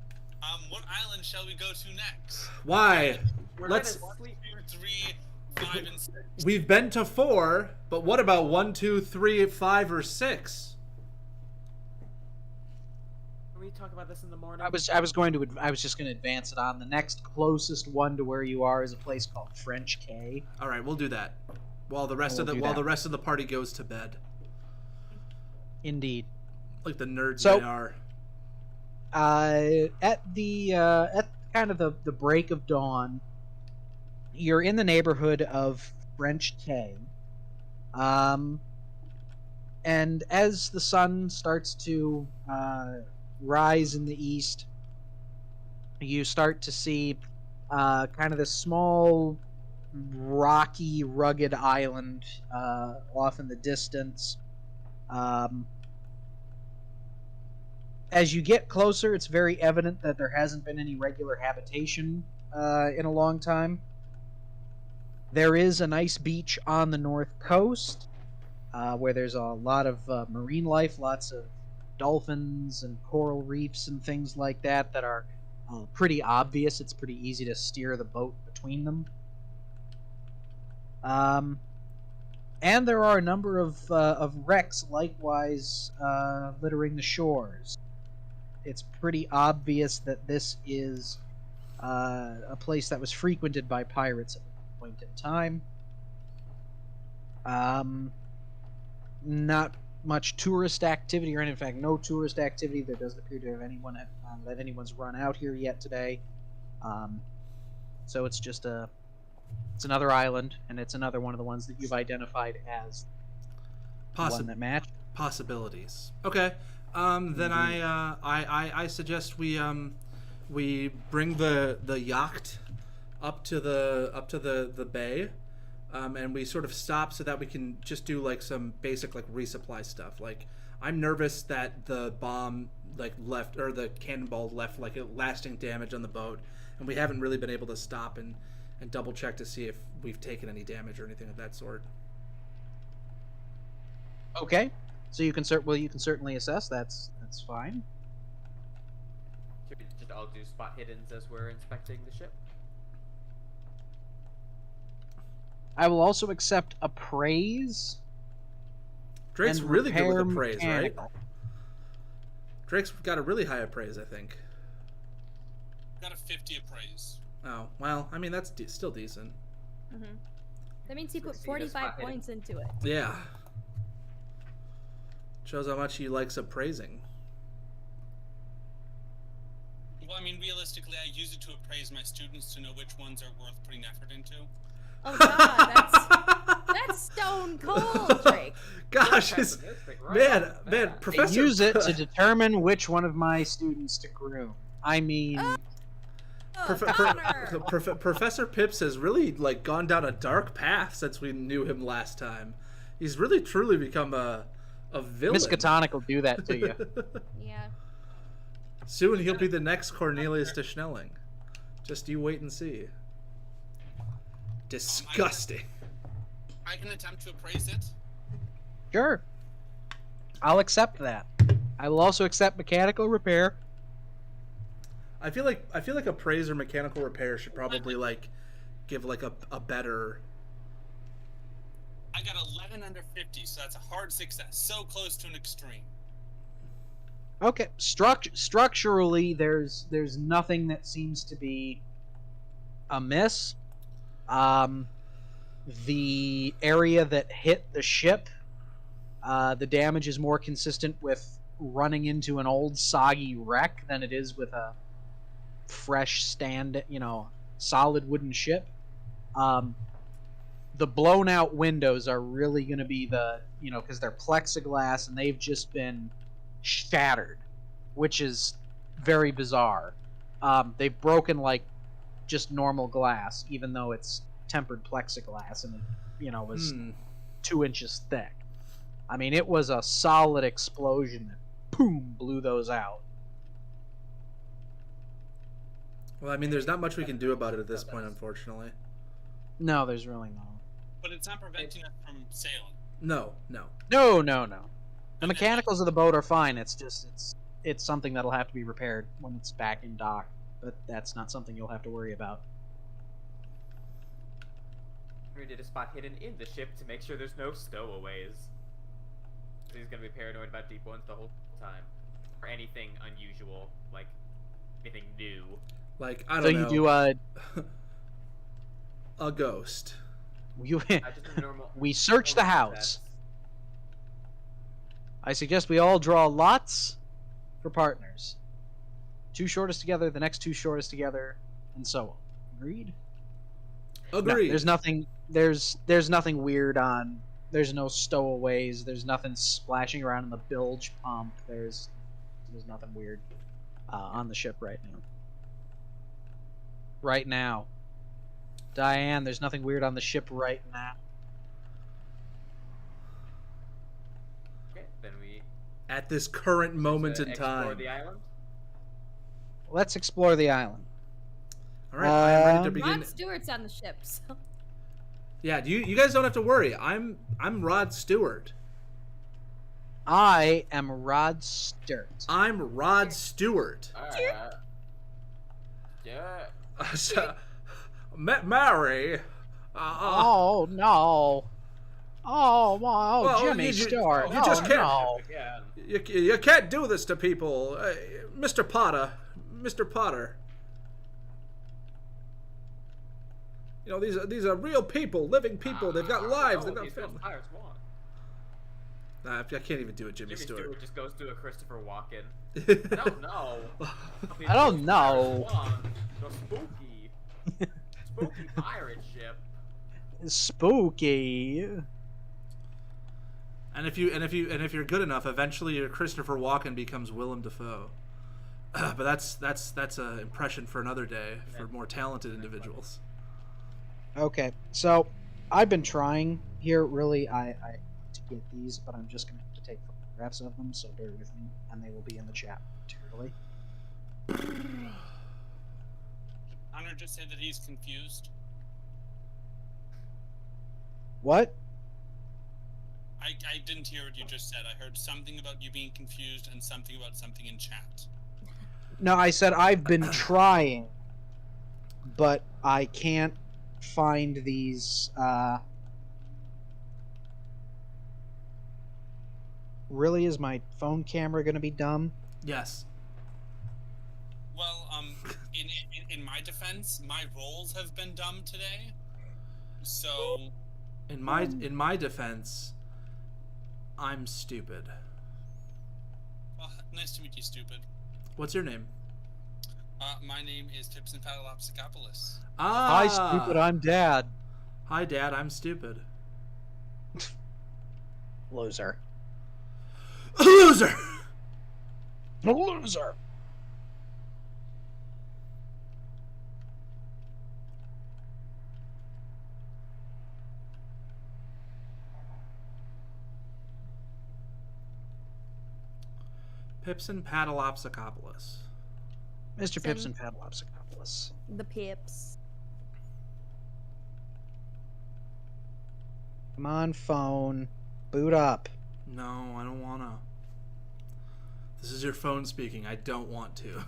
What island shall we go to next?
Why?
We're
Let's.
gonna sleep.
2, 3, 5, and 6.
We've been to 4, but what about 1, 2, 3, 5, or 6?
Can we talk about this in the morning?
I was just going to advance it on. The next closest one to where you are is a place called French Cay.
All right, we'll do that. While the rest
We'll
of
do
the
that.
rest of the party goes to bed,
Indeed.
like the nerds
So-
they are.
At kind of the break of dawn, you're in the neighborhood of French Cay. And as the sun starts to rise in the east, you start to see kind of this small, rocky, rugged island off in the distance. As you get closer, it's very evident that there hasn't been any regular habitation in a long time. There is a nice beach on the north coast where there's a lot of marine life, lots of dolphins and coral reefs and things like that that are pretty obvious. It's pretty easy to steer the boat between them. And there are a number of wrecks likewise littering the shores. It's pretty obvious that this is a place that was frequented by pirates at one point in time. Not much tourist activity, or in fact, no tourist activity. There doesn't appear to have that anyone's run out here yet today. So it's just it's another island, and it's another one of the ones that you've identified as the one that matched.
Possibilities. Okay. Then I suggest we bring the yacht up to the bay, and we sort of stop so that we can just do like some basic like resupply stuff. Like I'm nervous that the bomb left, or the cannonball left like a lasting damage on the boat, and we haven't really been able to stop and double check to see if we've taken any damage or anything of that sort.
Okay, so you can certainly assess. That's fine.
Should we just all do spot hiddens as we're inspecting the ship?
I will also accept appraise.
Drake's
and
really good with
repair
appraise, right?
mechanical.
Drake's got a really high appraise, I think.
Got a 50 appraise.
Oh, well, I mean, that's still decent.
Mm-hmm. That means he put
So you just
45
spot hidden.
points into it.
Yeah. Shows how much he likes appraising.
Well, I mean, realistically, I use it to appraise my students to know which ones are worth putting effort into.
Oh god, that's stone cold, Drake.
Gosh,
Pessimistic, right
man,
off the
man,
bat.
I
Professor...
use it to determine which one of my students to groom. I mean,
Oh, Connor.
Professor Pips has really like gone down a dark path since we knew him last time. He's really truly become a villain.
Miskatonic will do that to you.
Yeah.
Soon he'll be the next Cornelius de Schnelling. Just you wait and see. Disgusting.
I can attempt to appraise it.
Sure. I'll accept that. I will also accept mechanical repair.
I feel like appraise or mechanical repair should probably like give like a better.
I got 11 under 50, so that's a hard success. So close to an extreme.
Okay, structurally, there's nothing that seems to be amiss. The area that hit the ship, the damage is more consistent with running into an old soggy wreck than it is with a fresh solid wooden ship. The blown out windows are really going to be because they're plexiglass and they've just been shattered, which is very bizarre. They've broken like just normal glass, even though it's tempered plexiglass and it was 2 inches thick. I mean, it was a solid explosion that boom blew those out.
Well, I mean, there's not much we can do about it at this point, unfortunately.
No, there's really no.
But it's not preventing us from sailing.
No.
No. The mechanicals of the boat are fine. It's just it's something that'll have to be repaired when it's back in dock. But that's not something you'll have to worry about.
We did a spot hidden in the ship to make sure there's no stowaways. He's gonna be paranoid about deep ones the whole time, or anything unusual, like anything new.
Like I don't
So
know.
you do
a ghost.
you
Just a normal.
we search the
normal
house.
success.
I suggest we all draw lots for partners. 2 shortest together, the next 2 shortest together, and so on. Agreed?
Agreed.
No, there's nothing. There's nothing weird on. There's no stowaways. There's nothing splashing around in the bilge pump. There's nothing weird on the ship right now. Right now, Diane. There's nothing weird on the ship right now.
Okay, then we
At this current moment in
explore
time.
the island.
Let's explore the island.
All right, I'm ready to
Um,
begin.
Rod Stewart's on the ship, so.
Yeah, you guys don't have to worry. I'm Rod Stewart.
I am Rod Sturt.
I'm Rod Stewart.
Yeah.
Mary.
Oh no! Oh wow,
Well,
Jimmy
you
Stewart!
just
Oh
can't-
no!
Again.
You can't do this to people, Mr. Potter. Mr. Potter. You know these are real people, living people. They've got lives. They've got
These
families.
pirates want.
Nah, I can't even do it, Jimmy
Jimmy
Stewart.
Stewart just goes to a Christopher Walken. I don't know.
I don't know.
The spooky pirate ship.
Spooky.
And if you're good enough, eventually your Christopher Walken becomes Willem Dafoe. But that's an impression for another day for more talented individuals.
Okay, so I've been trying here. Really, I to get these, but I'm just gonna have to take photographs of them. So bear with me, and they will be in the chat materially.
Honor just said that he's confused.
What?
I didn't hear what you just said. I heard something about you being confused and something about something in chat.
No, I said I've been trying, but I can't find these. Really, is my phone camera gonna be dumb?
Yes.
Well, in my defense, my rolls have been dumb today. So,
In my defense, I'm stupid.
nice to meet you, stupid.
What's your name?
My name is Tipson Patalopsicopoulos.
Ah.
Hi, stupid. I'm Dad.
Hi, Dad. I'm stupid.
Loser.
Loser.
Loser.
Pipson Patalopsicopoulos.
Mr. Pipson Patalopsicopoulos.
The Pips.
Come on, phone. Boot up.
No, I don't wanna. This is your phone speaking. I don't want to.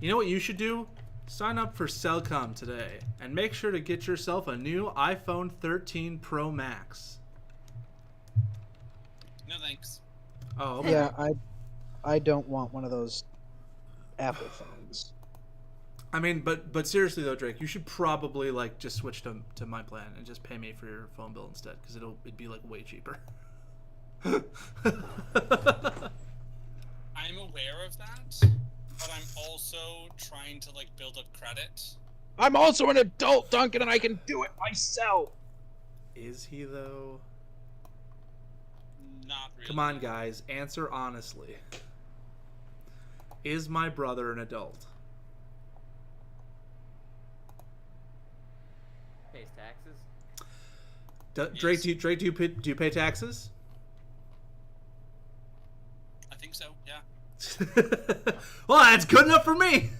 You know what you should do? Sign up for Cellcom today and make sure to get yourself a new iPhone 13 Pro Max.
No thanks.
Oh, okay.
Yeah, I don't want one of those Apple phones.
I mean, but seriously though, Drake, you should probably like just switch to my plan and just pay me for your phone bill instead, because it'd be like way cheaper.
I'm aware of that, but I'm also trying to like build up credit.
I'm also an adult, Duncan, and I can do it myself.
Is he though?
Not really.
Come on, guys, answer honestly. Is my brother an adult?
Pays taxes.
Drake, do you pay taxes?
I think so. Yeah.
Well, that's good enough for me.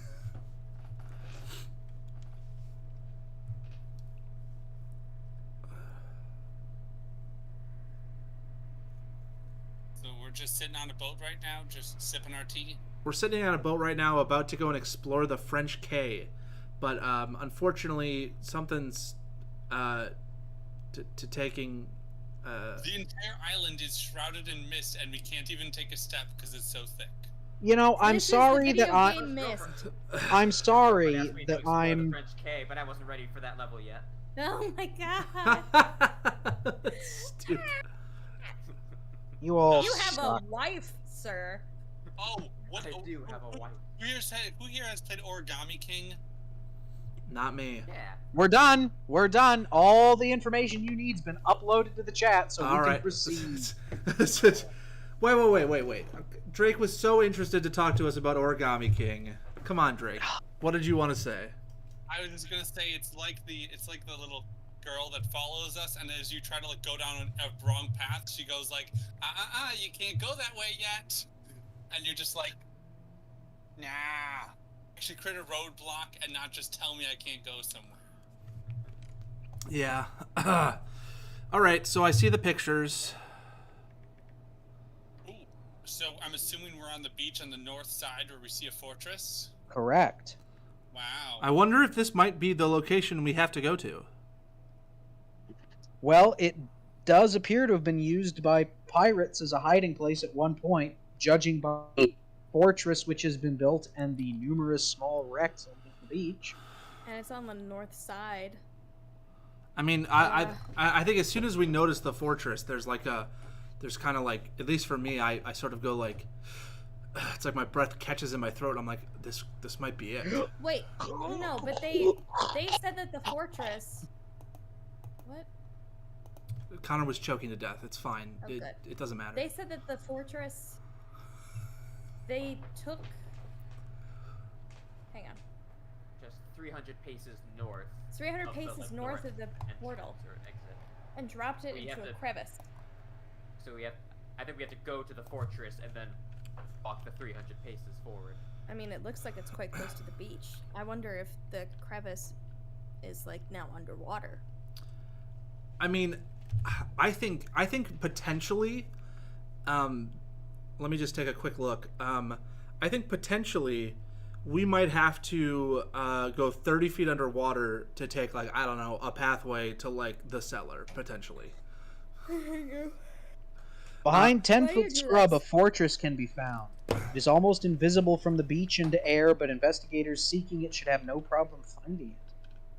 So we're just sitting on a boat right now, just sipping our tea.
We're sitting on a boat right now, about to go and explore the French Quay, but unfortunately, something's to taking.
The entire island is shrouded in mist, and we can't even take a step because it's so thick.
You know, I'm
This is
sorry
the
that
video game mist.
I'm sorry
Asked me to
that
explore
I'm.
the French K, but I wasn't ready for that level yet.
Oh my god.
Stupid.
You all.
You have
suck.
a wife, sir.
Oh, what?
I do have a wife.
Who here has played Origami King?
Not me.
Yeah.
We're done. We're done. All the information you need's been uploaded to the chat, so
All
we can
right.
proceed.
Wait. Drake was so interested to talk to us about Origami King. Come on, Drake. What did you want to say?
I was just gonna say it's like the little girl that follows us, and as you try to like go down a wrong path, she goes like, you can't go that way yet, and you're just like, nah. Actually, create a roadblock and not just tell me I can't go somewhere.
Yeah. All right. So I see the pictures.
Ooh. So I'm assuming we're on the beach on the north side where we see a fortress.
Correct.
Wow.
I wonder if this might be the location we have to go to.
Well, it does appear to have been used by pirates as a hiding place at one point, judging by the fortress which has been built and the numerous small wrecks on the beach.
And it's on the north side.
I mean, I think as soon as we notice the fortress, there's kind of like, at least for me, I sort of go like, it's like my breath catches in my throat. I'm like, this might be it.
Wait, no, but they said that the fortress. What?
Connor was choking to death. It's fine.
Oh,
it,
good.
it doesn't matter.
They said that the fortress. They took. Hang on.
Just 300 paces north.
300
of the,
paces
like,
north of the
entrance
portal
or exit.
and dropped it
We
into
have
a
to-
crevice.
So I think we have to go to the fortress and then walk the 300 paces forward.
I mean, it looks like it's quite close to the beach. I wonder if the crevice is like now underwater.
I mean, I think potentially. Let me just take a quick look. I think potentially we might have to go 30 feet underwater to take, like, I don't know, a pathway to like the cellar potentially.
Behind
Why do you
10-foot
do
scrub, a
this?
fortress can be found. It is almost invisible from the beach into air, but investigators seeking it should have no problem finding it.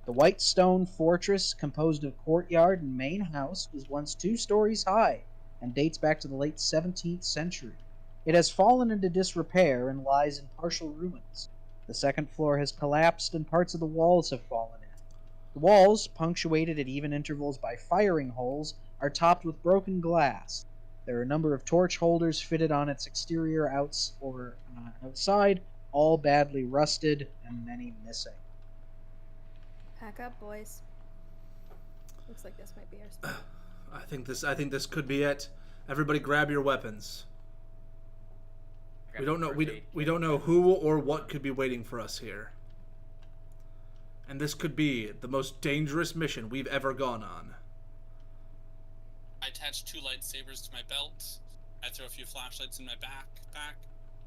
The white stone fortress, composed of courtyard and main house, was once 2 stories high and dates back to the late 17th century. It has fallen into disrepair and lies in partial ruins. The second floor has collapsed and parts of the walls have fallen in. The walls, punctuated at even intervals by firing holes, are topped with broken glass. There are a number of torch holders fitted on its exterior outside, all badly rusted and many missing.
Pack up, boys. Looks like this might be our spot.
I think this could be it. Everybody, grab your weapons. We don't know. We don't know who or what could be waiting for us here. And this could be the most dangerous mission we've ever gone on.
I attach 2 lightsabers to my belt. I throw a few flashlights in my backpack,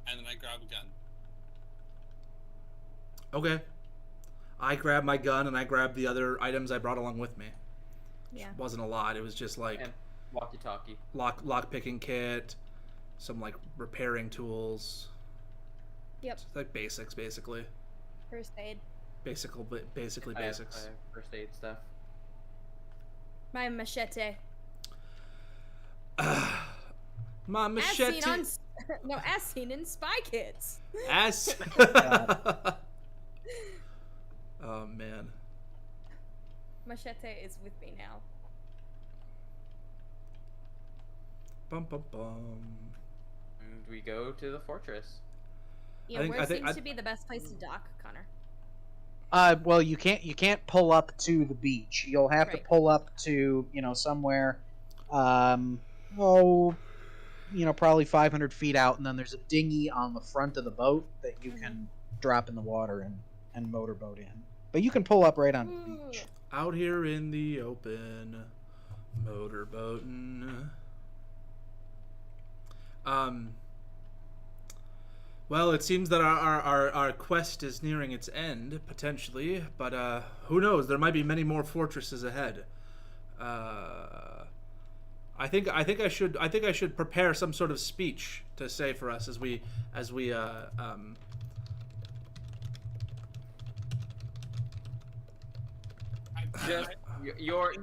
and then I grab a gun.
Okay. I grabbed my gun and I grabbed the other items I brought along with me.
Yeah.
It wasn't a lot. It was just like
And walkie-talkie.
lock picking kit, some like repairing tools.
Yep.
It's like basics, basically.
First aid.
Basically
I have
basics.
first aid stuff.
My machete.
My machete.
As seen on as seen in Spy Kids.
As. Oh man.
Machete is with me now.
Bum bum bum.
And we go to the fortress.
Yeah,
think-
where
I think-
seems to be the best place to dock, Connor?
Well, you can't pull up to the beach. You'll have to
Right.
pull up to, somewhere, probably 500 feet out, and then there's a dinghy on the front of the boat that you can drop in the water and motorboat in. But you can pull up right onto the beach.
Out here in the open, motorboating. Well, it seems that our quest is nearing its end, potentially, but who knows? There might be many more fortresses ahead. I think I should prepare some sort of speech to say for us as we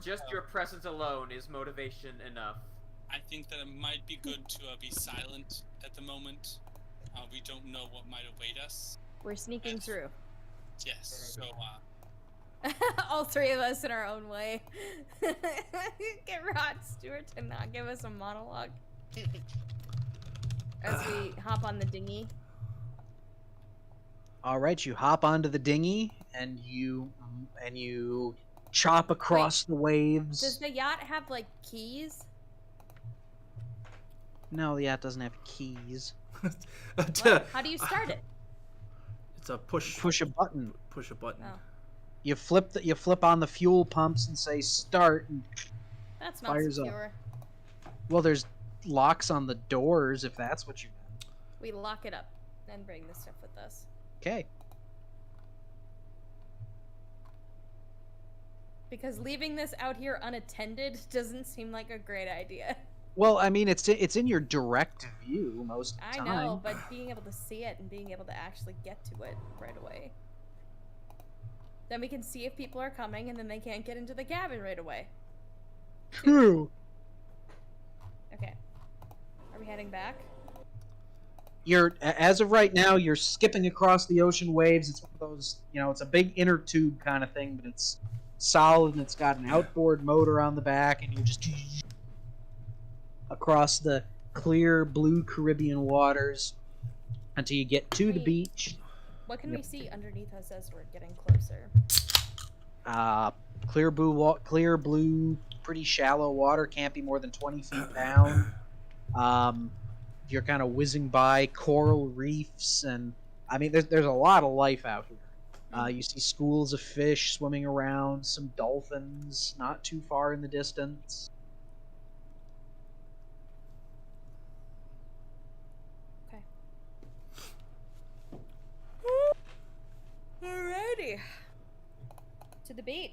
Just your presence alone is motivation enough.
I think that it might be good to be silent at the moment. We don't know what might await us.
We're sneaking through.
Yes, so
All 3 of us in our own way. Get Rod Stewart to not give us a monologue. As we hop on the dinghy.
All right, you hop onto the dinghy and you chop across the waves.
Does the yacht have, like, keys?
No, the yacht doesn't have keys.
What? How do you start it?
It's a push
Push a button.
push a button.
Oh.
You flip on the fuel pumps and say start. And,
That's not
Fires up.
secure.
well, there's locks on the doors if that's what you meant.
We lock it up and bring the stuff with us.
Okay.
Because leaving this out here unattended doesn't seem like a great idea.
Well, I mean, it's in your direct view most of the
I
time.
know, but being able to see it and being able to actually get to it right away. Then we can see if people are coming, and then they can't get into the cabin right away.
True.
Okay. Are we heading back?
As of right now, you're skipping across the ocean waves. It's one of those, it's a big inner tube kind of thing, but it's solid and it's got an outboard motor on the back, and you're just across the clear blue Caribbean waters until you get to the
Wait.
beach.
What can
Yep.
we see underneath us as we're getting closer?
Clear blue, pretty shallow water, can't be more than 20 feet down. You're kind of whizzing by coral reefs, and I mean, there's a lot of life out here. You see schools of fish swimming around, some dolphins not too far in the distance.
Okay. Alrighty. To the beach.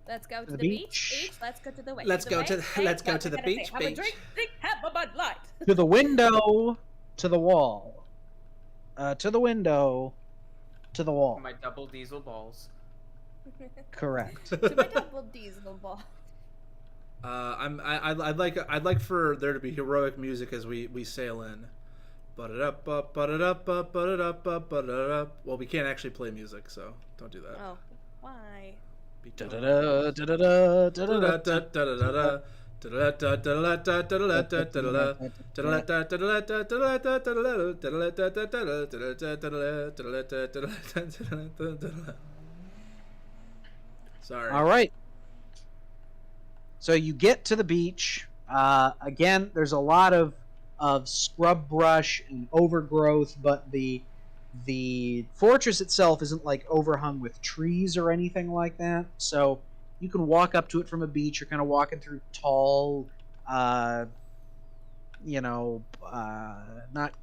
Let's go to
the
the beach. Let's go to the way.
Let's
the
go
way,
to
way,
let's go
what
to
we
the
gotta
beach.
say? Have a drink, have a Bud Light.
To the window, to the wall. To the window, to the wall.
My double diesel balls.
Correct.
To my double diesel ball.
I'd like for there to be heroic music as we sail in. But it up, but it up, but it up, but it up. Well, we can't actually play music, so don't do that.
Oh, why?
Da-da-da, da-da-da, da-da-da.
Sorry.
All right. So you get to the beach. Again, there's a lot of scrub brush and overgrowth, but the fortress itself isn't like overhung with trees or anything like that. So you can walk up to it from a beach. You're kind of walking through tall, not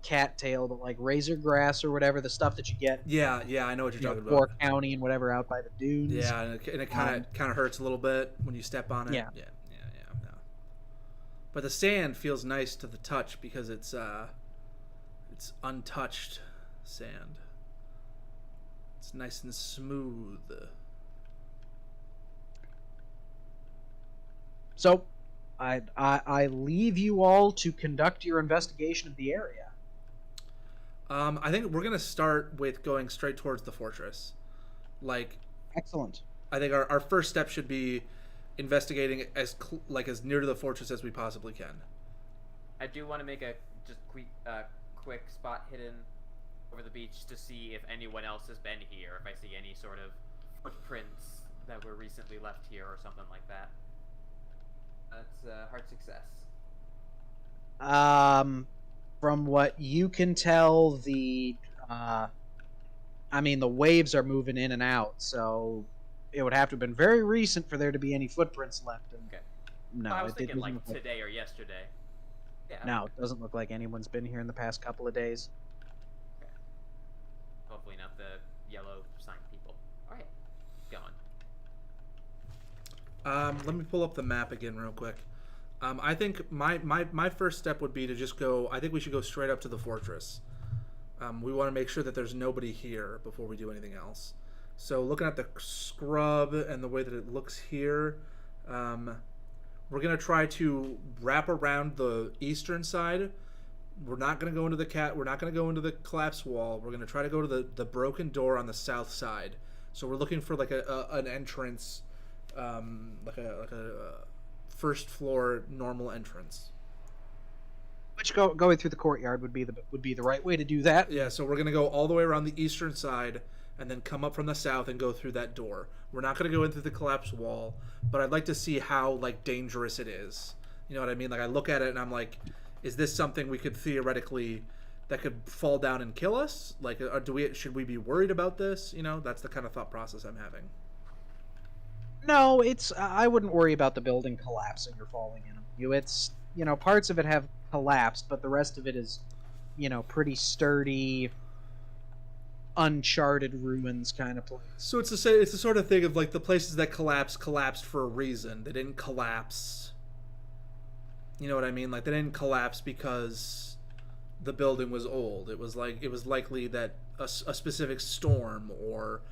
cattail, but like razor grass or whatever, the stuff that you get.
Yeah, I know what you're talking about.
Gore County and whatever out by the dunes.
Yeah, and it kind of hurts a little bit when you step on it.
Yeah.
No. But the sand feels nice to the touch because it's untouched sand. It's nice and smooth.
So, I leave you all to conduct your investigation of the area.
I think we're gonna start with going straight towards the fortress. Like,
Excellent.
I think our first step should be investigating as near to the fortress as we possibly can.
I do want to make a just quick spot hidden over the beach to see if anyone else has been here. If I see any sort of footprints that were recently left here or something like that. That's hard success.
From what you can tell, the waves are moving in and out, so it would have to have been very recent for there to be any footprints left. And
Okay.
no,
Well, I was
it
thinking
doesn't
like
look like,
today or yesterday. Yeah.
no, it doesn't look like anyone's been here in the past couple of days.
Okay. Hopefully not the yellow sign people. All right. Going.
Let me pull up the map again real quick. I think my first step would be to just go. I think we should go straight up to the fortress. We want to make sure that there's nobody here before we do anything else. So looking at the scrub and the way that it looks here, we're gonna try to wrap around the eastern side. We're not gonna go into We're not gonna go into the collapse wall. We're gonna try to go to the broken door on the south side. So we're looking for like an entrance, like a first floor normal entrance.
Which going through the courtyard would be the right way to do that.
Yeah, so we're gonna go all the way around the eastern side and then come up from the south and go through that door. We're not gonna go into the collapse wall, but I'd like to see how like dangerous it is. You know what I mean? Like I look at it and I'm like, is this something we could theoretically that could fall down and kill us? Like, should we be worried about this? You know, that's the kind of thought process I'm having.
No, I wouldn't worry about the building collapsing or falling in on you. It's, parts of it have collapsed, but the rest of it is, pretty sturdy, uncharted ruins kind of place.
So it's the sort of thing of like the places that collapsed for a reason. They didn't collapse. You know what I mean? Like they didn't collapse because the building was old. It was likely that a specific storm or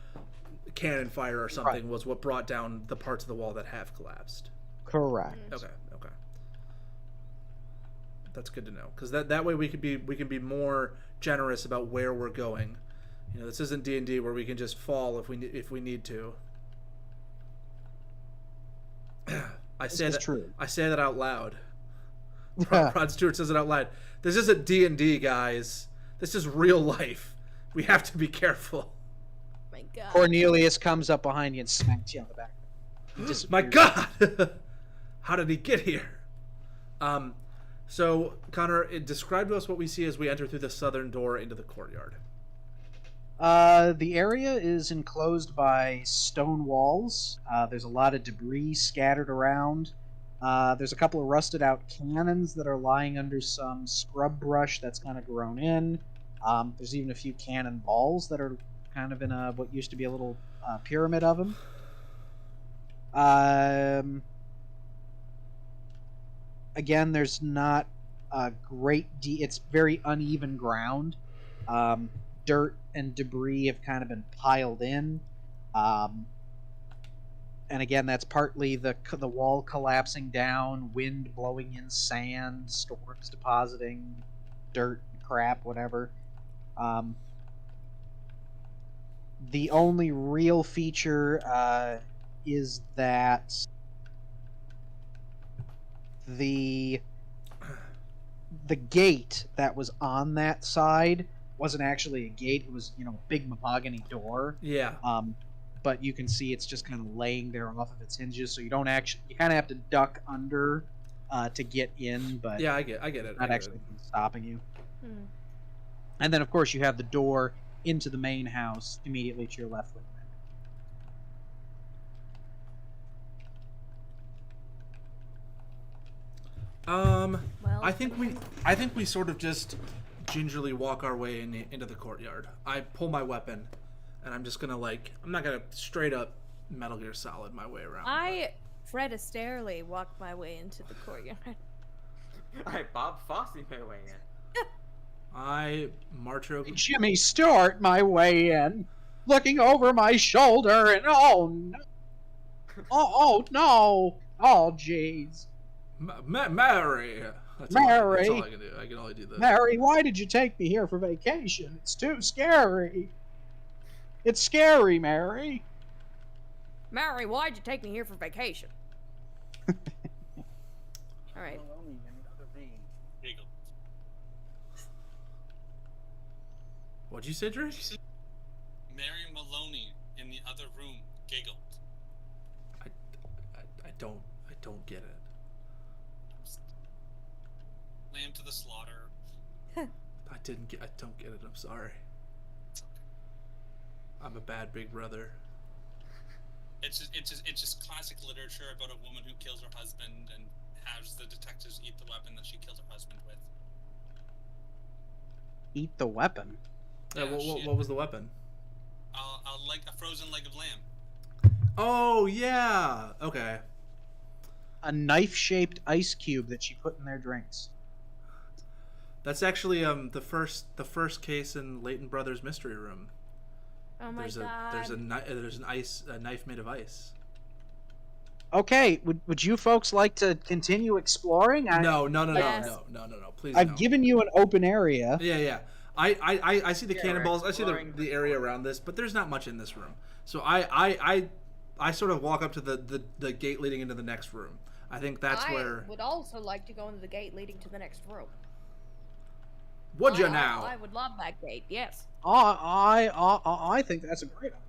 cannon fire or something was what brought down the parts of the wall that have collapsed.
Correct.
Okay. That's good to know, because that way we can be more generous about where we're going. You know, this isn't D&D where we can just fall if we need to. I say that out loud. Rod Stewart says it out loud. This isn't D&D, guys. This is real life. We have to be careful.
My God.
Cornelius comes up behind you and smacks you on the back.
My God! How did he get here? So, Connor, describe to us what we see as we enter through the southern door into the courtyard.
The area is enclosed by stone walls. There's a lot of debris scattered around. There's a couple of rusted out cannons that are lying under some scrub brush that's kind of grown in. There's even a few cannon balls that are kind of in what used to be a little pyramid of them. Again, there's not a it's very uneven ground. Dirt and debris have kind of been piled in. And again, that's partly the wall collapsing down, wind blowing in sand, storms depositing dirt, crap, whatever. The only real feature is that the gate that was on that side wasn't actually a gate. It was, a big mahogany door.
Yeah.
But you can see it's just kind of laying there off of its hinges, so you kind of have to duck under to get in, but
Yeah, I get it.
not actually stopping you.
Hmm.
And then, of course, you have the door into the main house immediately to your left with that.
Well,
I think we sort of just gingerly walk our way into the courtyard. I pull my weapon, and I'm just gonna I'm not gonna straight up Metal Gear Solid my way around.
I Fred Astaire walked my way into the courtyard.
I Bob Fosse my way in.
I march over.
Jimmy Stewart my way in, looking over my shoulder, and oh no, oh no, oh jeez.
Mary. That's
Mary.
All I can do. I can only do this.
Mary, why did you take me here for vacation? It's too scary. It's scary, Mary.
Mary, why'd you take me here for vacation? All right.
Giggle.
What'd you say, Drake?
Mary Maloney in the other room giggled.
I don't get it.
Lamb to the slaughter.
I don't get it. I'm sorry. I'm a bad big brother.
It's just classic literature about a woman who kills her husband and has the detectives eat the weapon that she kills her husband with.
Eat the weapon?
Yeah,
Yeah,
what was the weapon?
A frozen leg of lamb.
Oh yeah. Okay.
A knife-shaped ice cube that she put in their drinks.
That's actually the first case in Leighton Brothers Mystery Room.
Oh my god.
There's a knife made of ice.
Okay, would you folks like to continue exploring?
No,
Yes.
please.
I've
no.
given you an open area.
Yeah. I see the
Yeah,
cannonballs.
we're
I see
exploring
the
the
area
corridor.
around this, but there's not much in this room. So I sort of walk up to the gate leading into the next room. I think that's
I
where.
would also like to go into the gate leading to the next room.
Would you
I
now?
would love that gate. Yes.
I think that's a great idea.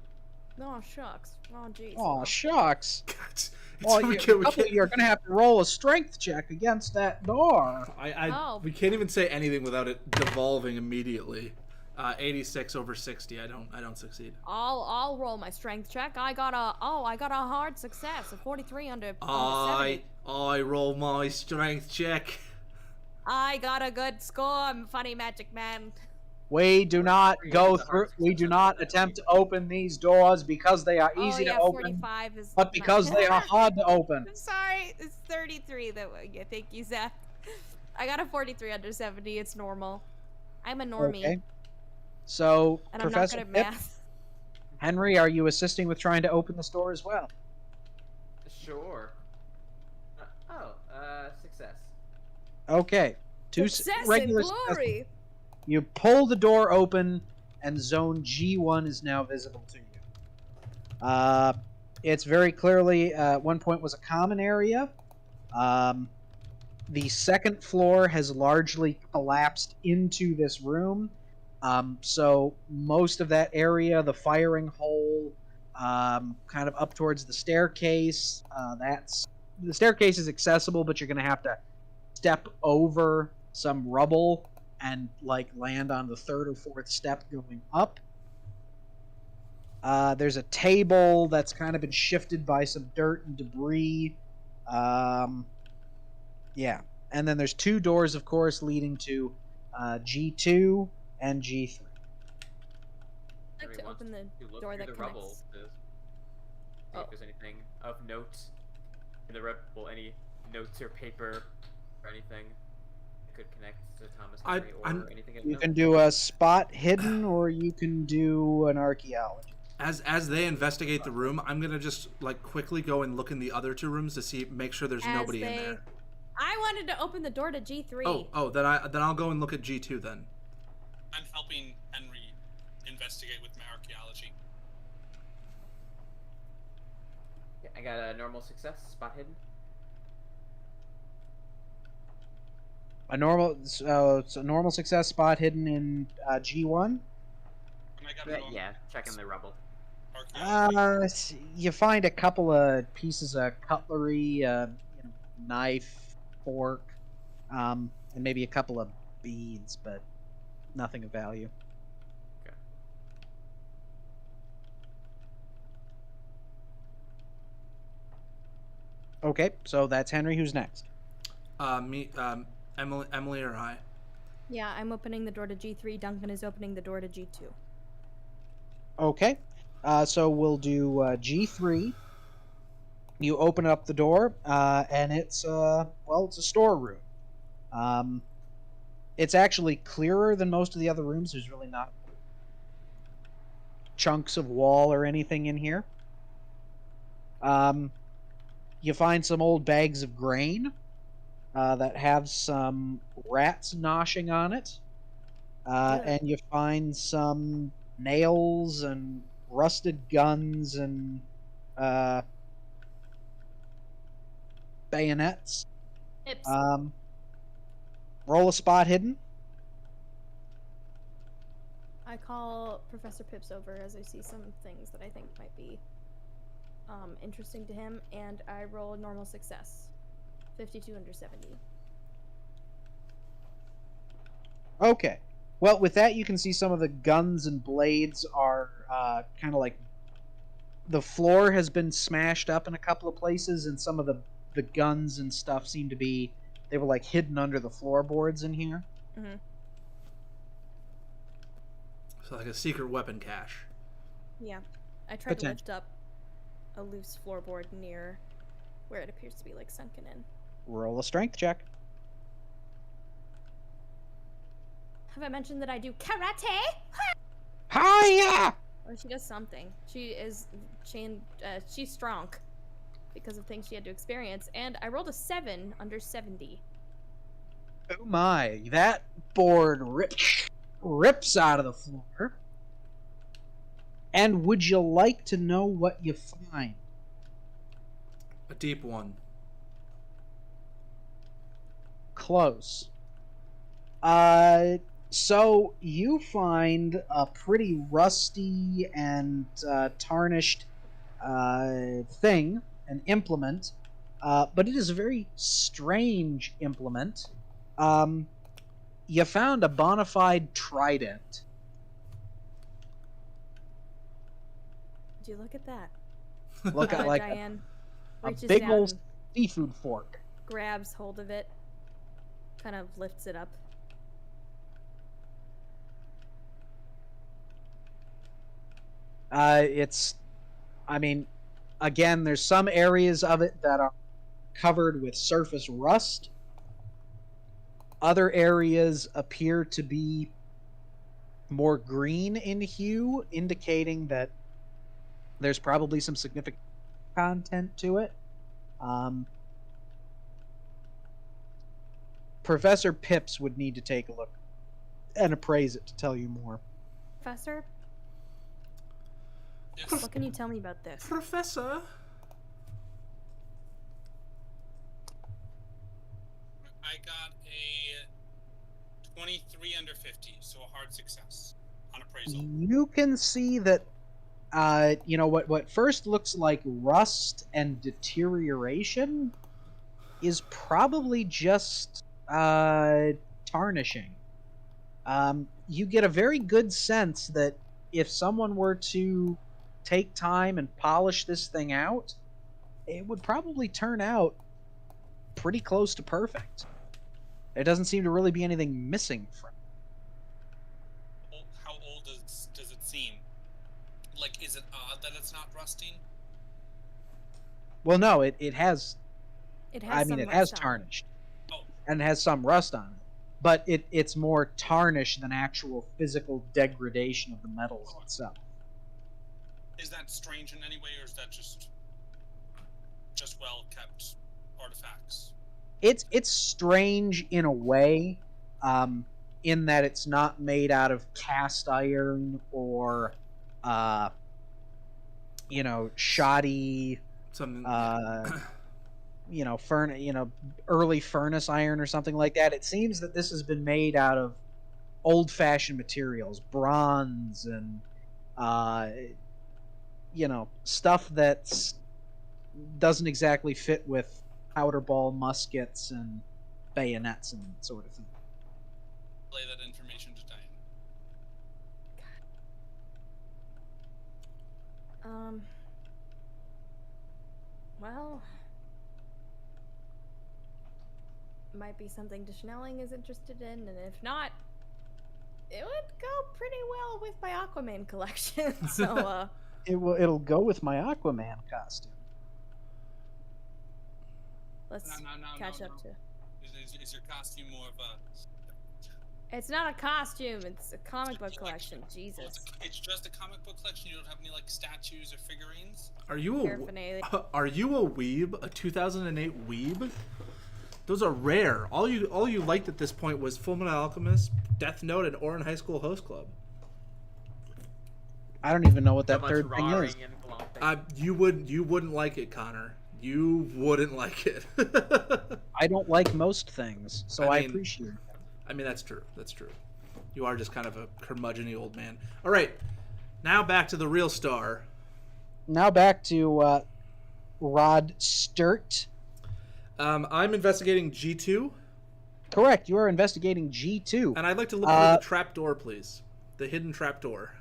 Oh shucks. Oh jeez.
Oh shucks.
It's-
Well,
we
you're
can't-
going to have to roll a strength check against that door.
Oh.
We can't even say anything without it devolving immediately. 86 over 60. I don't succeed.
I'll roll my strength check. I got a hard success, a 43 under 70.
I roll my strength check.
I got a good score. I'm a funny magic man.
We do not go through. We do not attempt to open these doors because they are easy
oh, yeah,
to open,
45 is
but because they are hard to open.
I'm sorry, it's 33 that way. Yeah, thank you, Zach. I got a 43 under 70. It's normal. I'm a normie,
Okay. So,
and I'm not
Professor
good at
Pip,
math.
Henry, are you assisting with trying to open this door as well?
Sure. Success.
Okay.
Success
regular
and
success.
glory.
You pull the door open, and Zone G1 is now visible to you. It's very clearly, at one point, was a common area. The second floor has largely collapsed into this room. So most of that area, the firing hole, kind of up towards the staircase, the staircase is accessible, but you're going to have to step over some rubble and land on the third or fourth step going up. There's a table that's kind of been shifted by some dirt and debris. Yeah. And then there's two doors, of course, leading to G2 and G3.
I'd like to
Everyone
open the
to look
door
through
that
the rubble
connects.
to see if there's anything of note in the any notes or paper or anything that could connect to Thomas Henry or anything of
You
note.
can do a spot hidden, or you can do an archaeology.
As they investigate the room, I'm gonna just like quickly go and look in the other 2 rooms to make sure there's nobody in there.
I wanted to open the door to G3.
Then I'll go and look at G2 then.
I'm helping Henry investigate with my archaeology.
Yeah, I got a normal success, spot hidden.
A normal success, spot hidden in G1.
And I got a
Yeah, checking the rubble.
archaeology.
You find a couple of pieces of cutlery, knife, fork, and maybe a couple of beads, but nothing of value.
Okay.
Okay, so that's Henry. Who's next?
Emily or I?
Yeah, I'm opening the door to G3. Duncan is opening the door to G2.
Okay, so we'll do G3. You open up the door, and it's it's a storeroom. It's actually clearer than most of the other rooms. There's really not chunks of wall or anything in here. You find some old bags of grain that have some rats noshing on it. And you find some nails and rusted guns and bayonets.
Pips.
Roll a spot hidden.
I call Professor Pips over as I see some things that I think might be interesting to him, and I roll a normal success. 52 under 70.
Okay. Well, with that, you can see some of the guns and blades are kind of like the floor has been smashed up in a couple of places, and some of the guns and stuff seem to be, they were like hidden under the floorboards in here.
Mm-hmm.
So like a secret weapon cache.
Yeah. I tried to lift up a loose floorboard near where it appears to be like sunken in.
Roll a strength check.
Have I mentioned that I do karate?
Hiya!
Or she does something. She's strong because of things she had to experience, and I rolled a 7 under 70.
Oh my, that board rips out of the floor. And would you like to know what you find?
A deep one.
Close. So you find a pretty rusty and tarnished thing, an implement, but it is a very strange implement. You found a bona fide trident.
Did you look at that?
Look at like
Diane
a
reaches
big
down,
old seafood fork.
grabs hold of it, kind of lifts it up.
Again, there's some areas of it that are covered with surface rust. Other areas appear to be more green in hue, indicating that there's probably some significant content to it. Professor Pips would need to take a look and appraise it to tell you more.
Professor,
Yes.
what can you tell me about this?
Professor?
I got a 23 under 50, so a hard success on appraisal.
You can see that what first looks like rust and deterioration is probably just tarnishing. You get a very good sense that if someone were to take time and polish this thing out, it would probably turn out pretty close to perfect. There doesn't seem to really be anything missing from it.
How old does it seem? Like, is it odd that it's not rusting?
Well, no, it has.
It has
I mean,
some
it has
rust on it.
tarnished,
Oh,
and has some rust on it, but it's more tarnish than actual physical degradation of the metals itself.
is that strange in any way, or is that just well kept artifacts?
It's strange in a way, in that it's not made out of cast iron or, shoddy,
Something.
early furnace iron or something like that. It seems that this has been made out of old-fashioned materials, bronze and stuff that doesn't exactly fit with powder ball muskets and bayonets and that sort of thing.
Relay that information to Diane.
Well, might be something Schnelling is interested in, and if not, it would go pretty well with my Aquaman collection. So,
It'll go with my Aquaman costume.
let's catch up to.
Is your costume more of a?
It's not a costume; it's a comic book collection. Jesus.
It's just a comic book collection. You don't have any like statues or figurines.
Are you a weeb? A 2008 weeb? Those are rare. All you liked at this point was Fullmetal Alchemist, Death Note, and Orin High School Host Club.
I don't even know what that
much
third thing is.
roaring and glomping.
You wouldn't like it, Connor. You wouldn't like it.
I don't like most things, so I appreciate it.
I mean, that's true. That's true. You are just kind of a curmudgeon-y old man. All right, now back to the real star.
Now back to Rod Sturt.
I'm investigating G2.
Correct. You are investigating G2.
And I'd like to look for the trapdoor, please. The hidden trapdoor.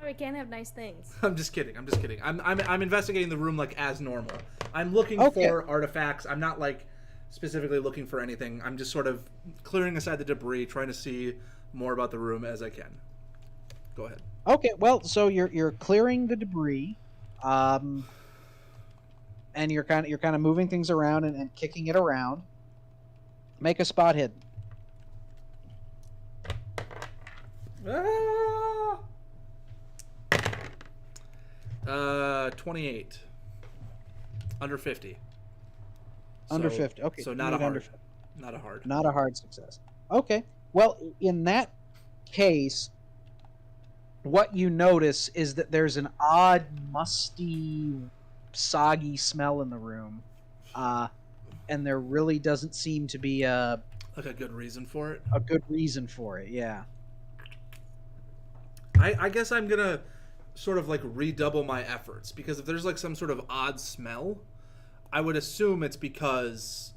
We can't have nice things.
I'm just kidding. I'm investigating the room like as normal. I'm looking for artifacts. I'm not like specifically looking for anything. I'm just sort of clearing aside the debris, trying to see more about the room as I can. Go ahead.
Okay, well, so you're clearing the debris, and you're kind of moving things around and kicking it around. Make a spot hidden.
28. Under 50.
Under 50. Okay.
So
you
not a
need under
hard.
50.
Not a hard.
Not a hard success. Okay. Well, in that case, what you notice is that there's an odd, musty, soggy smell in the room, and there really doesn't seem to be a
good reason for it.
A good reason for it, yeah.
I guess I'm gonna sort of like redouble my efforts, because if there's like some sort of odd smell, I would assume it's because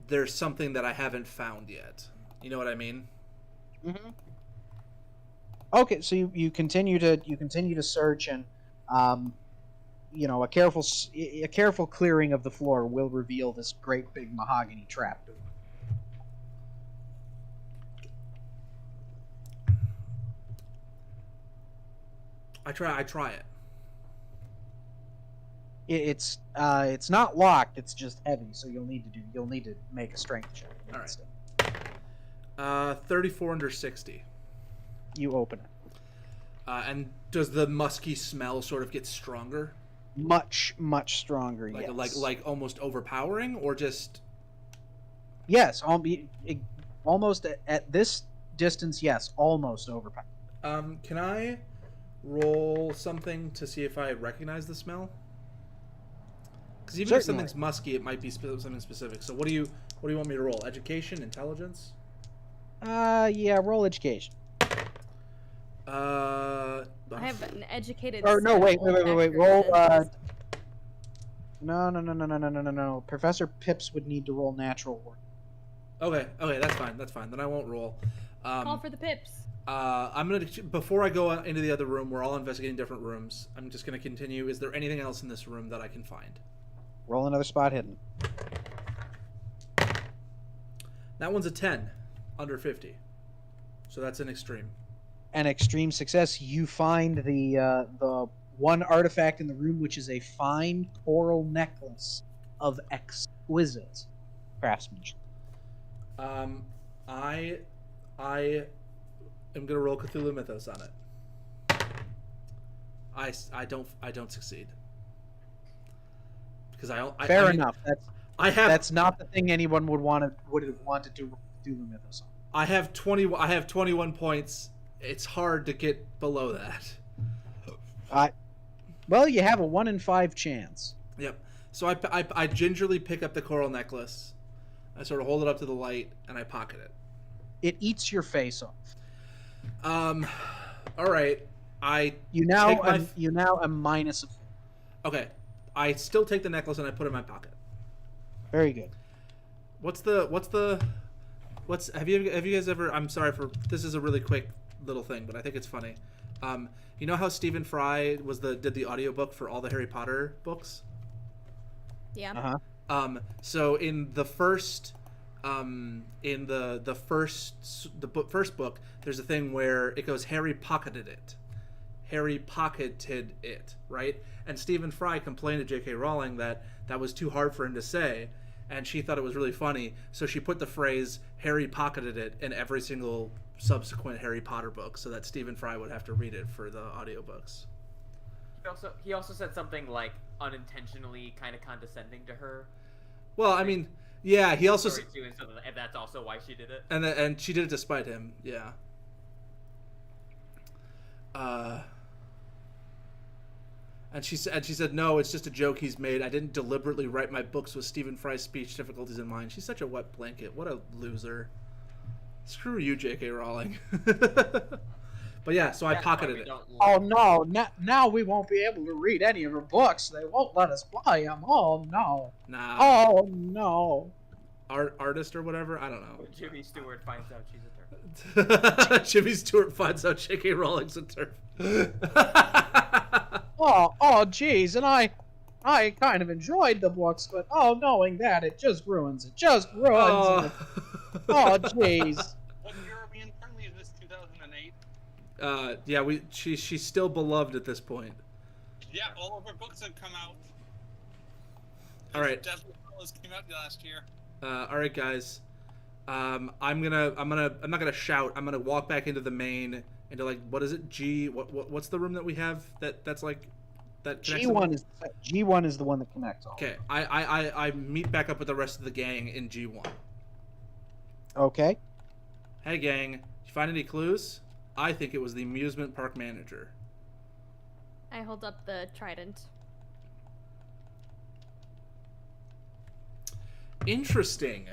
there's something that I haven't found yet. You know what I mean?
Mm-hmm. Okay, so you continue to search, and a careful clearing of the floor will reveal this great big mahogany trap.
I try it.
It's not locked. It's just heavy, so you'll need to make a strength check.
All right. 34 under 60.
You open it.
And does the musky smell sort of get stronger?
Much stronger.
Like
yes.
like almost overpowering, or just?
Yes, almost at this distance. Yes, almost overpowering.
Can I roll something to see if I recognize the smell? Because even if something's musky, it might be something specific. So what do you want me to roll? Education, intelligence?
Yeah, roll education.
I have an educated.
Or no, wait. Roll. No. Professor Pips would need to roll natural work.
Okay, that's fine. Then I won't roll.
Call for the Pips.
I'm gonna, before I go into the other room, we're all investigating different rooms. I'm just gonna continue. Is there anything else in this room that I can find?
Roll another spot hidden.
That one's a 10, under 50. So that's an extreme.
an extreme success, you find the one artifact in the room, which is a fine coral necklace of exquisite craftsmanship.
I am gonna roll Cthulhu Mythos on it. I don't succeed because
Fair
I mean,
enough. That's not the thing anyone would have wanted to do the Mythos on.
I have 21 points. It's hard to get below that.
Well, you have a 1 in 5 chance.
Yep. So I gingerly pick up the coral necklace. I sort of hold it up to the light and I pocket it.
It eats your face off.
All right.
You now a minus.
Okay. I still take the necklace and I put it in my pocket.
Very good.
Have you guys ever? I'm sorry for this is a really quick little thing, but I think it's funny. You know how Stephen Fry did the audiobook for all the Harry Potter books?
Yeah.
So in the first first book, there's a thing where it goes Harry pocketed it, right? And Stephen Fry complained to J.K. Rowling that was too hard for him to say, and she thought it was really funny, so she put the phrase Harry pocketed it in every single subsequent Harry Potter book so that Stephen Fry would have to read it for the audiobooks.
He also said something like unintentionally kind of condescending to her.
Well, I mean, yeah, he also
and that's also why she did it.
And she did it despite him, yeah. And she said, no, it's just a joke he's made. I didn't deliberately write my books with Stephen Fry's speech difficulties in mind. She's such a wet blanket. What a loser. Screw you, J.K. Rowling. But yeah, so I pocketed it.
Oh no! Now we won't be able to read any of her books. They won't let us buy them. Oh no!
Nah.
Oh no!
Artist or whatever? I don't know.
Jimmy Stewart finds out she's a turf.
Jimmy Stewart finds out J.K. Rowling's a turf.
Oh, jeez, and I kind of enjoyed the books, but knowing that it just ruins it. Oh, jeez.
What year are we in currently? Is this 2008?
Yeah, she's still beloved at this point.
Yeah, all of her books have come out.
All right.
Deathly Hallows came out last year.
All right, guys. I'm not gonna shout. I'm gonna walk back into the main. Into like, what is it? What's the room that we have that's like that
G1 is the one that connects all.
Okay, I meet back up with the rest of the gang in G1.
Okay.
Hey gang, did you find any clues? I think it was the amusement park manager.
I hold up the trident.
Interesting.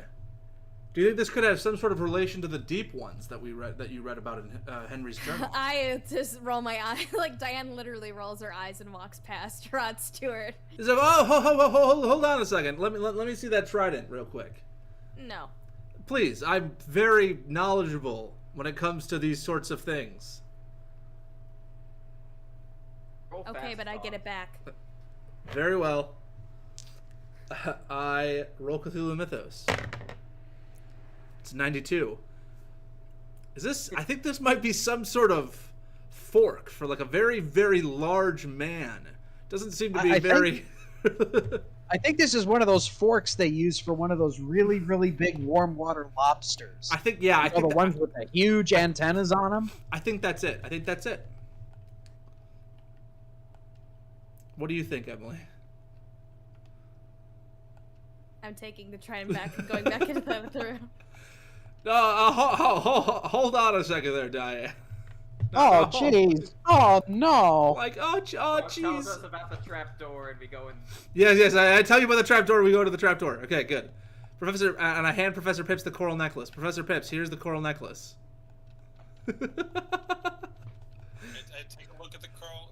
Do you think this could have some sort of relation to the deep ones that you read about in Henry's journal?
I just roll my eye. Like, Diane literally rolls her eyes and walks past Rod Stewart.
He's like, oh, hold on a second. Let me see that trident real quick.
No.
Please, I'm very knowledgeable when it comes to these sorts of things.
Okay, but I get it back.
Very well. I roll Cthulhu Mythos. It's 92. Is this? I think this might be some sort of fork for like a very, very large man. Doesn't seem to be very.
I think this is one of those forks they use for one of those really, really big warm water lobsters.
I think, yeah. I think
the ones with the huge antennas on them.
I think that's it. What do you think, Emily?
I'm taking the trident back and going back into the room.
Hold on a second there, Diane.
Oh, jeez. Oh, no.
Like, jeez.
Tells us about the trapdoor and we go in.
Yes. I tell you about the trapdoor. We go to the trapdoor. Okay, good. Professor, and I hand Professor Pips the coral necklace. Professor Pips, here's the coral necklace.
I take a look at the pearl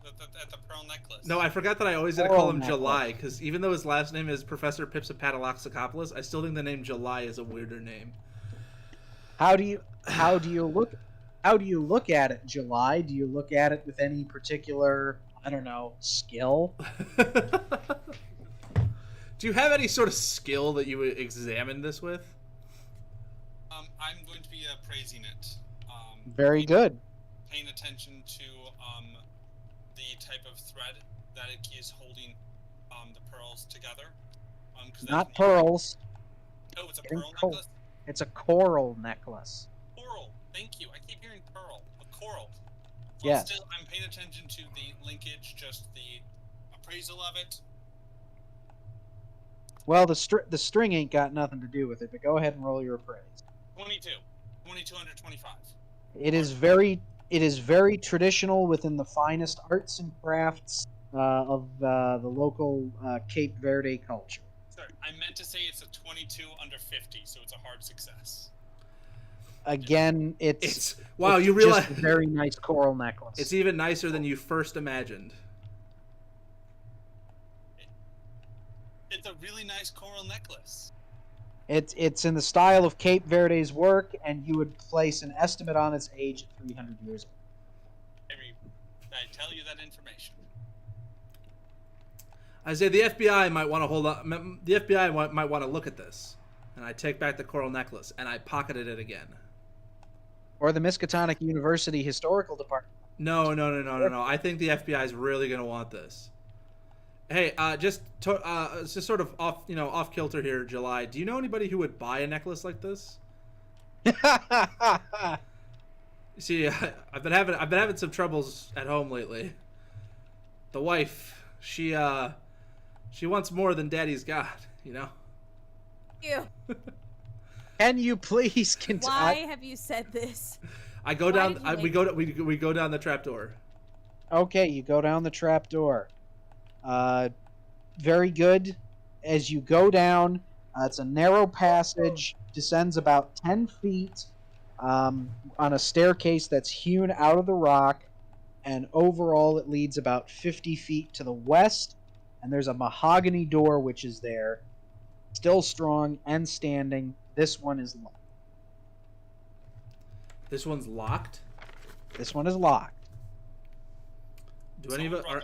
necklace.
No, I forgot that I always had to call him July, because even though his last name is Professor Pips of Pataloxicopoulos, I still think the name July is a weirder name.
How do you look at it, July? Do you look at it with any particular, I don't know, skill?
Do you have any sort of skill that you would examine this with?
I'm going to be praising it.
Very good.
paying attention to the type of thread that it is holding the pearls together. 'Cause
Not
that can be-
pearls.
Oh, it's a
Getting
pearl
cold.
necklace?
It's a coral necklace.
Coral. Thank you. I keep hearing pearl. A coral. Well,
Yes.
still, I'm paying attention to the linkage, just the appraisal of it.
Well, the string ain't got nothing to do with it, but go ahead and roll your appraise.
22. 22 under 25.
It is very traditional within the finest arts and crafts of the local Cape Verde culture.
Sorry, I meant to say it's a 22 under 50, so it's a hard success.
Again,
It's wow.
it's
You realize
just a very nice coral necklace.
it's even nicer than you first imagined.
It's a really nice coral necklace.
It's in the style of Cape Verde's work, and you would place an estimate on its age at 300 years old.
I tell you that information.
I say the FBI might want to hold up. The FBI might want to look at this, and I take back the coral necklace and I pocketed it again.
Or the Miskatonic University Historical Department.
No. I think the FBI is really gonna want this. Hey, just sort of off kilter here, July. Do you know anybody who would buy a necklace like this? See, I've been having some troubles at home lately. The wife, she wants more than Daddy's got, you know.
Ew.
Can you please continue?
Why have you said this?
I go
Why
down.
did you
We go down the trapdoor.
Okay, you go down the trap door. Very good. As you go down, it's a narrow passage, descends about 10 feet on a staircase that's hewn out of the rock, and overall it leads about 50 feet to the west, and there's a mahogany door which is there, still strong and standing. This one is locked.
This one's locked.
This one is locked.
Do any of it?
Someone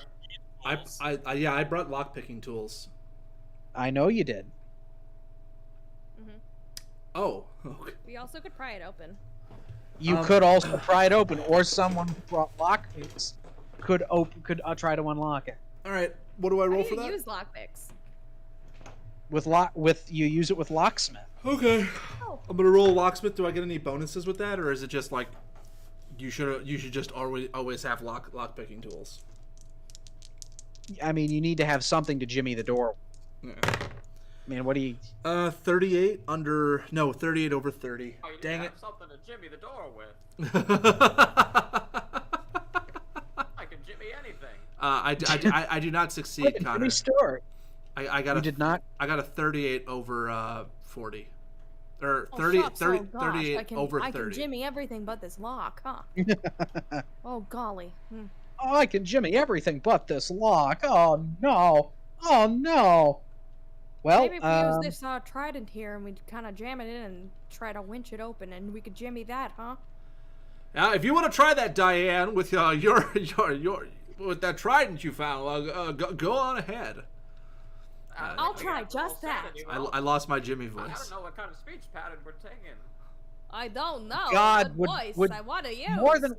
I
brought
I brought lockpicking tools.
I know you did.
Oh, okay.
We also could pry it open.
You could also pry it open, or someone who brought lockpicks could try to unlock it.
All right. What do I
How
roll
do
for
you
that?
use lockpicks?
You use it with locksmith.
Okay.
Oh.
I'm gonna roll locksmith. Do I get any bonuses with that, or is it just like you should just always have lockpicking tools?
I mean, you need to have something to jimmy the door.
Yeah.
I mean, what do you?
38 over 30.
Oh, you need
Dang
to
it.
have something to jimmy the door with. I can jimmy anything.
I do not succeed,
What a
Connor.
jimmy story.
I got
You
a
did not.
I got a 38 over 40. Or
Oh,
30,
shucks,
30
oh, gosh,
38 over 30.
I can jimmy everything but this lock, huh? Oh, golly.
Oh, I can jimmy everything but this lock. Oh no! Oh no! Well,
Maybe if we use this trident here and we kind of jam it in and try to winch it open, and we could jimmy that, huh?
Now, if you want to try that, Diane, with your with that trident you found, go on ahead.
I'll try just that.
I lost my Jimmy
I
voice.
don't know what kind of speech pattern we're taking.
I don't know.
God,
Good voice
would
I want to use.
more than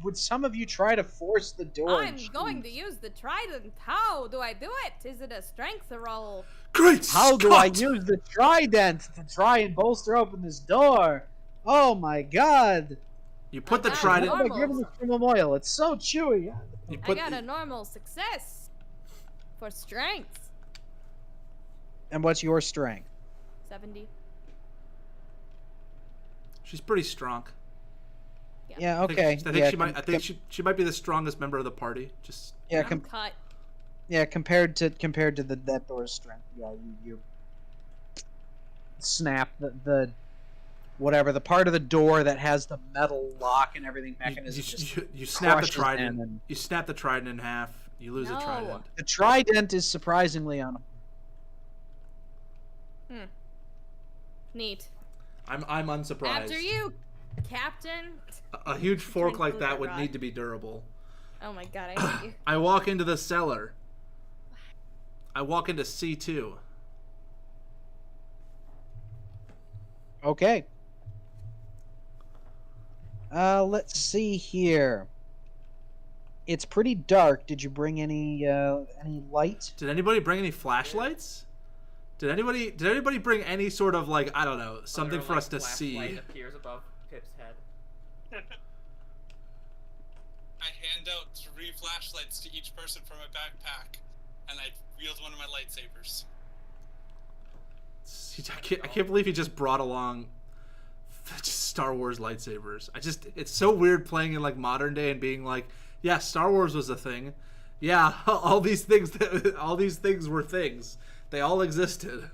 would some of you try to force the door?
I'm going to use the trident. How do I do it? Is it a strength roll?
Great
How do I
Scott!
use the trident to try and bolster open this door? Oh my God!
You put the
I got
trident.
How do I give this to oil? It's so chewy.
You
I
put
got a normal success for strength.
And what's your strength?
70.
She's pretty strong.
Yeah.
I think-
Okay.
I think
yeah,
she might. I think she might be the strongest member of the party. Just
Yeah.
I'm cut.
Yeah, compared to that door's strength, yeah, you snap the whatever the part of the door that has the metal lock and everything mechanism. just
you snap the
crushes
trident.
in and-
You snap the trident in half. You lose a
No.
trident.
the trident is surprisingly on.
Neat.
I'm unsurprised.
After you, Captain.
A huge fork
to
like
move
that
that
would
rod.
need to be durable.
Oh my god, I hate you.
I walk into the cellar. I walk into C2.
Okay. Let's see here. It's pretty dark. Did you bring any light?
Did anybody bring any flashlights? Did anybody bring any sort of, like, I don't know, something
Literal,
for us to
flashlight
see?
appears above Pip's head.
I hand out 3 flashlights to each person from my backpack, and I wield one of my lightsabers.
I can't believe he just brought along Star Wars lightsabers. It's so weird playing in, like, modern day and being like, yeah, Star Wars was a thing. Yeah, all these things were things. They all existed.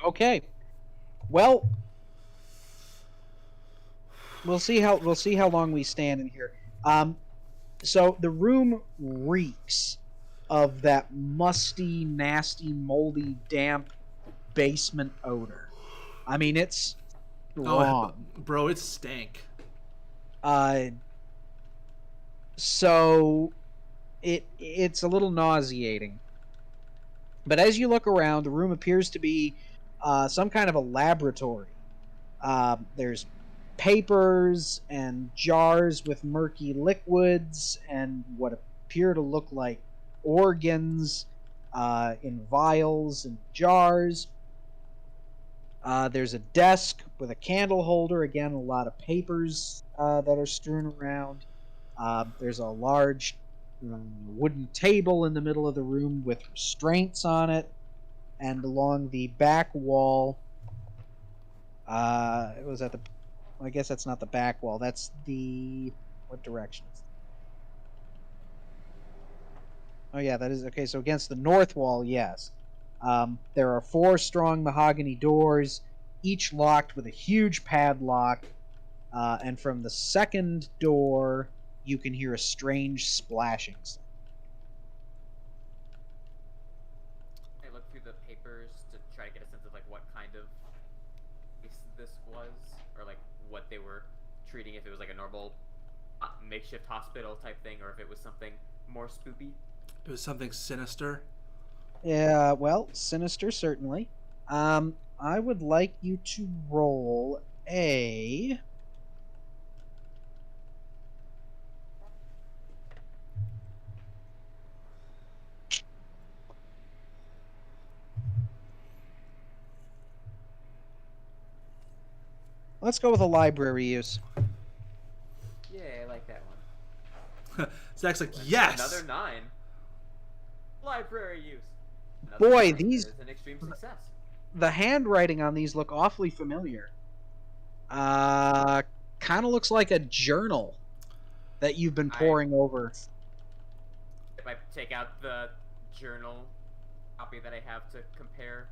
Okay. Well, we'll see how long we stand in here. So the room reeks of that musty, nasty, moldy, damp basement odor. I mean, it's wrong.
Bro, it's stank.
So it's a little nauseating. But as you look around, the room appears to be some kind of a laboratory. There's papers and jars with murky liquids and what appear to look like organs in vials and jars. There's a desk with a candle holder. Again, a lot of papers that are strewn around. There's a large wooden table in the middle of the room with restraints on it, and along the back wall, I guess that's not the back wall. That's the what direction? Oh yeah, that is okay. So against the north wall, yes. There are 4 strong mahogany doors, each locked with a huge padlock, and from the second door, you can hear a strange splashing sound.
I look through the papers to try to get a sense of like what kind of case this was, or like what they were treating. If it was like a normal makeshift hospital type thing, or if it was something more spoopy.
It was something sinister.
Yeah, well, sinister certainly. I would like you to roll a. Let's go with a library use.
Yeah, I like that one.
Zach's like, yes!
Another 9. Library use.
Boy,
9
these-
is an extreme success.
The handwriting on these look awfully familiar. Kind of looks like a journal that you've been poring over.
If I take out the journal copy that I have to compare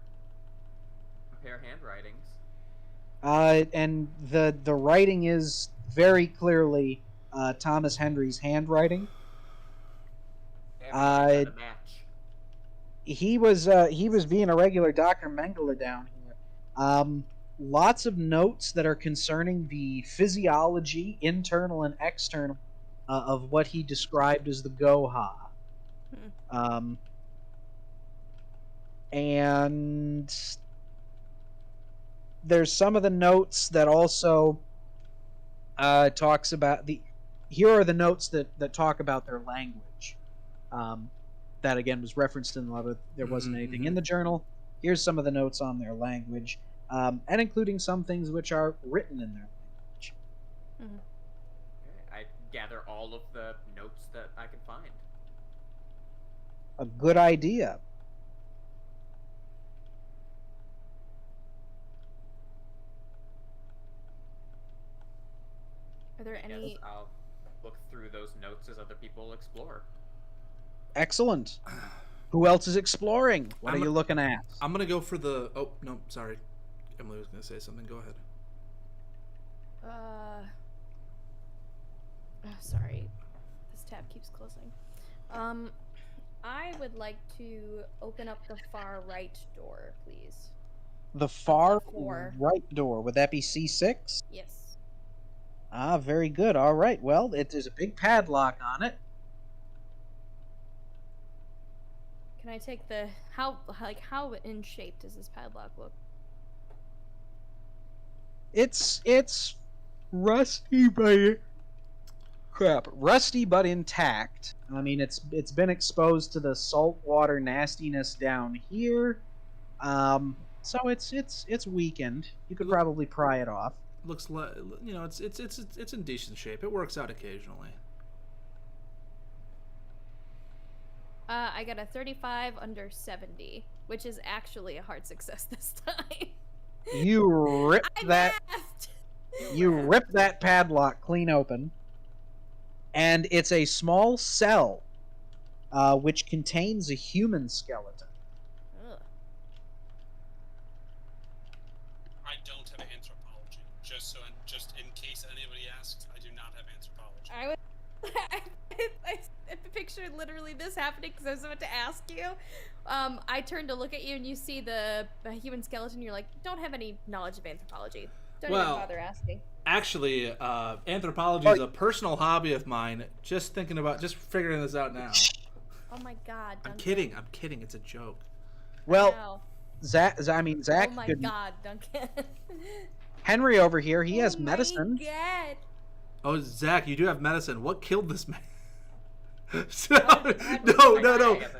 handwritings.
And the writing is very clearly Thomas Henry's handwriting.
Everything's got a match.
He was being a regular Dr. Mengele down here. Lots of notes that are concerning the physiology, internal and external, of what he described as the Goha. And there's some of the notes that also talks about the. Here are the notes that talk about their language. That again was referenced in the letter. There wasn't anything in the journal. Here's some of the notes on their language, and including some things which are written in their language.
Okay, I gather all of the notes that I can find.
A good idea.
Are there any?
Yes, I'll look through those notes as other people explore.
Excellent. Who else is exploring? What are you looking at?
I'm gonna go for the. Oh no, sorry. Emily was gonna say something. Go ahead.
Sorry, this tab keeps closing. I would like to open up the far right door, please.
The far
4.
right door. Would that be C6?
Yes.
Ah, very good. All right. Well, there's a big padlock on it.
Can I take the how in shape does this padlock look?
It's Rusty but intact. I mean, it's been exposed to the saltwater nastiness down here, so it's weakened. You could probably pry it off.
Looks like, it's in decent shape. It works out occasionally.
I got a 35 under 70, which is actually a hard success this time.
You rip
I
that.
mathed!
You rip that padlock clean open, and it's a small cell, which contains a human skeleton.
Ugh.
I don't have anthropology. Just in case anybody asks, I do not have anthropology.
I pictured literally this happening because I was about to ask you. I turned to look at you and you see the human skeleton. You're like, don't have any knowledge of anthropology. Don't even bother asking.
Actually, anthropology is a personal hobby of mine. Just figuring this out now.
Oh my god. Duncan.
I'm kidding. It's a joke.
Well,
Wow.
Zach.
Oh my god, Duncan.
Henry over here, he has medicine.
Oh my god.
Oh, Zach, you do have medicine. What killed this man?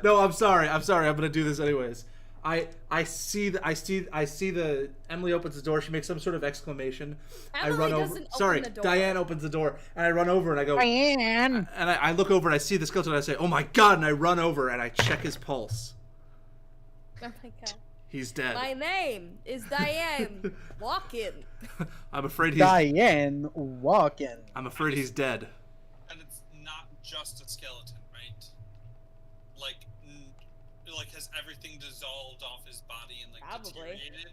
No, I'm sorry. I'm gonna do this anyways. I see the Emily opens the door. She makes some sort of exclamation.
Emily
I run over.
doesn't
Sorry,
open the door.
Diane opens the door, and I run over and I go.
Diane.
And I look over and I see the skeleton. And I say, "Oh my god!" And I run over and I check his pulse.
Oh my god.
He's dead.
My name is Diane. Walk-in.
I'm afraid he's.
Diane walking.
I'm afraid he's dead.
And it's not just a skeleton, right? Like has everything dissolved off his body and
Probably.
deteriorated?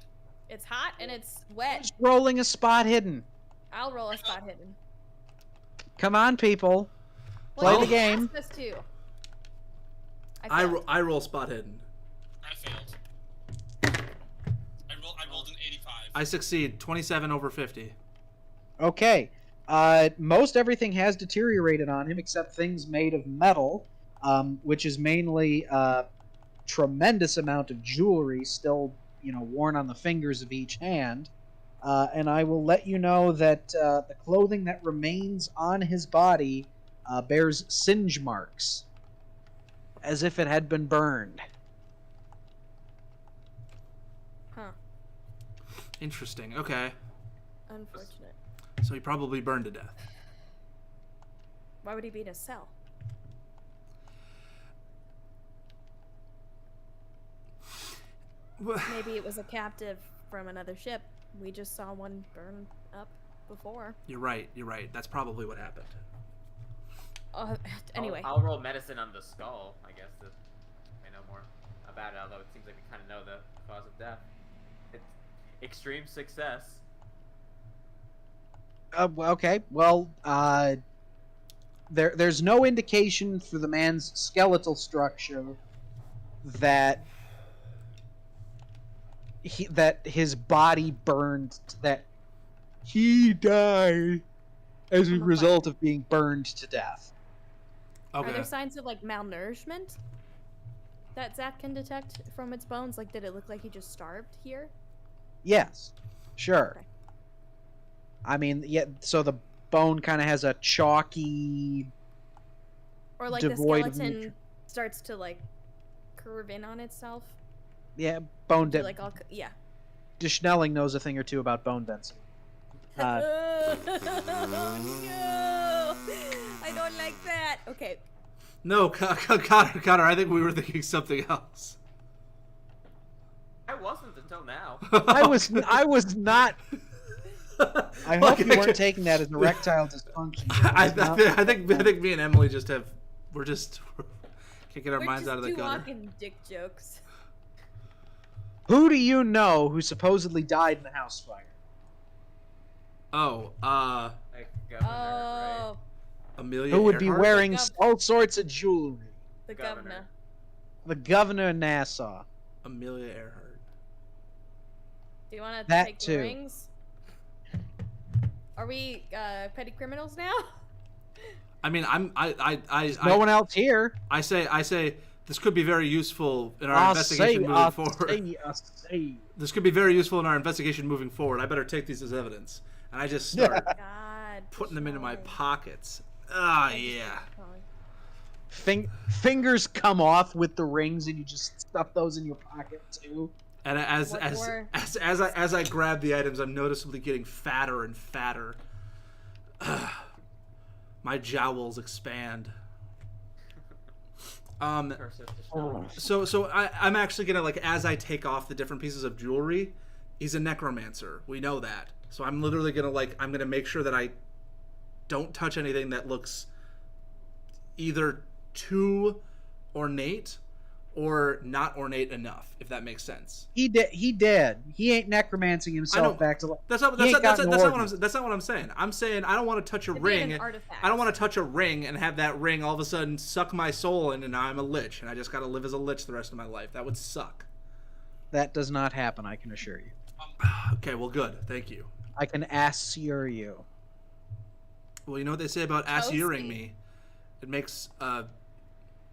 It's hot and it's wet.
Who's rolling a spot hidden?
I'll roll a spot hidden.
Come on, people.
Well,
Play
you
the game.
asked us to.
I roll spot hidden.
I failed. I rolled an 85.
I succeed. 27 over 50.
Okay. Most everything has deteriorated on him except things made of metal, which is mainly tremendous amount of jewelry still, worn on the fingers of each hand. And I will let you know that the clothing that remains on his body bears singe marks, as if it had been burned.
Huh.
Interesting. Okay.
Unfortunate.
So he probably burned to death.
Why would he be in a cell? Maybe it was a captive from another ship. We just saw one burn up before.
You're right. That's probably what happened.
Anyway.
I'll roll medicine on the skull, I guess, to know more about it, although it seems like we kind of know the cause of death. It's extreme success.
Okay. Well, there's no indication for the man's skeletal structure that his body burned, that he died as a result of being burned to death.
Okay.
Are there signs of malnourishment that Zach can detect from its bones? Like, did it look like he just starved here?
Yes, sure.
Okay.
I mean, yeah. So the bone kind of has a chalky,
Or like
devoid
the
of
skeleton starts to curve in on itself.
yeah, bone
Do,
density.
yeah.
Schnelling knows a thing or two about bone density.
No! I don't like that. Okay.
No, Connor, I think we were thinking something else.
I wasn't until now.
I was not. I hope you weren't taking that as erectile dysfunction.
I think me and Emily we're kicking our
We're
minds
just
out of the gutter.
walking dick jokes.
Who do you know who supposedly died in the house fire?
Oh,
Like governor, right?
Oh,
Amelia
Who would be
Earhart?
wearing
Gov-
all sorts of jewelry?
the
Governor.
governor.
The governor of Nassau.
Amelia Earhart.
Do you want to
That
take
too.
the rings? Are we petty criminals now?
I mean,
No one else here.
I say this could be very useful in our investigation moving forward. This could be very useful in our investigation moving forward. I better take these as evidence. And I just start.
God.
putting them into my pockets. Ah, yeah.
Fingers come off with the rings, and you just stuff those in your pocket too.
And as I grab the items, I'm noticeably getting fatter and fatter. My jowls expand. So I'm actually gonna, like, as I take off the different pieces of jewelry, he's a necromancer. We know that. So I'm literally gonna, like, I'm gonna make sure that I don't touch anything that looks either too ornate or not ornate enough, if that makes sense.
He did. He ain't necromancing himself back to life.
That's not what I'm saying. I'm saying I don't want to touch a ring. I don't want to touch a ring and have that ring all of a sudden suck my soul in, and now I'm a lich, and I just got to live as a lich the rest of my life. That would suck.
That does not happen, I can assure you.
Okay, well, good. Thank you.
I can assure you.
Well, you know what they say about assuring me? It makes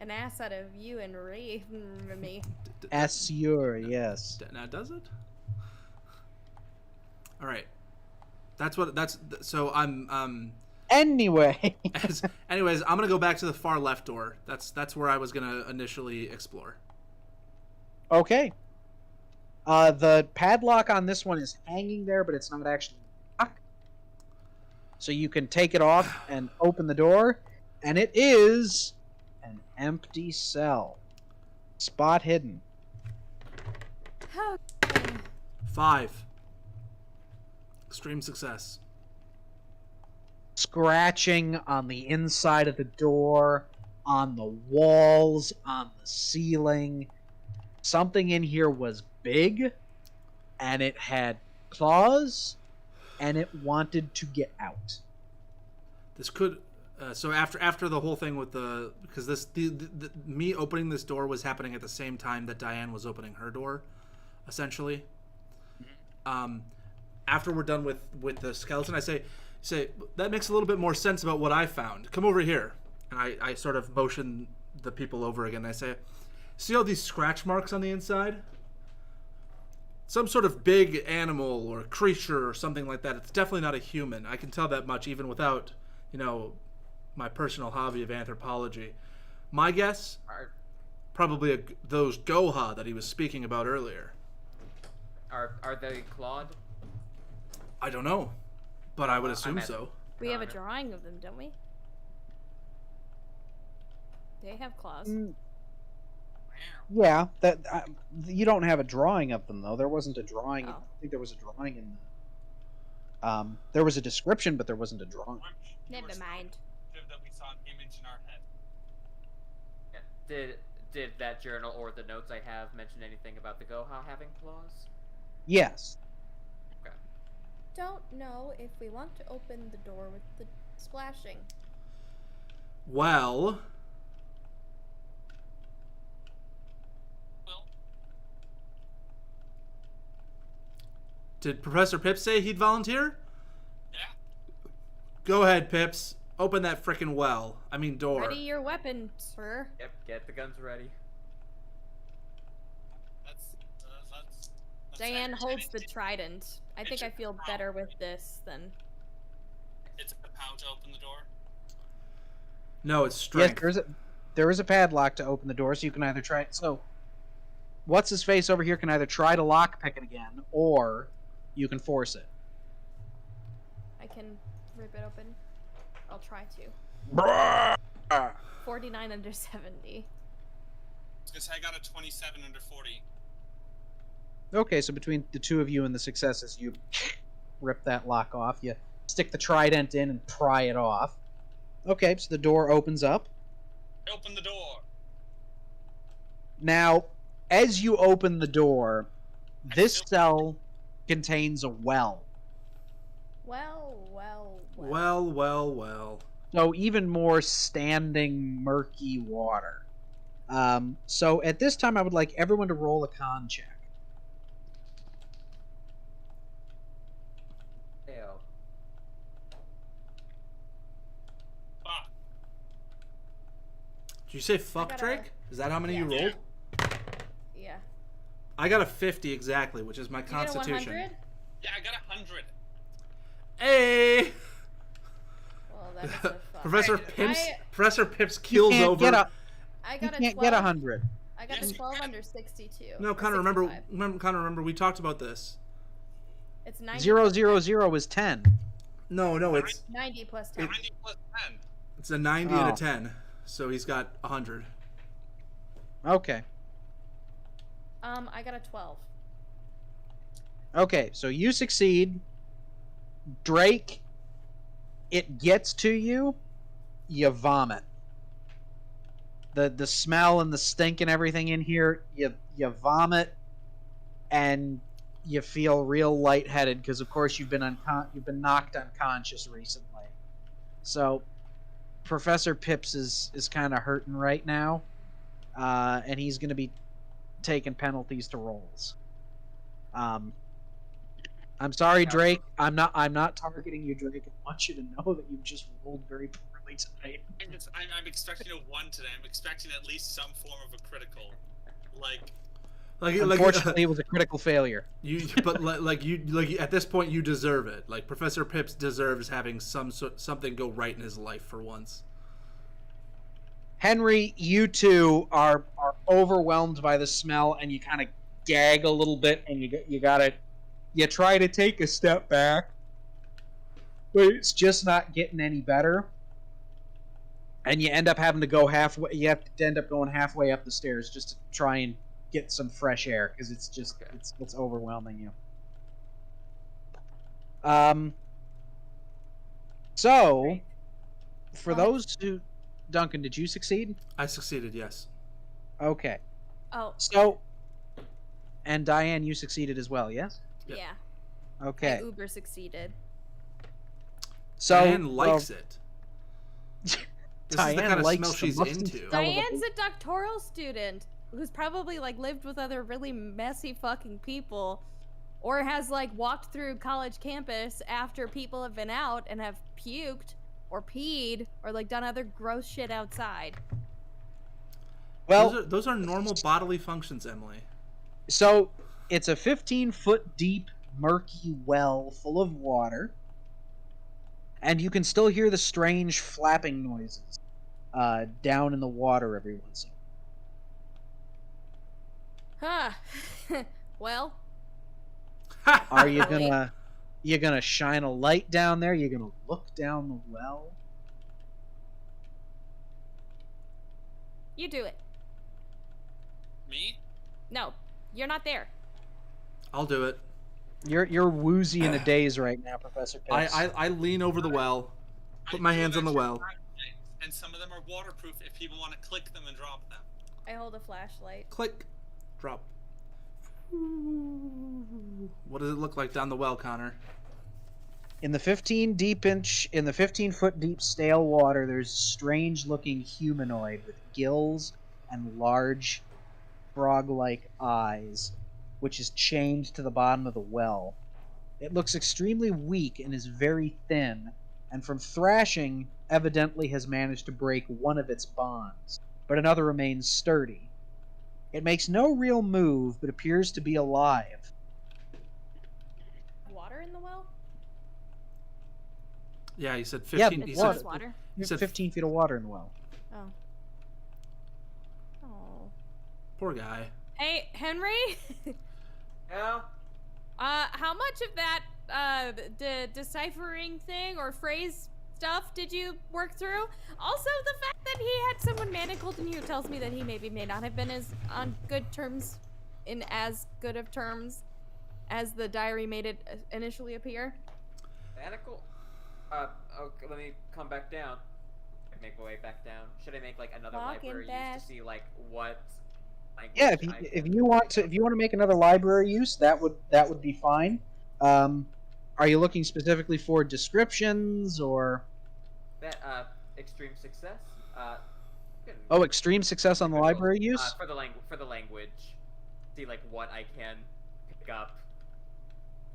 an ass out of you and me.
Assure, yes.
Now does it? All right. So I'm
Anyway.
Anyways, I'm gonna go back to the far left door. That's where I was gonna initially explore.
Okay. The padlock on this one is hanging there, but it's not actually locked. So you can take it off and open the door, and it is an empty cell. Spot hidden.
How?
5. Extreme success.
Scratching on the inside of the door, on the walls, on the ceiling. Something in here was big, and it had claws, and it wanted to get out.
This could so after the whole thing with because me opening this door was happening at the same time that Diane was opening her door, essentially. After we're done with the skeleton, I say that makes a little bit more sense about what I found. Come over here, and I sort of motion the people over again. I say, see all these scratch marks on the inside? Some sort of big animal or creature or something like that. It's definitely not a human. I can tell that much even without, my personal hobby of anthropology. My guess, probably those Goha that he was speaking about earlier.
Are they clawed?
I don't know, but I would assume so.
We have a drawing of them, don't we? They have claws.
Yeah, that you don't have a drawing of them though. There wasn't a drawing.
Oh.
I think there was a drawing in the. There was a description, but there wasn't a drawing.
Never mind.
That we saw an image in our head.
Yeah. Did that journal or the notes I have mention anything about the Goha having claws?
Yes.
Okay.
Don't know if we want to open the door with the splashing.
Well, did Professor Pips say he'd volunteer?
Yeah.
Go ahead, Pips. Open that frickin' door.
Ready your weapon, sir.
Yep, get the guns ready.
Let's
Diane holds the trident. I think I feel better with this than...
It's a power to open the door.
No, it's strength.
Yes, there is a padlock to open the door, so you can either try. So, what's his face over here can either try to lockpick it again, or you can force it.
I can rip it open. I'll try to. 49 under 70.
Because I got a 27 under 40.
Okay, so between the two of you and the successes, you rip that lock off. You stick the trident in and pry it off. Okay, so the door opens up.
Open the door.
Now, as you open the door, this cell contains a well.
Well.
So even more standing, murky water. So at this time, I would like everyone to roll a con check.
Fail.
Fuck.
Did you say fuck, Drake? Is that how many you rolled?
Yeah.
I got a 50 exactly, which is my
You get a
constitution.
100?
Yeah, I got 100.
Hey!
that is a fuck.
Professor Pips
You
keels
can't
over.
get a,
I
you
got a
can't
12.
get 100.
I got
Yes,
a
you
12
can.
under 62.
No,
or
Connor,
65.
remember we talked about this.
It's 90.
0, 0, 0 is 10.
No, it's
90 plus 10.
90 plus 10.
it's a 90 and
Oh.
a 10. So he's got 100.
Okay.
I got a 12.
Okay, so you succeed. Drake, it gets to you, you vomit. The smell and the stink and everything in here, you vomit, and you feel real lightheaded because of course you've been knocked unconscious recently. So Professor Pips is kind of hurting right now, and he's going to be taking penalties to rolls. I'm sorry, Drake. I'm not targeting you, Drake. I want you to know that you've just rolled very poorly tonight.
I'm expecting a 1 today. I'm expecting at least some form of a critical. Like
Unfortunately, it was a critical failure.
But at this point you deserve it. Like Professor Pips deserves having something go right in his life for once.
Henry, you two are overwhelmed by the smell, and you kind of gag a little bit, and you try to take a step back, but it's just not getting any better. And you end up having to go halfway. You have to end up going halfway up the stairs just to try and get some fresh air because it's just it's overwhelming you. So for those who, Duncan, did you succeed?
I succeeded, yes.
Okay.
Oh,
So, and Diane, you succeeded as well, yes?
Yep.
yeah.
Okay.
I uber succeeded.
So
Diane likes it. This
Diane
is the kind of
likes
smell
the
she's
mustard
into.
smell.
Diane's a doctoral student who's probably like lived with other really messy fucking people, or has like walked through college campus after people have been out and have puked or peed or like done other gross shit outside.
Well,
Those are normal bodily functions, Emily.
so it's a 15-foot deep, murky well full of water, and you can still hear the strange flapping noises down in the water every once in a while.
Huh. Well,
Are you gonna shine a light down there? You're gonna look down the well?
you do it.
me?
No, you're not there.
I'll do it.
You're woozy in a daze right now, Professor Pitts.
I lean over the well, put my hands on the well.
And some of them are waterproof if people want to click them and drop them.
I hold a flashlight.
Click. Drop. What does it look like down the well, Connor?
In the 15-foot deep stale water, there's a strange-looking humanoid with gills and large frog-like eyes, which is chained to the bottom of the well. It looks extremely weak and is very thin, and from thrashing, evidently has managed to break one of its bonds, but another remains sturdy. It makes no real move, but appears to be alive.
Water in the well?
Yeah, he said
Yeah,
15.
it's
he
It's
said,
just water.
he said
15 feet of water in the well.
Oh. Oh.
poor guy.
Hey, Henry?
Yeah.
How much of that, deciphering thing or phrase stuff did you work through? Also, the fact that he had someone manacled in you tells me that he maybe may not have been on good terms, in as good of terms as the diary made it initially appear.
Manacle? Okay, let me come back down. Make my way back down. Should I make like another
Walking
library
back.
use to see like what language
Yeah,
I
if
can-
you want to make another library use, that would be fine. Are you looking specifically for descriptions or
extreme success. Good.
extreme success on the library use?
For the language. See like what I can pick up.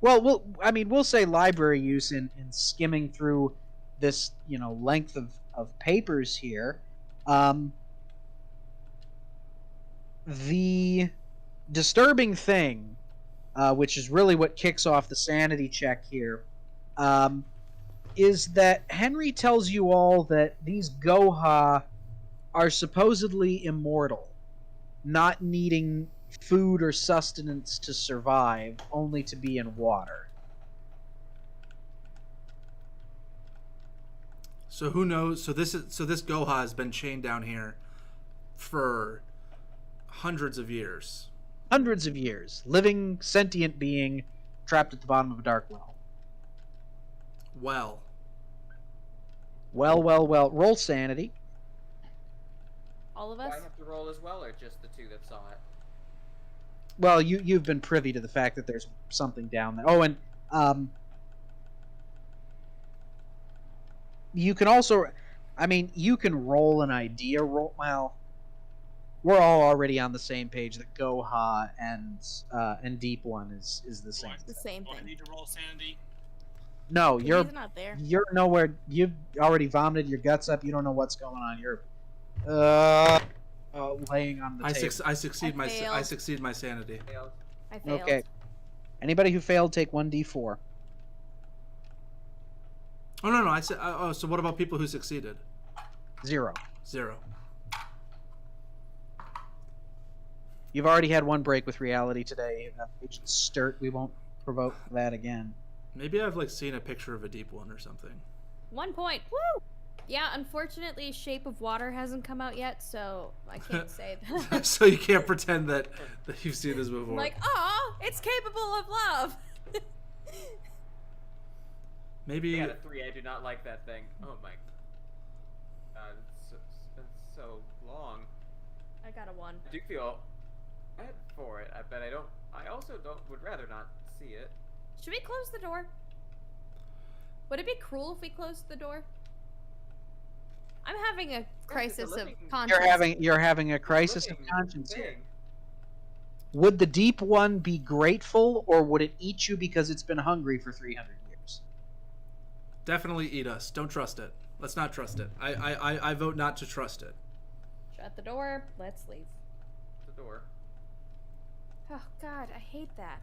Well, we'll say library use in skimming through this length of papers here. The disturbing thing, which is really what kicks off the sanity check here, is that Henry tells you all that these Goha are supposedly immortal, not needing food or sustenance to survive, only to be in water.
So who knows? So this Goha has been chained down here for hundreds of years.
Hundreds of years, living sentient being trapped at the bottom of a dark well.
Well,
Well. Roll sanity.
All of
Do I
us?
have to roll as well, or just the two that saw it?
Well, you've been privy to the fact that there's something down there. Oh, and you can also, I mean, you can roll an idea roll. Well, we're all already on the same page that Goha and Deep One is the same.
Right.
The same
Do I
thing.
need to roll sanity?
No,
He's
you're
not there.
nowhere. You've already vomited your guts up. You don't know what's going on. You're laying on the table.
I succeed my
failed.
my sanity.
Failed.
I failed.
Okay. Anybody who failed, take 1d4.
Oh no, I said. Oh, so what about people who succeeded?
0.
0.
You've already had one break with reality today. Agent Sturt, we won't provoke that again.
Maybe I've like seen a picture of a deep one or something.
1 point. Woo! Yeah, unfortunately, Shape of Water hasn't come out yet, so I can't say that.
So you can't pretend that you've seen this before.
Like, oh, it's capable of love.
Maybe.
I got a 3. I do not like that thing. Oh my god, it's so long.
I got a 1.
I do feel bad for it, but I don't. I also would rather not see it.
Should we close the door? Would it be cruel if we closed the door? I'm having a crisis of
living-
conscience.
You're having a crisis of
Living
conscience here.
thing.
Would the Deep One be grateful, or would it eat you because it's been hungry for 300 years?
Definitely eat us. Don't trust it. Let's not trust it. I vote not to trust it.
Shut the door. Let's leave.
The door.
Oh God, I hate that.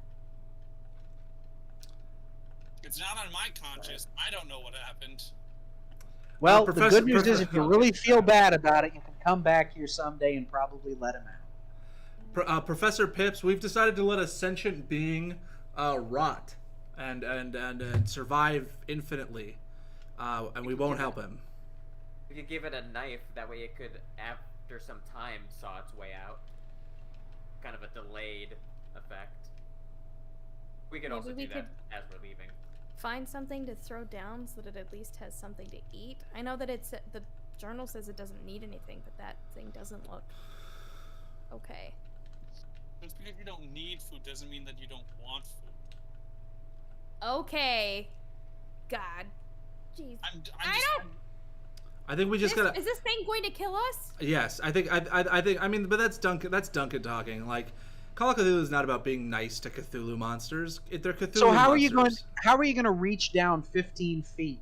It's not on my conscience. I don't know what happened.
Well, the
Professor-
good news is if you really feel bad about it, you can come back here someday and probably let him out.
Professor Pips, we've decided to let a sentient being rot and survive infinitely, and we won't help him.
We could give it a knife. That way, it could, after some time, saw its way out. Kind of a delayed effect. We could
Maybe
also
we
do that
could-
as we're leaving.
Find something to throw down so that it at least has something to eat. I know that the journal says it doesn't need anything, but that thing doesn't look okay.
Just because you don't need food doesn't mean that you don't want food.
Okay. God. Jeez.
I think we just gotta.
Is this thing going to kill us?
Yes, I think. I mean, but that's Duncan. That's Duncan talking. Like, Call of Cthulhu is not about being nice to Cthulhu monsters. They're Cthulhu
So how
monsters.
are you going to reach down 15 feet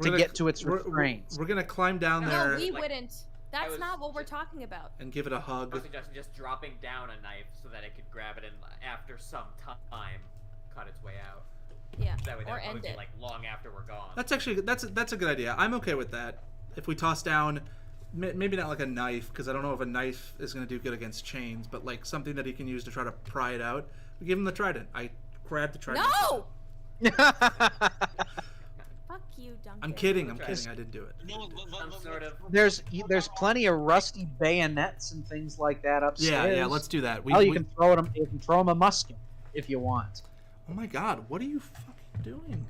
to get to its restraints?
We're gonna climb down
No,
there
we
Like,
wouldn't. That's
was
not what we're
just-
talking about.
and give it a
I
hug.
was suggesting just dropping down a knife so that it could grab it and, after some time, cut its way out.
Yeah.
That way, that
Or
would probably
end
be
it.
like long after we're gone.
That's actually that's a good idea. I'm okay with that. If we toss down, maybe not like a knife, because I don't know if a knife is going to do good against chains, but like something that he can use to try to pry it out. We give him the trident. I grabbed the trident.
No! Fuck you, Duncan.
I'm kidding. I'm
Okay.
kidding. I didn't do it.
No,
Some sort of.
there's plenty of rusty bayonets and things like that upstairs.
Yeah. Let's do that.
You can throw him a musket if you want.
Oh my God! What are you fucking doing?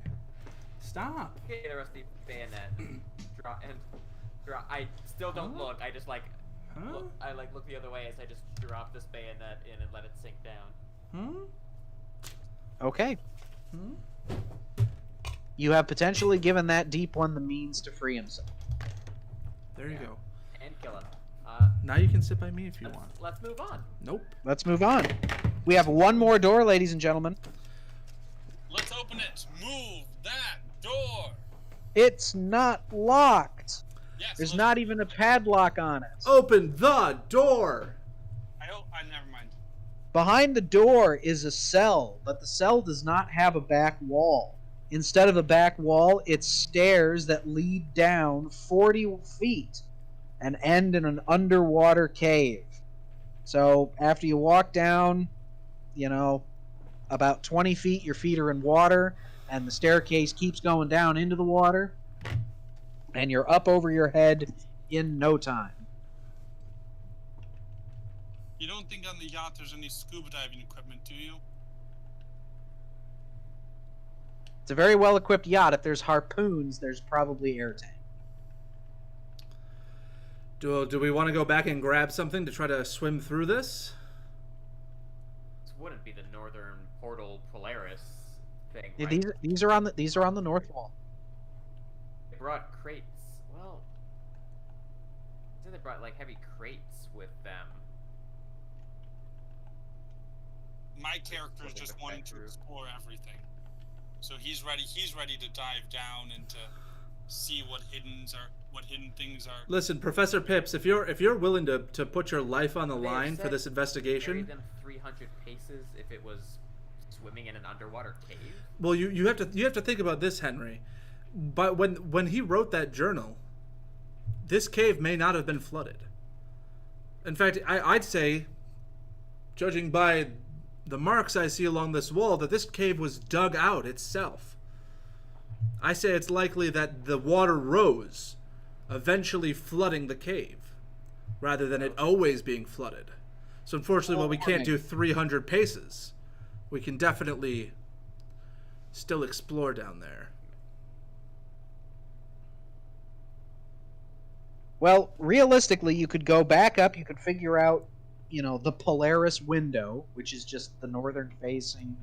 Stop.
Get a rusty bayonet. Draw. I still don't
Huh?
look. I just like.
Huh?
I look the other way as I just drop this bayonet in and let it sink down.
Okay.
Hmm?
You have potentially given that Deep One the means to free himself.
There you
Yeah.
go.
And kill him.
Now you can sit by me if you want.
Let's move on.
Nope.
Let's move on. We have one more door, ladies and gentlemen.
let's open it. Move that door.
It's not locked.
Yes.
There's not even a padlock on it.
Open the door.
Never mind.
Behind the door is a cell, but the cell does not have a back wall. instead of a back wall, it's stairs that lead down 40 feet and end in an underwater cave. So after you walk down, about 20 feet, your feet are in water, and the staircase keeps going down into the water, and you're up over your head in no time.
You don't think on the yacht there's any scuba diving equipment, do you?
It's a very well-equipped yacht. If there's harpoons, there's probably air tank.
Do we want to go back and grab something to try to swim through this?
This wouldn't be the northern portal Polaris thing,
Yeah,
right?
these are on the north wall.
They brought crates. Well, I they brought like heavy crates with them.
My character is just wanting to explore everything, so he's ready. He's ready to dive down and to see what hidden things are.
Listen, Professor Pips, if you're willing to put your life on the
They
line for
said
this investigation,
carry them 300 paces if it was swimming in an underwater cave.
well, you have to think about this, Henry. But when he wrote that journal, this cave may not have been flooded. In fact, I'd say, judging by the marks I see along this wall, that this cave was dug out itself. I say it's likely that the water rose, eventually flooding the cave, rather than it always being flooded. So unfortunately, while we can't do 300 paces, we can definitely still explore down there.
Well, realistically, you could go back up. You could figure out, the Polaris window, which is just the northern-facing,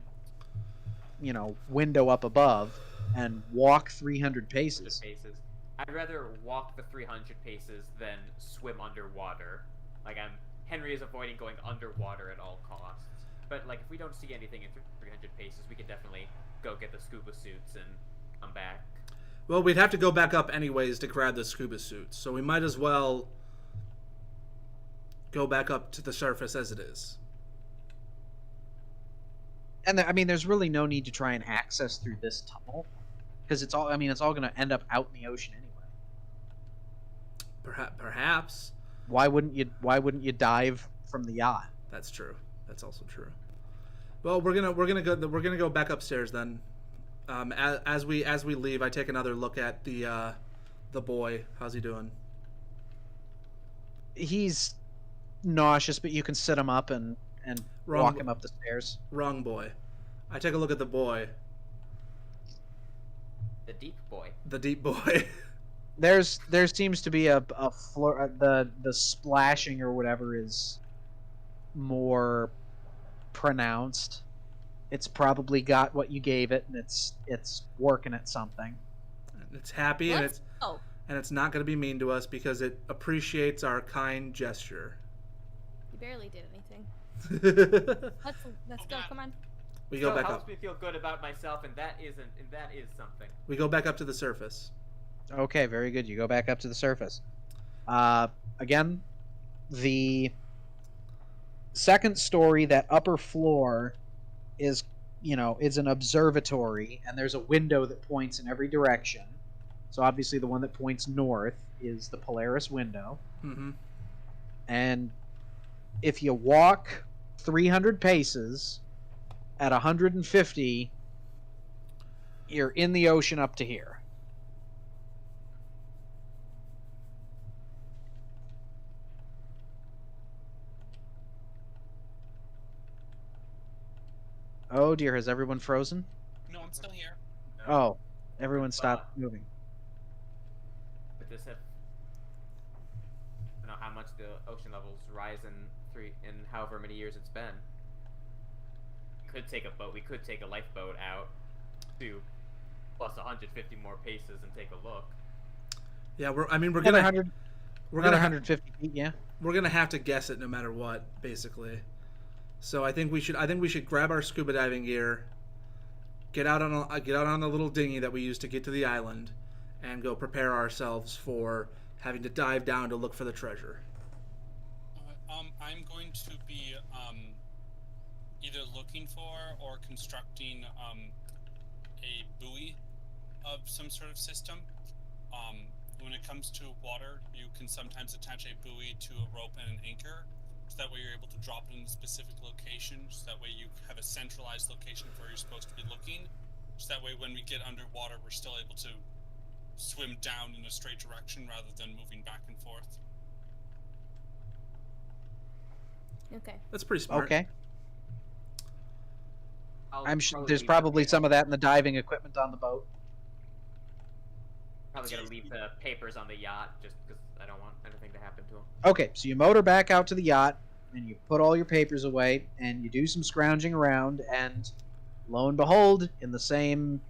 window up above, and walk 300 paces.
I'd rather walk the 300 paces than swim underwater. Like Henry is avoiding going underwater at all costs. But like if we don't see anything in 300 paces, we can definitely go get the scuba suits and come back.
Well, we'd have to go back up anyways to grab the scuba suits, so we might as well go back up to the surface as it is.
And there's really no need to try and access through this tunnel, because it's all going to end up out in the ocean anyway.
Perhaps.
Why wouldn't you dive from the yacht?
That's true. That's also true. Well, we're gonna go back upstairs then. As we leave, I take another look at the boy. How's he doing?
He's nauseous, but you can sit him up and walk him up the stairs.
Wrong boy. I take a look at the boy.
The deep boy.
The deep boy.
There seems to be a floor. The splashing or whatever is more pronounced. It's probably got what you gave it, and it's working at something.
It's happy, and it's not going to be mean to us because it appreciates our kind gesture.
You barely did anything. Let's go. Come on.
We go back
helps
up.
me feel good about myself, and that is something.
We go back up to the surface.
Okay, very good. You go back up to the surface. Again, the second story, that upper floor, is an observatory, and there's a window that points in every direction. So obviously the one that points north is the Polaris window.
Mm-hmm.
And if you walk 300 paces at 150, you're in the ocean up to here. Oh dear, has everyone frozen?
No, I'm still here.
Oh, everyone stopped moving.
But this have, I don't know how much the ocean levels rise in however many years it's been. We could take a boat. We could take a lifeboat out to plus 150 more paces and take a look.
Yeah, we're gonna
150 feet. Yeah,
we're gonna have to guess it no matter what, basically. So I think we should grab our scuba diving gear, get out on the little dinghy that we use to get to the island, and go prepare ourselves for having to dive down to look for the treasure.
I'm going to be either looking for or constructing a buoy of some sort of system. When it comes to water, you can sometimes attach a buoy to a rope and an anchor, so that way you're able to drop it in a specific location, so that way you have a centralized location of where you're supposed to be looking, so that way when we get underwater, we're still able to swim down in a straight direction rather than moving back and forth.
Okay.
That's pretty smart.
Okay.
I'll
I'm sure
probably
there's
leave
probably
the-
some of that in the diving equipment on the boat.
Probably gonna leave the papers on the yacht just because I don't want anything to happen to them.
Okay, so you motor back out to the yacht, and you put all your papers away, and you do some scrounging around, and lo and behold, in the same,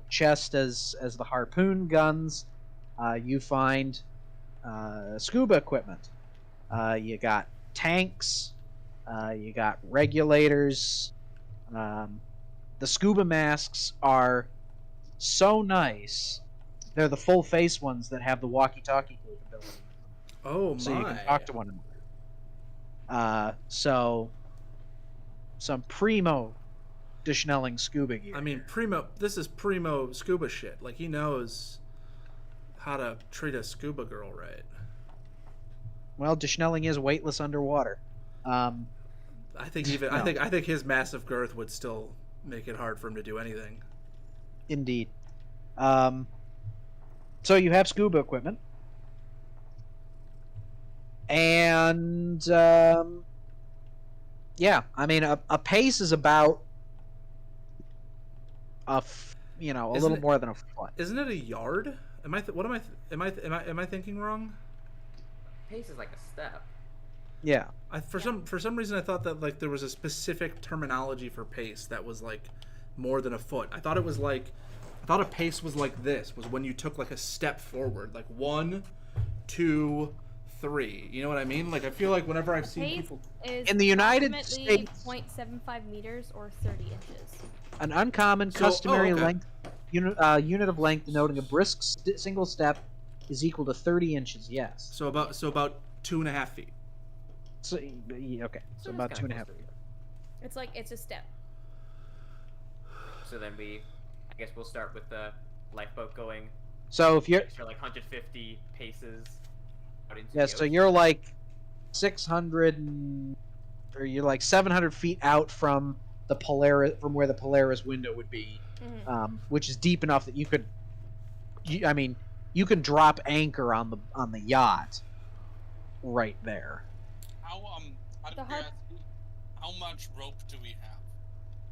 chest as the harpoon guns, you find scuba equipment. You got tanks, you got regulators. The scuba masks are so nice. They're the full face ones that have the walkie-talkie capability.
Oh my!
So you can talk to one another. So some primo Deschnelling scuba gear.
I mean, this is primo scuba shit. Like, he knows how to treat a scuba girl right.
Well, Deschnelling is weightless underwater.
I think
No.
I think his massive girth would still make it hard for him to do anything.
Indeed. So you have scuba equipment. And yeah, I mean a pace is about a little more than a foot.
Isn't it a yard? Am I thinking wrong?
Pace is like a step.
Yeah.
For some reason I thought that like there was a specific terminology for pace that was like more than a foot. I thought a pace was like this, was when you took like a step forward, like 1, 2, 3. You know what I mean? Like I feel like whenever I've seen
Pace
people
is
In the United
approximately
States-
0.75 meters or 30 inches.
An uncommon, customary
okay.
length unit of length denoting a brisk single step is equal to 30 inches. Yes.
so about 2.5 feet.
So yeah, okay. So
that's
about
kinda
2.5
close to
feet.
It's a step.
So then I guess we'll start with the lifeboat going
So if you're
extra like 150 paces out into
yeah,
the
so
ocean.
you're like or you're like 700 feet out from the Polaris, from where the Polaris window would be, which is deep enough that you can drop anchor on the yacht right there.
Out
The
of
harp-
curiosity, how much rope do we have?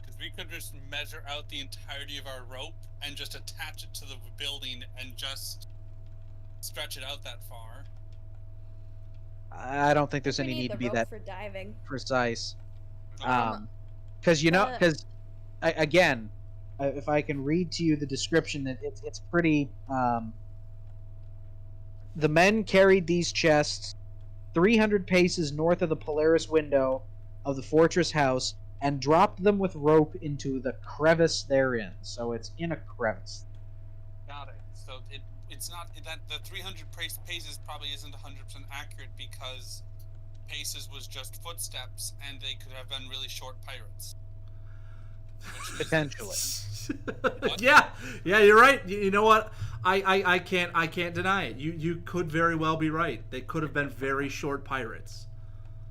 Because we could just measure out the entirety of our rope and just attach it to the building and just stretch it out that far.
I don't think there's
We
any need
the
to be
rope
that
for diving.
precise.
Okay.
Because
The-
again, if I can read to you the description, that it's pretty. The men carried these chests 300 paces north of the Polaris window of the fortress house and dropped them with rope into the crevice therein. So it's in a crevice.
Got it. So it's not that the 300 paces probably isn't 100% accurate because paces was just footsteps and they could have been really short pirates.
Potentially.
yeah, you're right. You know what? I can't deny it. You could very well be right. They could have been very short pirates.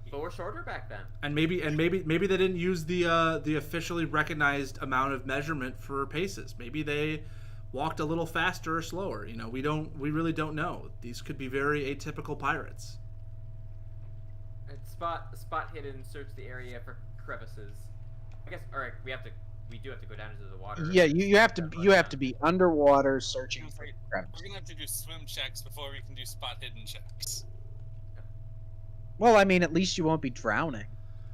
People were shorter back then.
And maybe they didn't use the officially recognized amount of measurement for paces. Maybe they walked a little faster or slower. You know, we really don't know. These could be very atypical pirates.
Spot hidden, search the area for crevices. I guess all right, we do have to go down into the water.
Yeah, you have to be underwater searching for
We're
crevices.
gonna have to do swim checks before we can do spot hidden checks.
Well, I mean, at least you won't be drowning.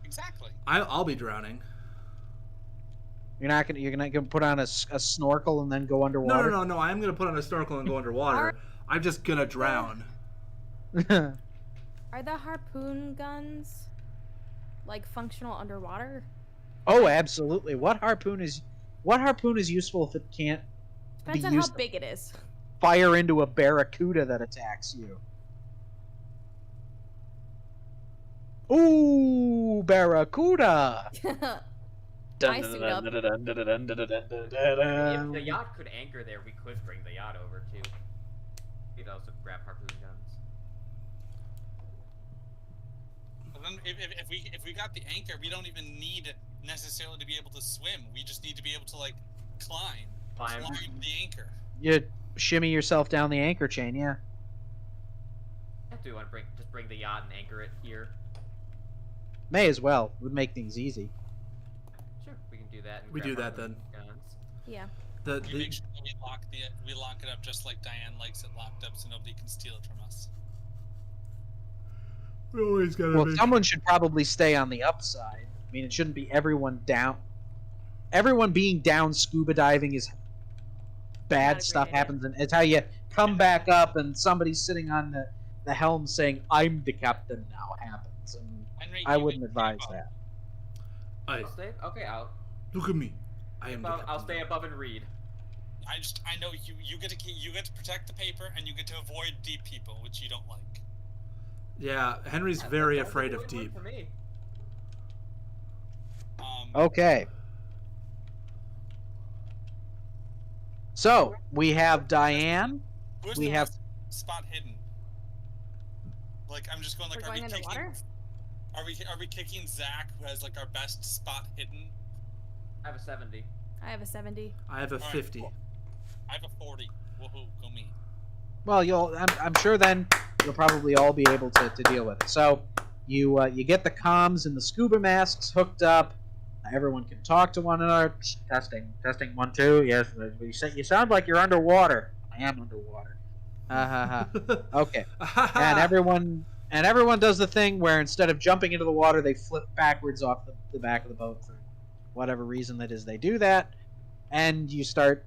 Exactly.
I'll be drowning.
You're not gonna put on a snorkel and then go underwater.
No. I'm gonna put on a snorkel and go underwater. I'm just gonna drown.
Are the harpoon guns like functional underwater?
Oh, absolutely. What harpoon is useful if it can't
Depends
be
on
used
how big it is.
to fire into a barracuda that attacks you? Ooh, barracuda!
my suit up.
If the yacht could anchor there, we could bring the yacht over too. We'd also grab harpoon guns.
But then if we got the anchor, we don't even need necessarily to be able to swim. We just need to be able to like climb the anchor.
You shimmy yourself down the anchor chain, yeah.
Do we want to bring the yacht and anchor it here?
May as well. Would make things easy.
Sure, we can do that. And
We
grab
do that
harpoon
then.
Guns.
Yeah.
We make sure that we lock it up just like Diane likes it locked up, so nobody can steal it from us.
We always gotta.
Well, someone should probably stay on the upside. I mean, it shouldn't be everyone down. Everyone being down scuba diving is
Not a
bad
great
stuff
idea.
happens, and it's how you come back up and somebody's sitting on the helm saying, "I'm the captain now," happens, and
Henry,
I
you
wouldn't
make
advise
it
that.
Hey,
I'll stay. Okay,
look at me. I am.
I'll stay above and read.
I know you get to protect the paper and you get to avoid deep people, which you don't like.
Yeah, Henry's very afraid of deep.
For me.
Okay. So we have Diane.
Where's
We
the
have-
last spot hidden? Like I'm just going like,
We're going underwater?
Are we kicking Zach, who has like our best spot hidden?
I have a 70.
I have a 70.
I have a
Alright,
50.
cool. I have a 40. Woohoo, go me.
Well, I'm sure then you'll probably all be able to deal with it. So you get the comms and the scuba masks hooked up. Everyone can talk to one another. Testing 1 2. Yes, you sound like you're underwater. I am underwater. Okay. And everyone does the thing where instead of jumping into the water, they flip backwards off the back of the boat for whatever reason that is. They do that, and you start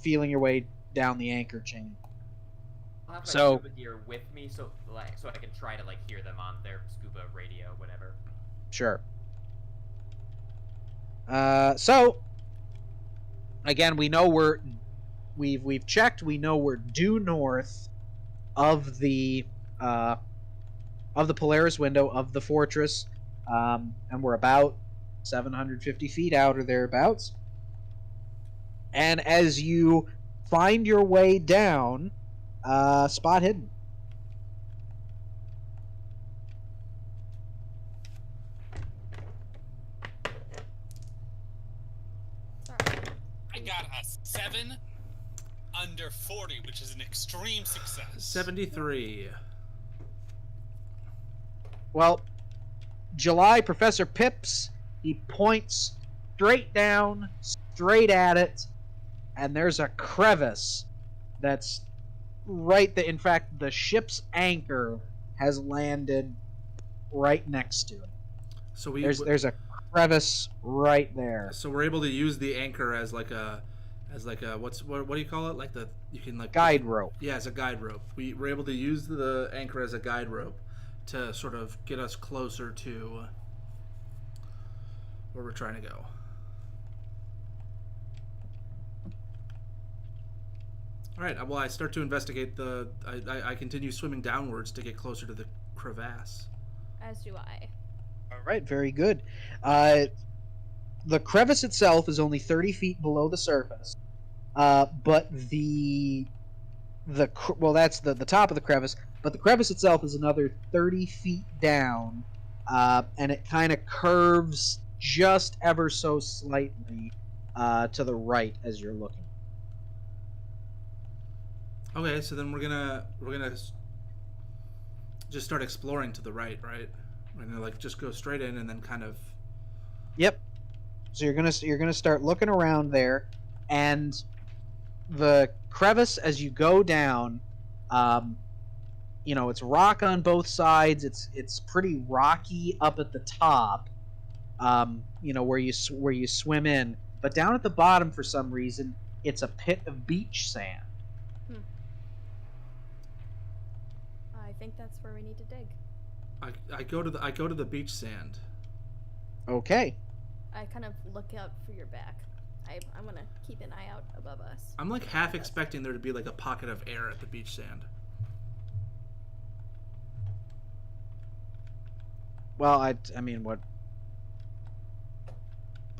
feeling your way down the anchor chain.
I'll have my
So-
scuba gear with me, so I can try to hear them on their scuba radio, whatever.
Sure. So again, we know we've checked. We know we're due north of the Polaris window of the fortress, and we're about 750 feet out or thereabouts. And as you find your way down, spot hidden.
Sorry.
I got a 7 under 40, which is an extreme success.
73.
Well, July, Professor Pips, he points straight down, straight at it, and there's a crevice that's right there. In fact, the ship's anchor has landed right next to it.
So
There's a crevice right there.
So we're able to use the anchor as like a what do you call it? Like you can like
Guide rope.
Yeah, as a guide rope. We're able to use the anchor as a guide rope to sort of get us closer to where we're trying to go. All right. Well, I start to investigate I continue swimming downwards to get closer to the crevasse.
As do I.
All right, very good. The crevice itself is only 30 feet below the surface, but that's the top of the crevice. But the crevice itself is another 30 feet down, and it kind of curves just ever so slightly to the right as you're looking.
Okay, so then we're gonna just start exploring to the right. We're gonna just go straight in and then kind of.
Yep. So you're gonna start looking around there, and the crevice as you go down, it's rock on both sides. It's pretty rocky up at the top, where you swim in, but down at the bottom for some reason it's a pit of beach sand.
I think that's where we need to dig.
I go to the beach sand.
Okay.
I kind of look out for your back. I'm gonna keep an eye out above us.
I'm like half expecting there to be like a pocket of air at the beach sand.
Well, I mean, what?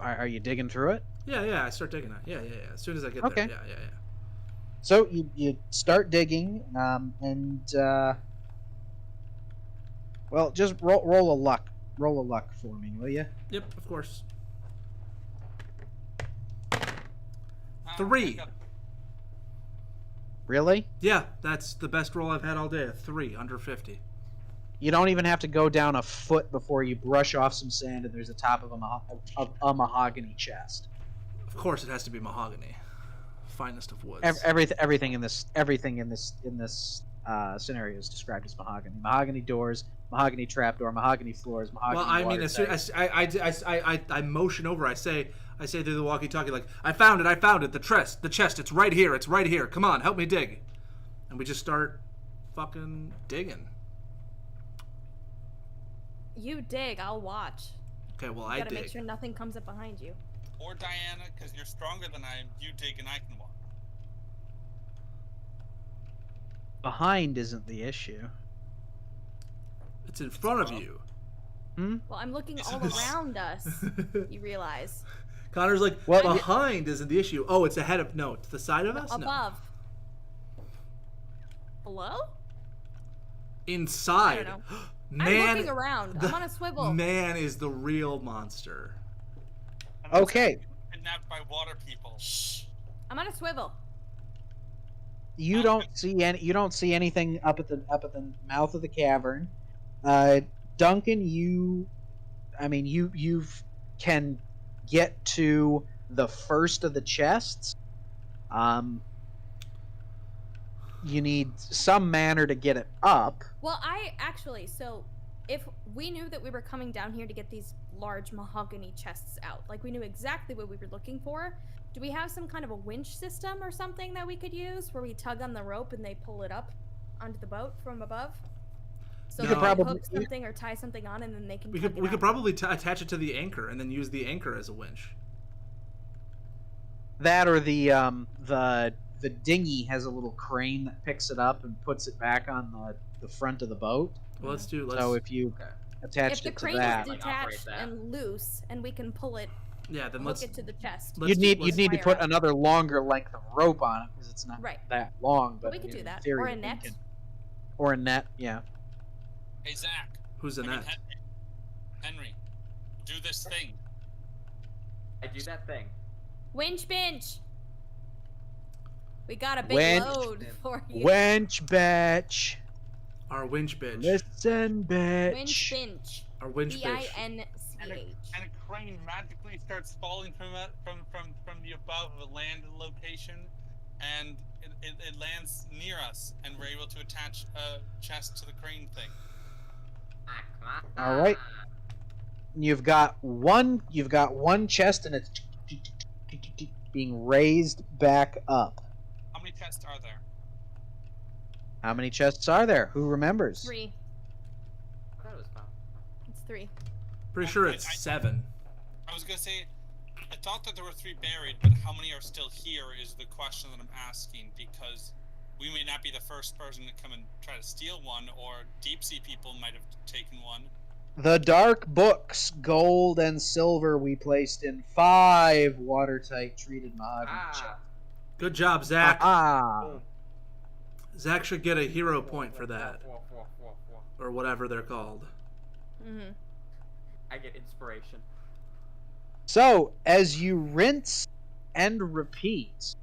Are you digging through it?
Yeah. I start digging it. Yeah. As soon as I get
Okay.
there. Yeah.
So you start digging, well, just roll a luck. Roll a luck for me, will you?
Yep. Of course.
I
3.
got-
Really?
Yeah, that's the best roll I've had all day. A 3 under 50.
You don't even have to go down a foot before you brush off some sand, and there's the top of a mahogany chest.
Of course, it has to be mahogany, finest of woods.
Everything in this scenario is described as mahogany. Mahogany doors, mahogany trapdoor, mahogany floors, mahogany.
Well, I mean, as soon as I motion over, I say through the walkie-talkie, like, I found it, the chest, it's right here, come on, help me dig. And we just start fucking digging.
You dig, I'll watch.
Okay, well,
You
I
gotta
dig.
make sure nothing comes up behind you.
Or Diana, because you're stronger than I am. You dig and I can walk.
behind isn't the issue.
It's in front of you.
Well, I'm looking all around us. You realize.
Connor's like,
Well,
behind isn't the issue. Oh, it's ahead of, no, to the side of us? No.
Above. Below?
Inside.
I don't know.
Man,
I'm looking around. I'm on a swivel.
Man is the real monster.
I'm
Okay.
Kidnapped by water people. Shh.
I'm on a swivel.
You don't see anything up at the mouth of the cavern. Duncan, you can get to the first of the chests. You need some manner to get it up.
Well, so if we knew that we were coming down here to get these large mahogany chests out, like we knew exactly what we were looking for, do we have some kind of a winch system or something that we could use where we tug on the rope and they pull it up onto the boat from above? So
We
we
could
can
probably-
hook something or tie something on and then they can
We
tug
could
it
we could
out.
probably attach it to the anchor and then use the anchor as a winch.
That or the dinghy has a little crane that picks it up and puts it back on the front of the boat.
Well,
So if you
Okay.
attached
If the
it to
crane
that,
is
Like, operate
detached
that.
and loose and we can pull it,
Yeah, then
hook
let's
it to the chest.
let's
you'd
do-
need
let's-
to
wire
put
up.
another longer length of rope on it because it's not
Right.
that long. But
we could do
in
that.
theory,
Or a
you
net.
can- Or a net, yeah.
Hey, Zach.
Who's the
I mean,
net?
Henry, do this thing.
I do that thing.
Winch bench! We got a big
Winch.
load for you.
Wench bitch.
Our winch bitch.
Listen, bitch.
Winch bench.
Our winch bitch.
B-I-N-C-H.
And a crane magically starts falling from the above of a land location, and it lands near us, and we're able to attach a chest to the crane thing.
All right. You've got one chest and it's being raised back up.
How many chests are there?
How many chests are there? Who remembers?
3.
I thought it was 5.
It's 3.
Pretty sure
I-
it's
I-
7.
I was gonna say, I thought that there were 3 buried, but how many are still here is the question that I'm asking, because we may not be the first person to come and try to steal one, or deep sea people might have taken one.
The dark books, gold and silver, we placed in 5 watertight treated mahogany chests.
Good job, Zach.
Ah.
Zach should get a hero point for that,
Whoa.
or whatever they're called.
Mm-hmm.
I get inspiration.
So, as you rinse and repeat,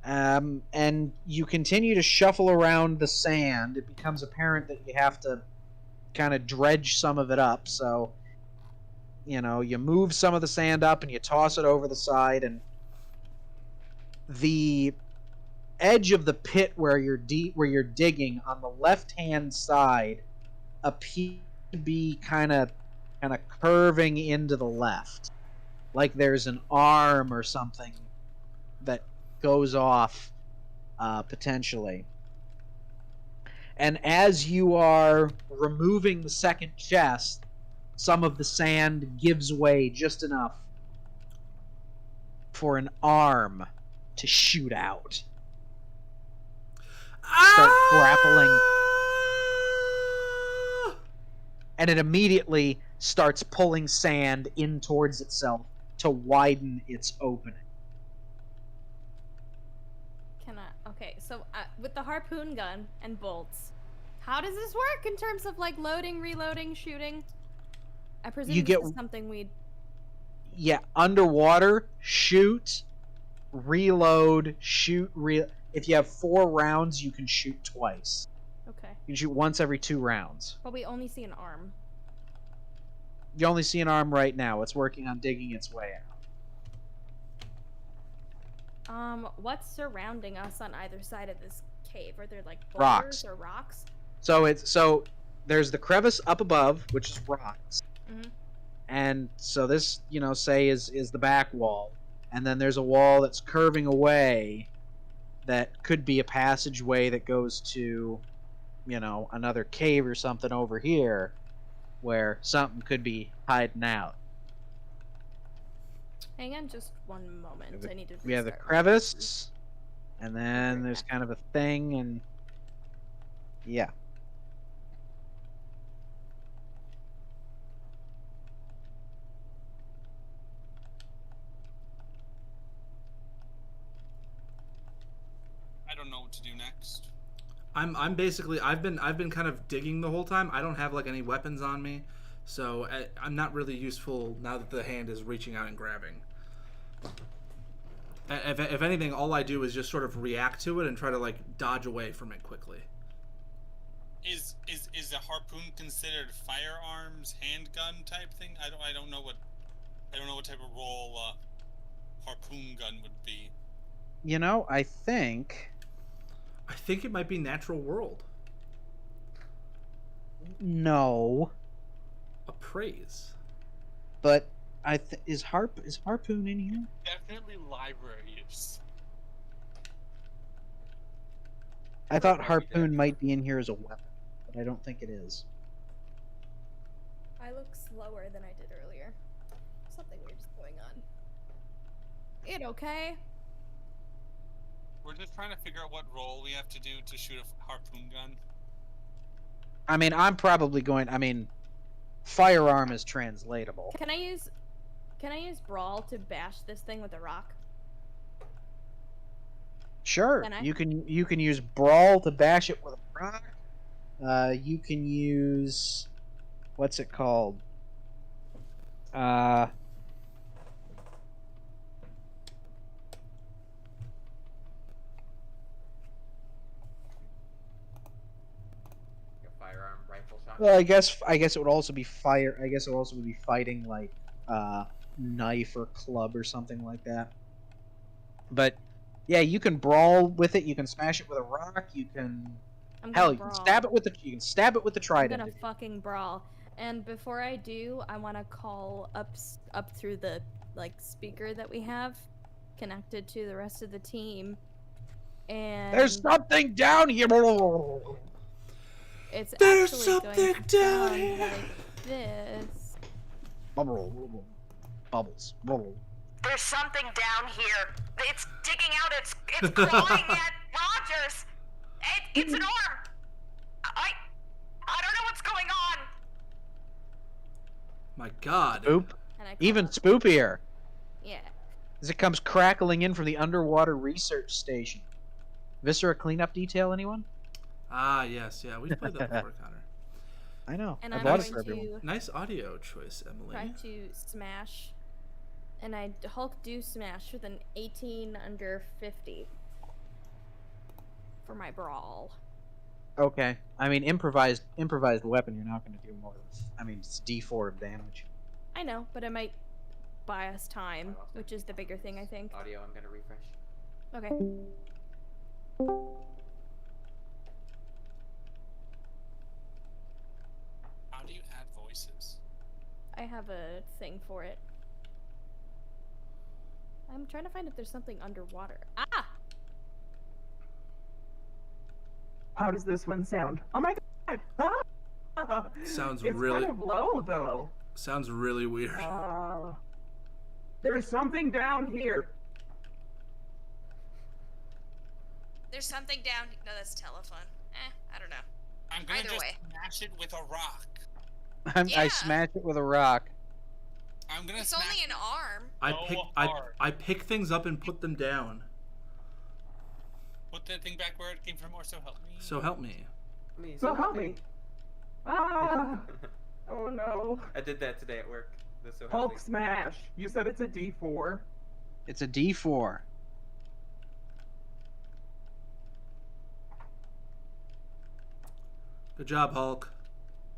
and you continue to shuffle around the sand, it becomes apparent that you have to kind of dredge some of it up. So, you move some of the sand up and you toss it over the side, and the edge of the pit where you're digging on the left-hand side appears to be kind of curving into the left, like there's an arm or something that goes off potentially. And as you are removing the second chest, some of the sand gives way just enough for an arm to shoot out. Start grappling. And it immediately starts pulling sand in towards itself, to widen its opening.
Can I? Okay, so with the harpoon gun and bolts, how does this work in terms of like loading, reloading, shooting? I presume
You
this
get-
is something we'd.
Yeah, underwater, shoot, reload, shoot, if you have 4 rounds, you can shoot twice.
Okay,
You can shoot once every 2 rounds.
but we only see an arm.
You only see an arm right now. It's working on digging its way out.
What's surrounding us on either side of this cave? Are there like boulders
Rocks.
or rocks?
So there's the crevice up above, which is rocks.
Mhm.
And so this, say is the back wall. And then there's a wall that's curving away that could be a passageway that goes to, another cave or something over here where something could be hiding out.
Hang on just one moment. I need to.
We have the
restart my-
crevice, and then there's kind of a thing, and yeah.
I don't know what to do next.
I'm basically I've been kind of digging the whole time. I don't have like any weapons on me, so I'm not really useful now that the hand is reaching out and grabbing. If anything, all I do is just sort of react to it and try to like dodge away from it quickly.
Is a harpoon considered firearms handgun type thing? I don't know what type of role harpoon gun would be.
I
I think it might be natural world.
no,
Appraise.
but is harpoon in here?
Definitely library use.
I thought
Might be
harpoon
there.
might be in here as a weapon, but I don't think it is.
I look slower than I did earlier. Something weird's going on. It okay?
We're just trying to figure out what role we have to do to shoot a harpoon gun.
I mean, I'm probably going. I mean, firearm is translatable.
Can I use brawl to bash this thing with a rock?
Sure,
Can I?
you can use brawl to bash it with a rock. You can use what's it called?
A firearm rifle shot.
Well, I guess it would also be fire. I guess it would also be fighting like knife or club or something like that. But yeah, you can brawl with it. You can smash it with a rock. You can
I'm
hell,
gonna
you can
brawl.
stab it with the
I'm
trident.
gonna fucking brawl. And before I do, I want to call up through the speaker that we have connected to the rest of the team. And
There's something down here.
it's
There's
actually
something
going to
down
sound
here.
like this.
Bubbles.
There's something down here. It's digging out. It's clawing at Rogers. It's an arm. I don't know what's going on.
My God.
Spoop.
And I call
Even
up-
spoopier
yeah.
as it comes crackling in from the underwater research station. Viscera cleanup detail, anyone?
Ah, yes, yeah, we've played that before, Connor.
I know.
And
I
I'm
bought
going
it for everyone.
to
Nice audio choice, Emily.
try to smash, and I Hulk do smash with an 18 under 50 for my brawl.
Okay. I mean, improvised weapon. You're not going to do more than. I mean, it's D4 of damage.
I know, but it might buy us time, which is the bigger thing, I think.
Audio, I'm gonna refresh.
Okay.
How do you add voices?
I have a thing for it. I'm trying to find if there's something underwater. Ah!
How does this one sound? Oh my god! Ah!
Sounds
it's
really-
kind of low though.
Sounds really weird.
There's something down here.
There's something down. No, that's telephone. I don't know.
I'm gonna
Either
just
way.
smash it with a rock.
I
Yeah.
smash it with a rock.
I'm gonna
It's
smash.
only an arm.
I pick things up and put them down.
Put that thing back where it came from, or so help me.
So help me.
So help me. Ah. Oh no.
I did that today at work. This so
Hulk
helped me.
smash. You said it's a D4.
It's a D4.
Good job, Hulk.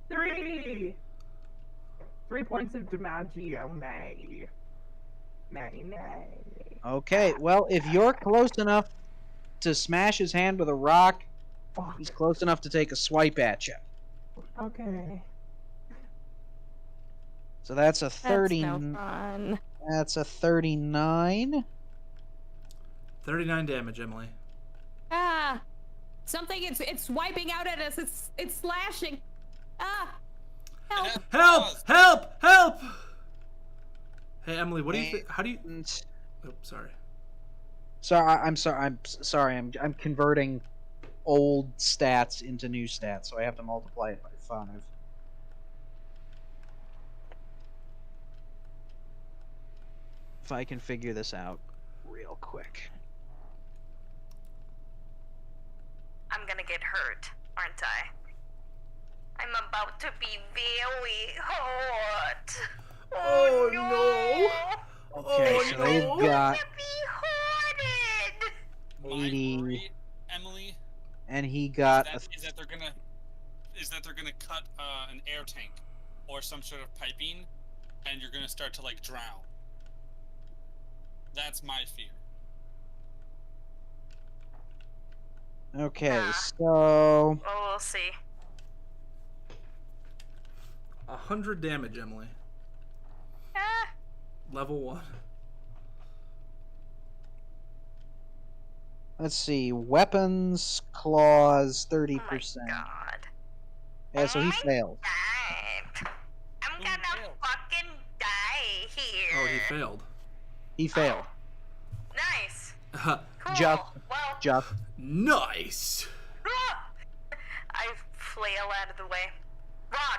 3. 3 points of DiMaggio. Nay. Nay.
Okay, well, if you're close enough to smash his hand with a rock,
Fuck.
he's close enough to take a swipe at you.
Okay.
So that's a 30.
That's no fun.
That's a 39.
39 damage, Emily.
Ah! Something, it's wiping out at us. It's slashing. Ah! Help!
Help! Help! Help! Hey, Emily, what do you think? How do you?
And-
Oh, sorry.
I'm sorry. I'm converting old stats into new stats, so I have to multiply it by 5. If I can figure this out real quick.
I'm gonna get hurt, aren't I? I'm about to be very hurt.
Oh,
no!
Okay, so they've got
I'm gonna be hurted!
My
80,
worry, Emily,
and he got
is that they're gonna cut an air tank or some sort of piping, and you're gonna start to like drown. That's my fear.
Okay,
Ah.
so
Oh, we'll see.
100 damage, Emily.
Ah,
Level 1.
let's see. Weapons, claws,
oh my
30%.
god.
Yeah, so he
Oh my
failed.
God. I'm
Who
gonna
failed?
fucking die here.
Oh, he failed.
He failed.
Nice. Cool.
Just-
Well,
Just
Nice.
I flail out of the way. Rod,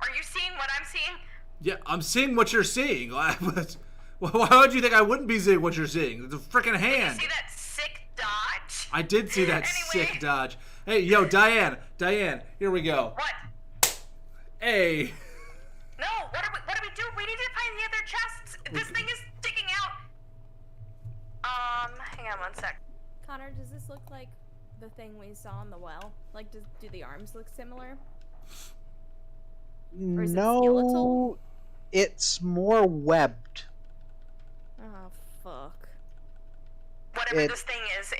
are you seeing what I'm seeing?
Yeah, I'm seeing what you're seeing. Why would you think I wouldn't be seeing what you're seeing? It's a freaking
You
hand.
see that sick dodge?
I did see that
Anyway.
sick dodge. Hey, yo, Diane, here we go.
What?
Hey.
No, what do we do? We need to find the other chests. This thing is sticking out. Hang on one sec.
Connor, does this look like the thing we saw in the well? Like, do the arms look similar? Or is it
no,
skeletal?
it's more webbed.
Oh, fuck.
Whatever
It-
this thing is,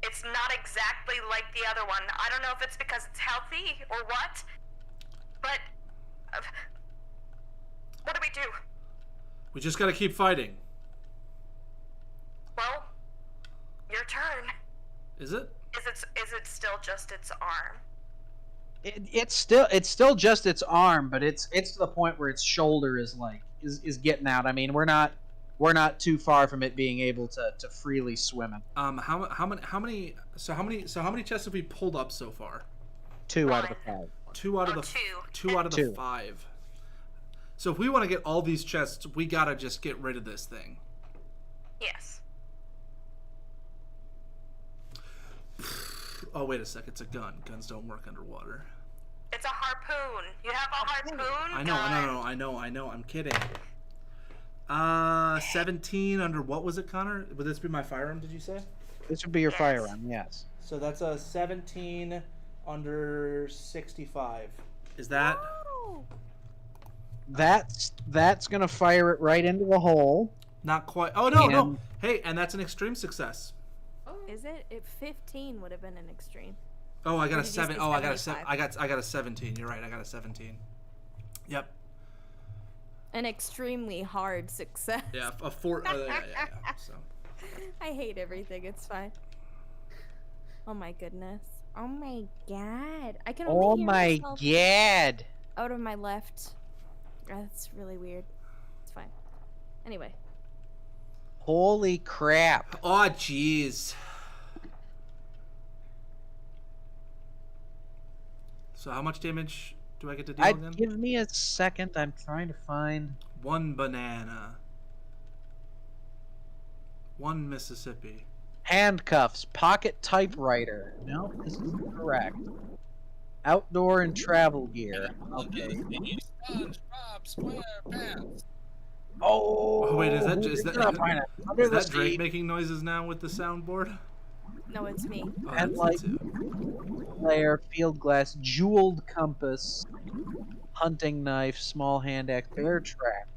it's not exactly like the other one. I don't know if it's because it's healthy or what, but what do we do?
We just gotta keep fighting.
Well, your turn.
Is it?
Is it still just its arm?
It's still just its arm, but it's to the point where its shoulder is getting out. I mean, we're not too far from it being able to freely swim it.
How many chests have we pulled up so far?
2 out of the 5.
2 out of
Oh,
the
two.
2 out of the
Two.
5. So if we want to get all these chests, we gotta just get rid of this thing.
Yes.
Oh, wait a sec, it's a gun. Guns don't work underwater.
It's a harpoon. You have a harpoon?
I know. I'm kidding. 17 under what was it, Connor? Would this be my firearm? Did you say?
This would be your
Yes.
firearm, yes.
So that's a 17 under 65. Is that?
Oh!
That's gonna fire it right into the hole.
Not quite. Oh no.
And-
Hey, and that's an extreme success.
Is it? 15 would have been an extreme.
Oh, I got
Or
a
did you
7.
say
Oh, I got a
75?
I got a 17. You're right. I got a 17. Yep.
An extremely hard success.
Yeah, a 4. Yeah. So.
I hate everything. It's fine. Oh my goodness. Oh my god. I can only
Oh
hear
my
myself
god!
out of my left. That's really weird. It's fine. Anyway.
Holy crap!
Oh, jeez. So how much damage do I get to deal again?
Give me a second. I'm trying to find.
1 banana. 1 Mississippi.
Handcuffs, pocket typewriter. No, this is correct. Outdoor and travel gear. Okay.
SpongeBob SquarePants.
Oh,
Oh wait, is that
under the
Drake
sea,
making noises now with the soundboard?
No, it's me.
Oh,
And,
that's
like-
it.
flare, field glass, jeweled compass, hunting knife, small hand axe, bear trap,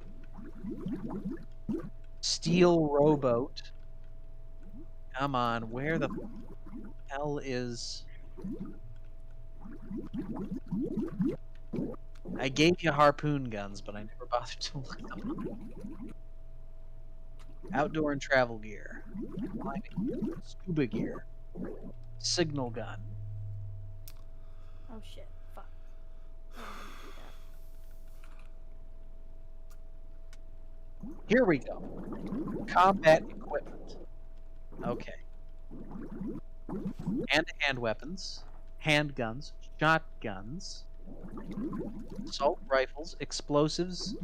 steel rowboat. Come on, where the hell is? I gave you harpoon guns, but I never bothered to look them up. Outdoor and travel gear, climbing gear, scuba gear, signal gun.
Oh shit. Fuck. I don't want to do that.
Here we go. Combat equipment. Okay. Hand-to-hand weapons, handguns, shotguns, assault rifles, explosives.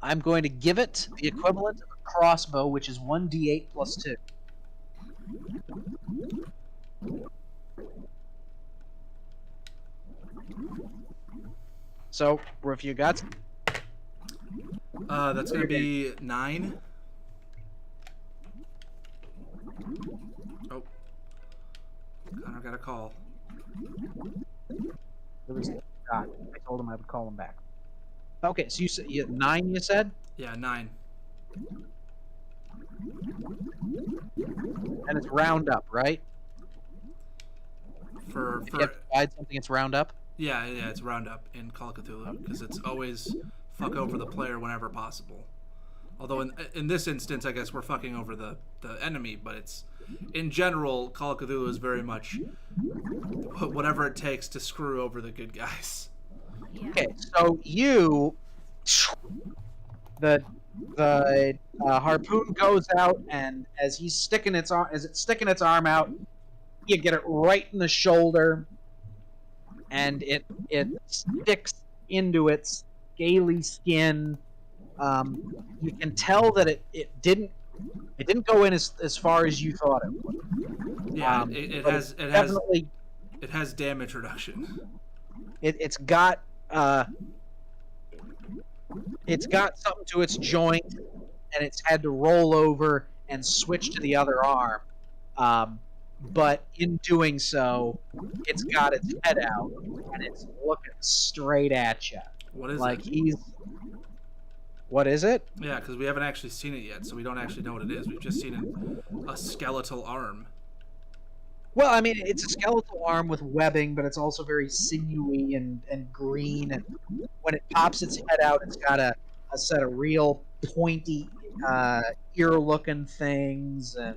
I'm going to give it the equivalent of a crossbow, which is 1d8 plus 2. So, if you got
That's gonna be 9. Oh, Connor got a call.
I told him I would call him back. Okay, so you said 9. You said,
Yeah, 9.
and it's round up, right?
For
If you have to divide something, it's round up.
yeah, it's roundup in Call of Cthulhu because it's always fuck over the player whenever possible. Although in this instance, I guess we're fucking over the enemy, but it's in general Call of Cthulhu is very much whatever it takes to screw over the good guys.
Yeah.
Okay, so you, the harpoon goes out, and as it's sticking its arm out, you get it right in the shoulder, and it sticks into its scaly skin. You can tell that it didn't go in as far as you thought it would.
Yeah,
But
it has damage reduction.
It's got something to its joint, and it's had to roll over and switch to the other arm. But in doing so, it's got its head out and it's looking straight at you.
What is
Like
it?
What is it?
Yeah, because we haven't actually seen it yet, so we don't actually know what it is. We've just seen a skeletal arm.
Well, I mean, it's a skeletal arm with webbing, but it's also very sinewy and green. And when it pops its head out, it's got a set of real pointy ear-looking things, and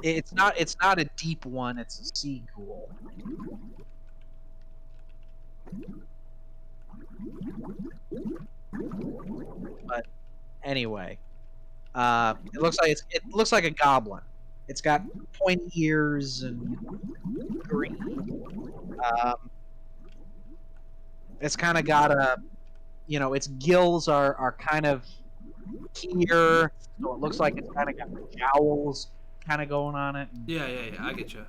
it's not a deep one. It's a sea ghoul. But anyway. It looks like a goblin. It's got pointy ears and green. It's kind of got its gills are kind of here, so it looks like it's kind of got jowls kind of going on it.
Yeah, I get you.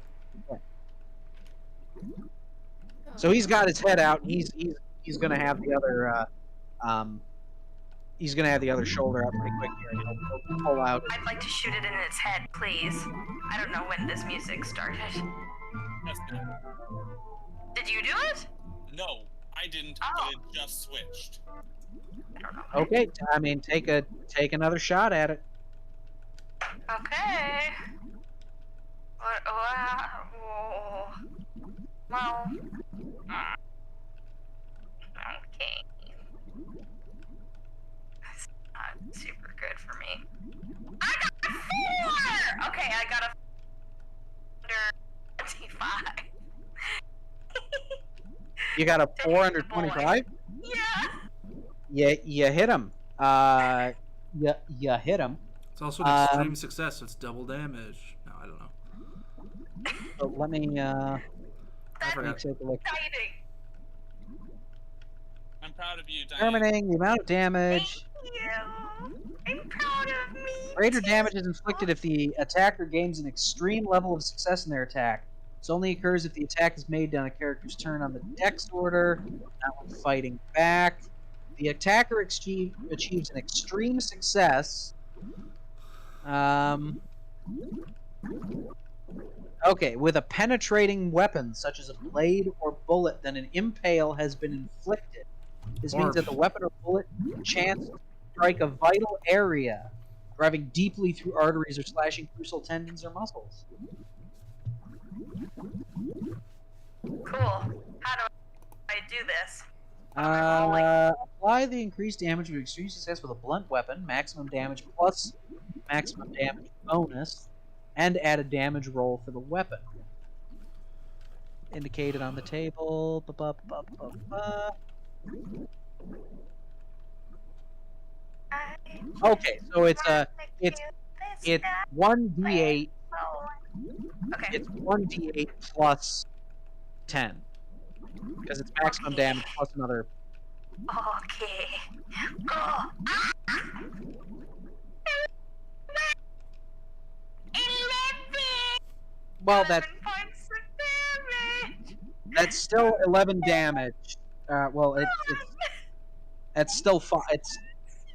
So he's got his head out. And he's gonna have the other he's gonna have the other shoulder up pretty quick here, and he'll pull out.
I'd like to shoot it in its head, please. I don't know when this music started.
That's good.
Did you do it?
No, I didn't,
Oh.
but it just switched.
I don't know.
Okay, I mean, take another shot at it.
Okay. Well. Okay. That's not super good for me. I got a 4! Okay, I got a under 25.
You got a
To hit the
425.
Yeah.
You hit him. You hit him.
It's also an extreme success, so it's double damage. No, I don't know.
So let me
I
That's
forgot.
take a look.
exciting.
I'm proud of you, Diane.
Determining the amount of damage.
Thank you. I'm proud of me.
Greater
too.
damage is inflicted if the attacker gains an extreme level of success in their attack. This only occurs if the attack is made on a character's turn on the dex order, not when fighting back. The attacker achieves an extreme success. Okay, with a penetrating weapon, such as a blade or bullet, then an impale has been inflicted. This means that the weapon or bullet chance to strike a vital area, driving deeply through arteries or slashing crucial tendons or muscles.
Cool. How do I do this?
Apply the increased damage of extreme success with a blunt weapon, maximum damage plus maximum damage bonus, and add a damage roll for the weapon. Indicated on the table. Okay, so it's 1d8.
Okay.
It's 1d8 plus 10 because it's maximum damage plus another.
Okay. Oh. 11.
Well,
11 points of damage.
that's still 11 damage. Well, it's still it's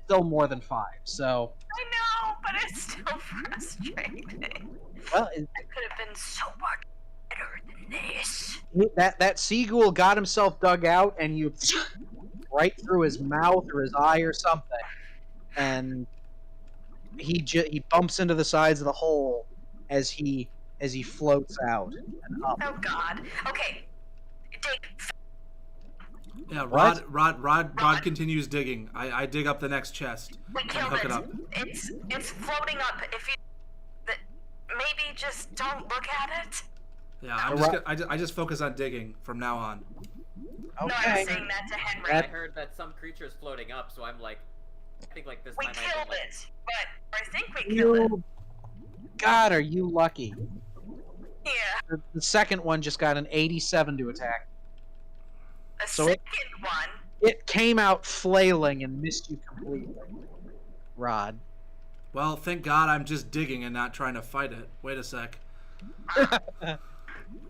still more than 5. So.
I know, but it's still frustrating.
Well,
I could have been so much better than this.
that seagull got himself dug out, and you right through his mouth or his eye or something, and he bumps into the sides of the hole as he floats out and up.
Oh God. Okay. Dig.
Yeah,
What?
Rod continues digging. I dig up the next chest
We
and
killed
hook
it.
it up.
It's floating up. If you maybe just don't look at it.
Yeah, I'm just I just focus on digging from now on.
No, I
Okay.
was saying that to Henry.
I heard that some creature is floating up, so I'm like, I think like this
We
time
killed
I
it, but I think we killed it.
God, are you lucky?
Yeah.
The second one just got an 87 to attack.
The
So it-
second one.
It came out flailing and missed you completely. Rod.
Well, thank God I'm just digging and not trying to fight it. Wait a sec.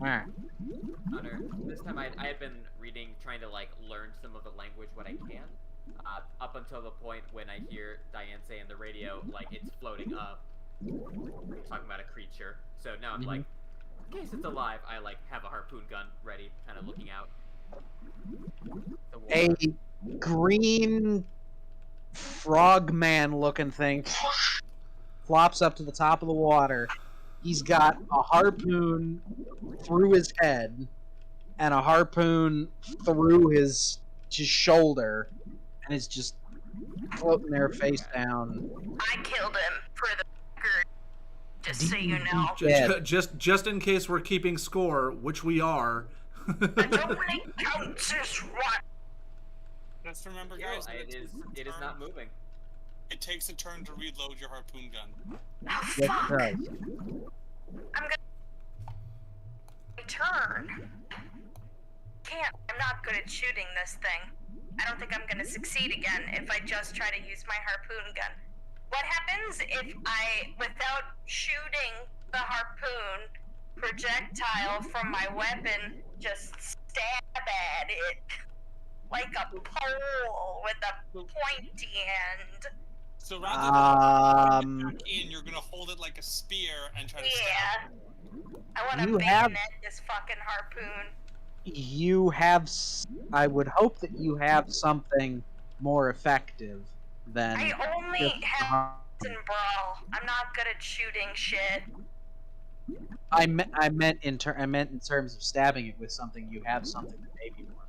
Alright.
Hunter, this time I had been reading, trying to like learn some of the language what I can, up until the point when I hear Diane say on the radio like it's floating up. We're talking about a creature. So now I'm like, in case it's alive, I like have a harpoon gun ready, kind of looking out. The
A
water.
green frogman looking thing flops up to the top of the water. He's got a harpoon through his head and a harpoon through his shoulder, and is just floating there face down.
I killed him for the record. Just so you know.
Yeah.
Just in case we're keeping score, which we are.
That only counts as one.
Just remember,
Yo,
guys, that
it is not moving.
It takes a turn to reload your harpoon gun.
Oh,
Yes,
fuck.
it does.
I'm gonna turn. I'm not good at shooting this thing. I don't think I'm gonna succeed again if I just try to use my harpoon gun. What happens if I, without shooting the harpoon projectile from my weapon, just stab at it like a pole with a pointy end?
So rather than
Um,
back in, you're gonna hold it like a spear and try to
Yeah.
stab.
I want to
You have-
bayonet this fucking harpoon.
you have. I would hope that you have something more effective than.
I only
just the
have
har-
in brawl. I'm not good at shooting shit.
I meant in terms of stabbing it with something. You have something that may be more.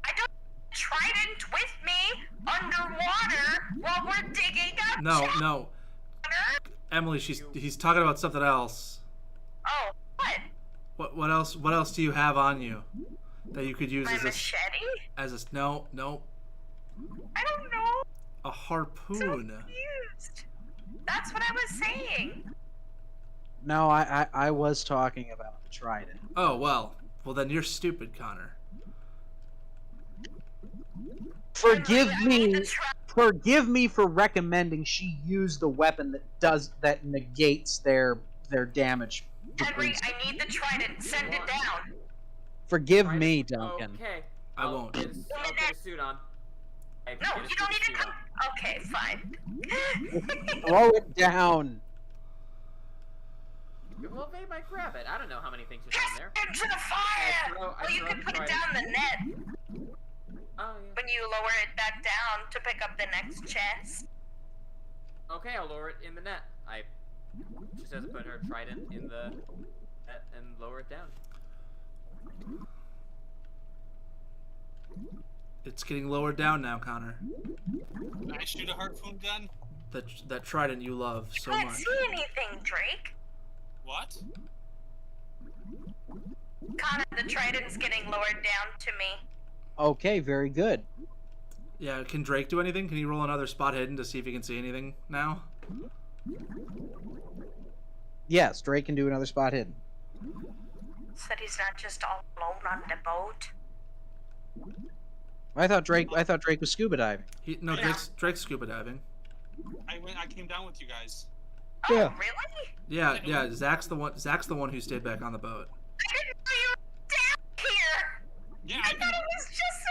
I don't trident with me underwater while we're digging up
No,
water.
no. Emily, he's talking about something else.
Oh, what?
What else do you have on you that you could use
My
as
machete?
no.
I don't know.
A harpoon.
So confused. That's what I was saying.
No, I was talking about the trident.
Oh, well. Well, then you're stupid, Connor.
Forgive
Henry, I need
me.
to try.
Forgive me for recommending she use the weapon that negates their damage.
Henry, I need the trident. Send it down.
Forgive me, Duncan.
Okay.
I won't.
I'll get a suit on.
No, you don't need to come. Okay, fine.
Throw it down.
Well, they might grab it. I don't know how many things are down there.
Into the fire!
I
You
throw
can
the
put it
trident.
down the net
Oh, yeah.
when you lower it back down to pick up the next chest.
Okay, I'll lower it in the net. She says put her trident in the net and lower it down.
It's getting lowered down now, Connor.
Can I shoot a harpoon gun?
That trident you love so
I can't
much.
see anything, Drake.
What?
Connor, the trident's getting lowered down to me.
Okay, very good.
Yeah, can Drake do anything? Can he roll another spot hidden to see if he can see anything now?
Yes, Drake can do another spot hidden.
Said he's not just all alone on the boat.
I thought Drake was scuba diving.
No, Drake's scuba diving.
I came down with you guys.
Oh,
Yeah.
really?
Yeah. Zach's the one who stayed back on the boat.
I didn't know you were down here.
Yeah,
I thought it was just.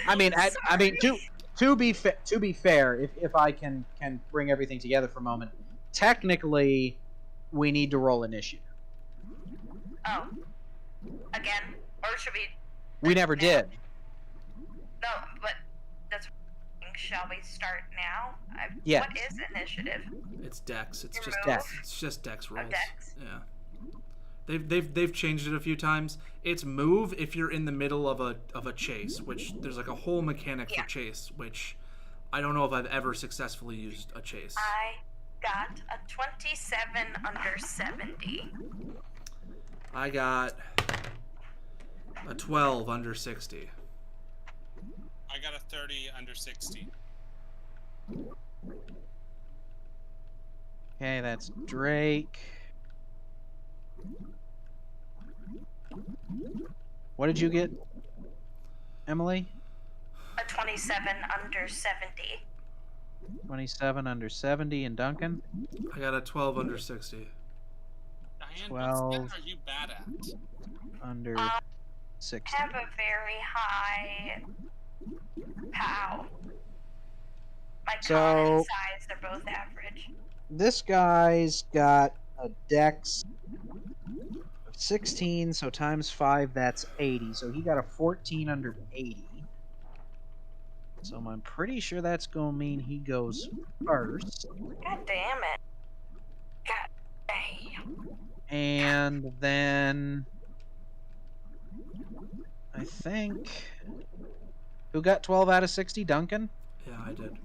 I mean, to be fair, if I can bring everything together for a moment, technically, we need to roll initiative.
Oh. Again? Or should we?
We never did.
No, but that's. Shall we start now?
Yes.
What is initiative?
It's Dex. It's
Your
just
move?
Dex.
It's just Dex rolls.
Dex.
Yeah. They've changed it a few times. It's move if you're in the middle of a chase, which there's like a whole mechanic for chase, which I don't know if I've ever successfully used a chase.
I got a 27 under 70.
I got a 12 under 60.
I got a 30 under 60.
Okay, that's Drake. What did you get, Emily?
A 27 under 70.
27 under 70, and Duncan?
I got a 12 under 60.
Diane,
12.
what stat are you bad at?
Under
I
60.
have a very high POW. My con
So-
and size, they're both average.
This guy's got a dex of 16, so times 5, that's 80. So he got a 14 under 80. So I'm pretty sure that's going to mean he goes first.
God damn it. God damn.
And then I think who got 12 out of 60? Duncan.
Yeah, I did.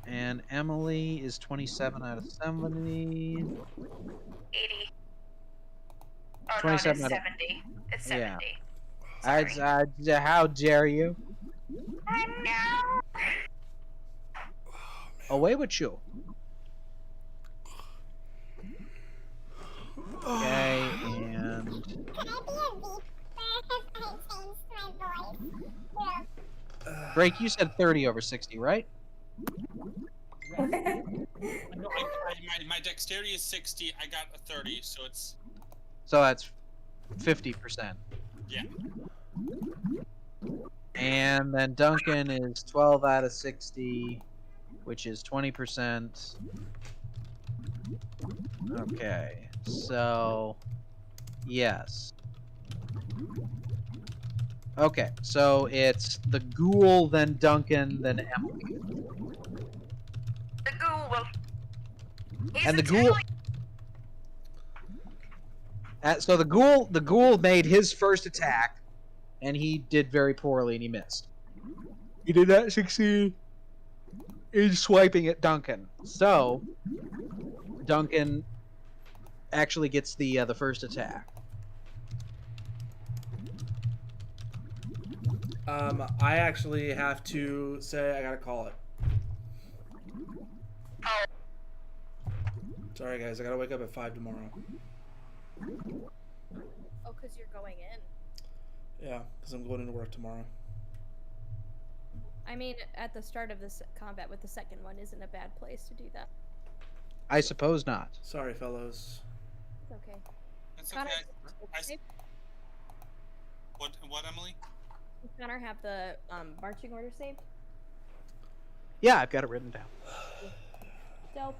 And Emily is 27 out of 70.
80. Oh,
27
no,
out
it
of-
is 70. It's
Yeah.
70.
How dare you?
I know.
Away with you. Okay, and Drake, you said 30 over 60, right?
No, my dexterity is 60. I got a 30, so it's
So that's 50%.
yeah.
And then Duncan is 12 out of 60, which is 20%. Okay, so yes. Okay, so it's the ghoul, then Duncan, then Emily.
The ghoul will. He's
And the
attacking-
ghoul. So the ghoul made his first attack, and he did very poorly, and he missed. He did not succeed in swiping at Duncan. So Duncan actually gets the first attack.
I actually have to say I gotta call it.
Oh,
Sorry, guys. I gotta wake up at 5 tomorrow.
Oh, because you're going in.
Yeah, because I'm going into work tomorrow.
I mean, at the start of this combat with the second one isn't a bad place to do that.
I suppose not.
Sorry, fellows.
It's okay.
It's
Connor,
okay. What, Emily?
does Connor have the marching order saved?
Yeah, I've got it written down.
Dope.